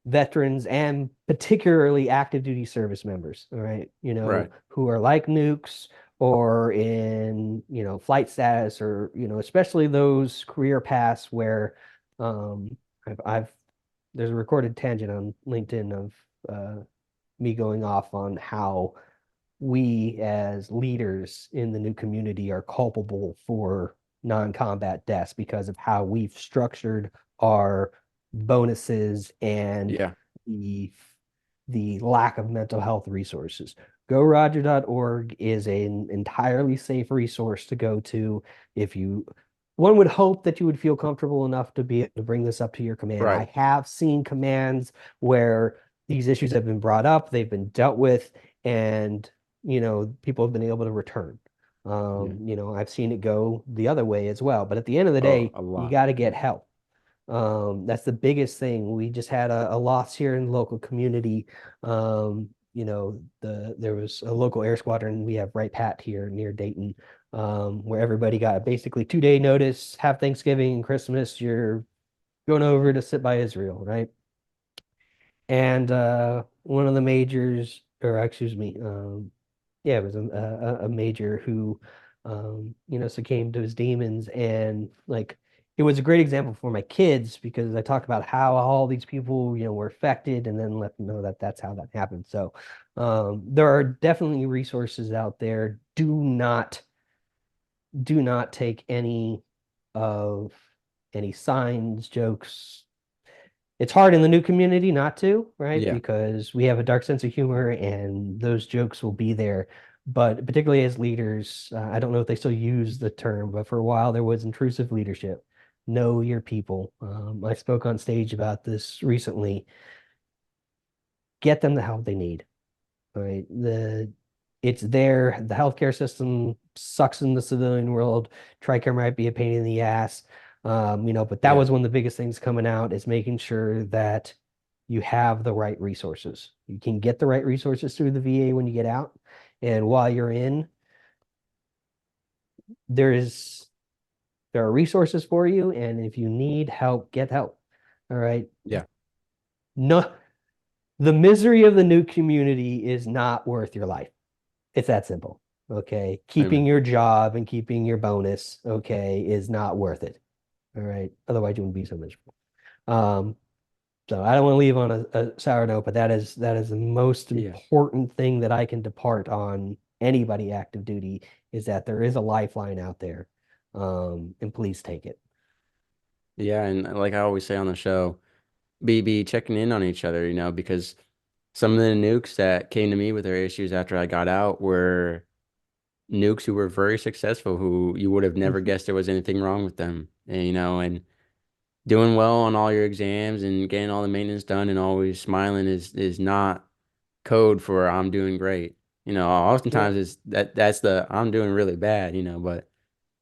veterans and particularly active duty service members. All right, Right. who are like nukes or in flight status, or especially those career paths where I've there's a recorded tangent on LinkedIn of me going off on how we as leaders in the new community are culpable for non-combat deaths because of how we've structured our bonuses and Yeah. the the lack of mental health resources. GoRoger.org is an entirely safe resource to go to if you one would hope that you would feel comfortable enough to be able to bring this up to your command. Right. I have seen commands where these issues have been brought up, they've been dealt with, and people have been able to return. Yeah. I've seen it go the other way as well. But at the end of the Oh, day, a you lot. got to get help. That's the biggest thing. We just had a loss here in the local community. There was a local air squadron we have right pat here near Dayton, where everybody got basically 2-day notice, have Thanksgiving and Christmas, you're going over to sit by Israel, right? And one of the majors, or excuse me, yeah, it was a major who, succumbed to his demons, and like it was a great example for my kids because I talk about how all these people, were affected, and then let them know that that's how that happened. So, there are definitely resources out there. Do not take of any signs, jokes. It's hard in the new community not to, right? Yeah. Because we have a dark sense of humor and those jokes will be there. But particularly as leaders, I don't know if they still use the term, but for a while there was intrusive leadership. Know your people. I spoke on stage about this recently. Get them the help they need. Right? It's there. The healthcare system sucks in the civilian world. TRICARE might be a pain in the ass. But that Yeah. was one of the biggest things coming out is making sure that you have the right resources. You can get the right resources through the VA when you get out. And while you're in, there is there are resources for you. And if you need help, get help. All right. Yeah. No, the misery of the new community is not worth your life. It's that simple. Okay. Keeping Amen. your job and keeping your bonus, okay, is not worth it. All right. Otherwise, you wouldn't be so miserable. Um, so I don't want to leave on a sour note, but that is the most Yeah. important thing that I can depart on anybody active duty is that there is a lifeline out there. And please take it. Yeah. And like I always say on the show, be checking in on each other, because some of the nukes that came to me with their issues after I got out were nukes who were very successful, who you would have never Mhm. guessed there was anything wrong with them. And doing well on all your exams and getting all the maintenance done and always smiling is not code for I'm doing great. Oftentimes Well, it's that's the I'm doing really bad, but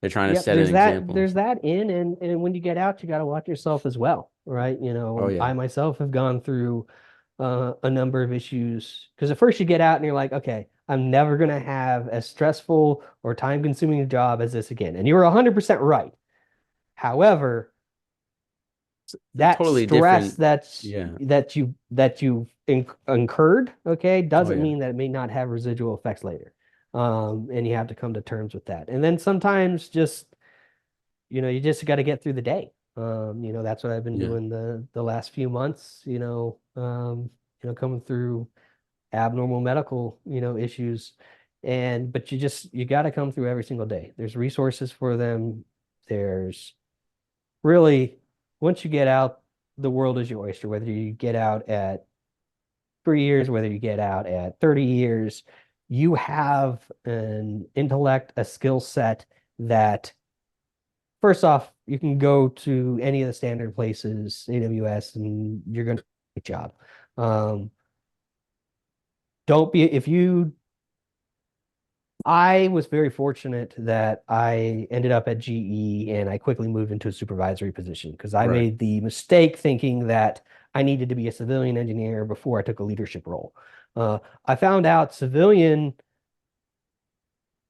they're trying to yep, set an example. there's that in, and when you get out, you got to watch yourself as well, right? Oh yeah. I myself have gone through a number of issues because at first you get out and you're like, okay, I'm never gonna have as stressful or time-consuming a job as this again. And you were 100% right. However, It's a that totally stress different. Yeah. that you've incurred, okay, Oh doesn't yeah. mean that it may not have residual effects later. And you have to come to terms with that. And then sometimes just, you just got to get through the day. That's what I've been Yeah. doing the last few months, coming through abnormal medical, issues. But you got to come through every single day. There's resources for them. There's really, once you get out, the world is your oyster, whether you get out at 3 years, whether you get out at 30 years, you have an intellect, a skill set that, first off, you can go to any of the standard places, AWS, and you're going to do a job. Um, don't be, if you I was very fortunate that I ended up at GE and I quickly moved into a supervisory position because I Right. made the mistake thinking that I needed to be a civilian engineer before I took a leadership role. I found out civilian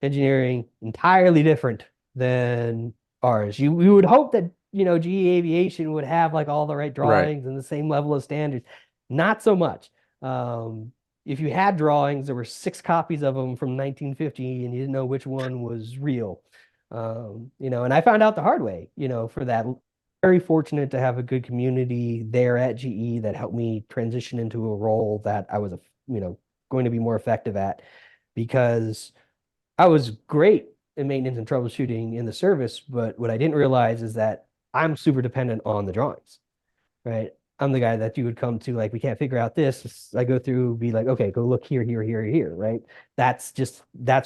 engineering entirely different than ours. You would hope that, GE Aviation would have like all the right Right. drawings and the same level of standards. Not so much. If you had drawings, there were 6 copies of them from 1950 and you didn't know which one was real. And I found out the hard way, for that. Very fortunate to have a good community there at GE that helped me transition into a role that I was, going to be more effective at because I was great in maintenance and troubleshooting in the service, but what I didn't realize is that I'm super dependent on the drawings, right? I'm the guy that you would come to, like, we can't figure out this. I go through, be like, okay, go look here, here, here, here, right? That's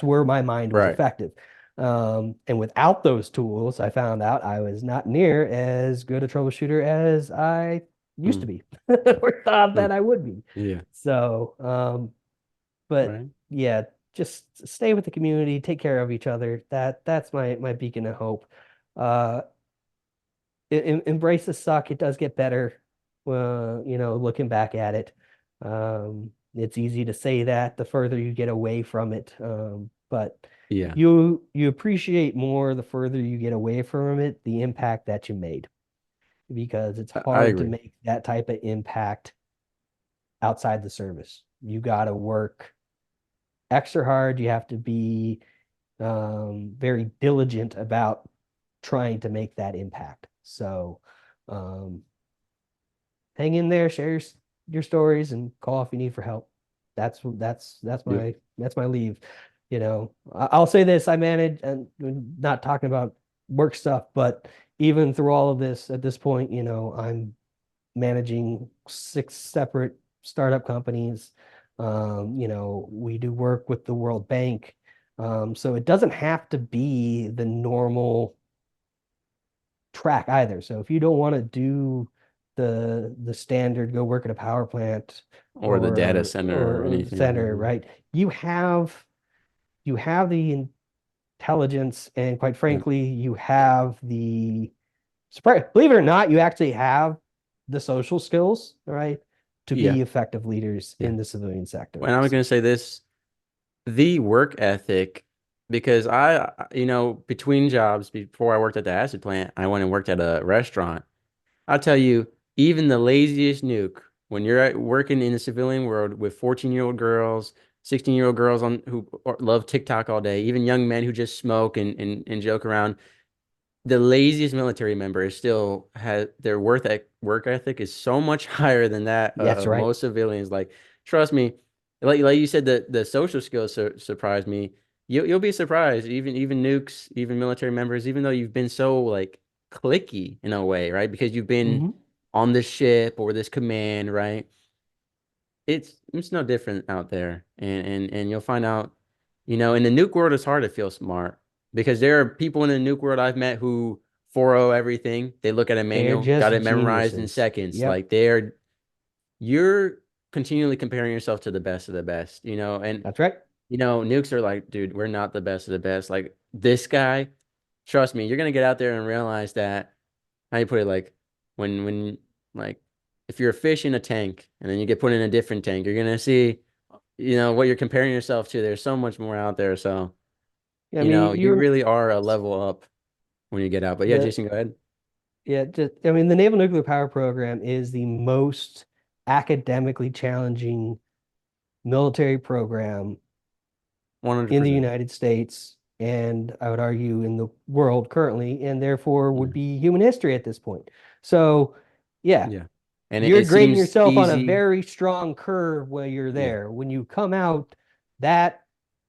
where my mind was Right. effective. And without those tools, I found out I was not near as good a troubleshooter as I used to Mm. be or thought Mm. that I would be. Yeah. So, but Right. yeah, just stay with the community, take care of each other. That's my beacon of hope. Uh, Embrace the suck. It does get better. Looking back at it, it's easy to say that the further you get away from it, but Yeah. you appreciate more the further you get away from it, the impact that you made, because it's I hard to agree. make that type of impact outside the service. You got to work extra hard. You have to be very diligent about trying to make that impact. So um, hang in there, share your stories, and call if you need for help. That's Yep. my leave. I'll say this: I manage, and not talking about work stuff, but even through all of this, at this point, I'm managing 6 separate startup companies. We do work with the World Bank. So it doesn't have to be the normal track either. So if you don't want to do the standard go work at a power plant Or the data center or or the anything. center, right? You have the intelligence and quite Yeah. frankly, you have the surprise. Believe it or not, you actually have the social skills, right, to Yeah. be effective leaders Yeah. in the civilian sector. And I was going to say this, the work ethic, because between jobs, before I worked at the acid plant, I went and worked at a restaurant. I'll tell you, even the laziest nuke, when you're working in the civilian world with 14-year-old girls, 16-year-old girls who love TikTok all day, even young men who just smoke and joke around, the laziest military member is still has their work ethic is so much higher than that That's of right. most civilians. Like, trust me, like you said, the social skills surprised me. You'll be surprised, even nukes, even military members, even though you've been so like clicky in a way, right? Because you've been Hmm. on this ship or this command, right? It's no different out there, and you'll find out, in the nuke world, it's hard to feel smart because there are people in the nuke world I've met who 4.0 everything. They look at a They're manual, got just it memorized in geniuses. seconds. Yep, Like you're continually comparing yourself to the best of the best, and that's right. Nukes are like, dude, we're not the best of the best. Like this guy, trust me, you're gonna get out there and realize that how you put it, like when like if you're a fish in a tank and then you get put in a different tank, you're gonna see, what you're comparing yourself to. There's so much more out there. So, I mean, you you're really are a level up when you get out. But yeah, the Jason, go ahead. yeah, just I mean, the Naval Nuclear Power Program is the most academically challenging military program in the 100%. United States, and I would argue in the world currently, and therefore would Yeah. be human history at this point. So, yeah, Yeah. And you're it grading seems yourself on a easy. very strong curve while you're Yeah. there. When you come out, that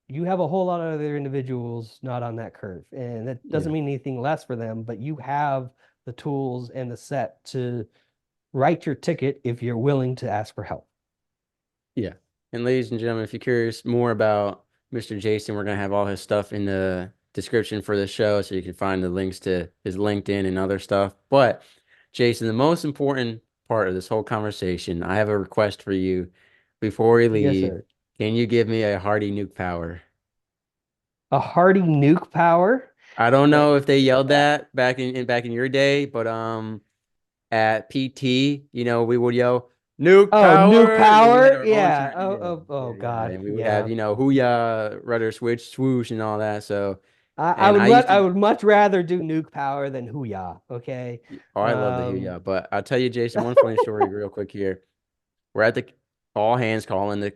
you have a whole lot of other individuals not on that curve. And that doesn't Yeah. mean anything less for them, but you have the tools and the set to write your ticket if you're willing to ask for help. Yeah. And ladies and gentlemen, if you're curious more about Mr. Jason, we're going to have all his stuff in the description for the show so you can find the links to his LinkedIn and other stuff. But Jason, the most important part of this whole conversation, I have a request for you before we Yes, leave. sir. Can you give me a hearty nuke power? A hearty nuke power. I don't Uh, know if they yelled that back in your day, but at PT, we would yell nuke Oh, nuke power, and then we had power. our own Yeah. term. Oh, Yeah, oh, oh yeah, God. and we would have Yeah. hooyah, rudder switch, swoosh, and all that. So, I and would I used I to. would much rather do nuke power than hooyah. Okay. Oh, I love the Um, hooyah, but I'll tell you, Jason, one funny story real quick here. We're at the all hands call in the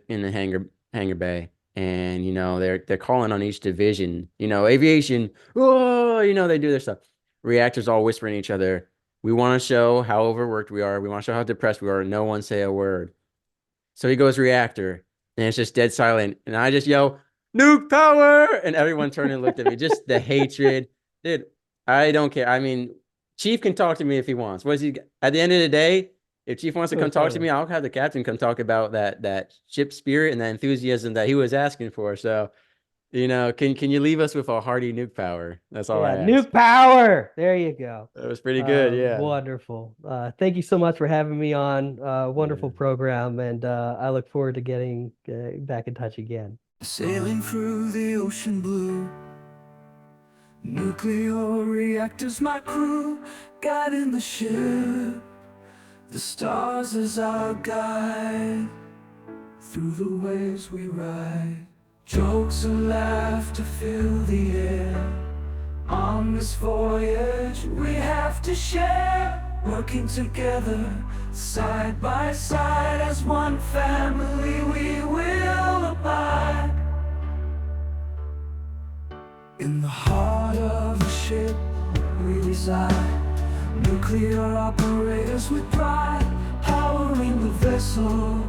hangar bay, and they're calling on each division. Aviation. Oh, they do their stuff. Reactors all whispering each other. We want to show how overworked we are. We want to show how depressed we are. No one say a word. So he goes reactor, and it's just dead silent. And I just yell, nuke power! And everyone turned and looked at me. Just the hatred. Dude, I don't care. I mean, Chief can talk to me if he wants. What is he at the end of the day? If Chief wants to come most talk to certainly. me, I'll have the captain come talk about that ship spirit and that enthusiasm that he was asking for. So, can you leave us with a hearty nuke power? That's all I Yeah, ask. nuke power. There you go. That was pretty good, yeah. Wonderful. Thank you so much for having me on. Yeah. Wonderful program, and I look forward to getting back in touch again. Sailing through the ocean blue, nuclear reactors, my crew, guiding the ship, the stars as our guide, through the waves we ride, jokes and laughter fill the air. On this voyage we have to share, working together, side by side, as one family we will abide. In the heart of a ship we reside, nuclear operators with pride, powering the vessel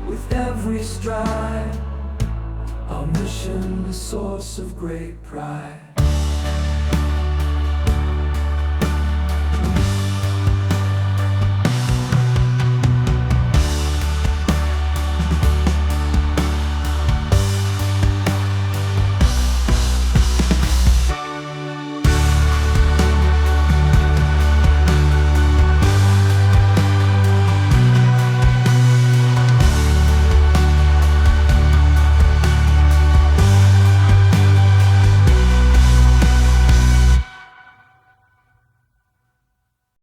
with every stride. Our mission, a source of great pride.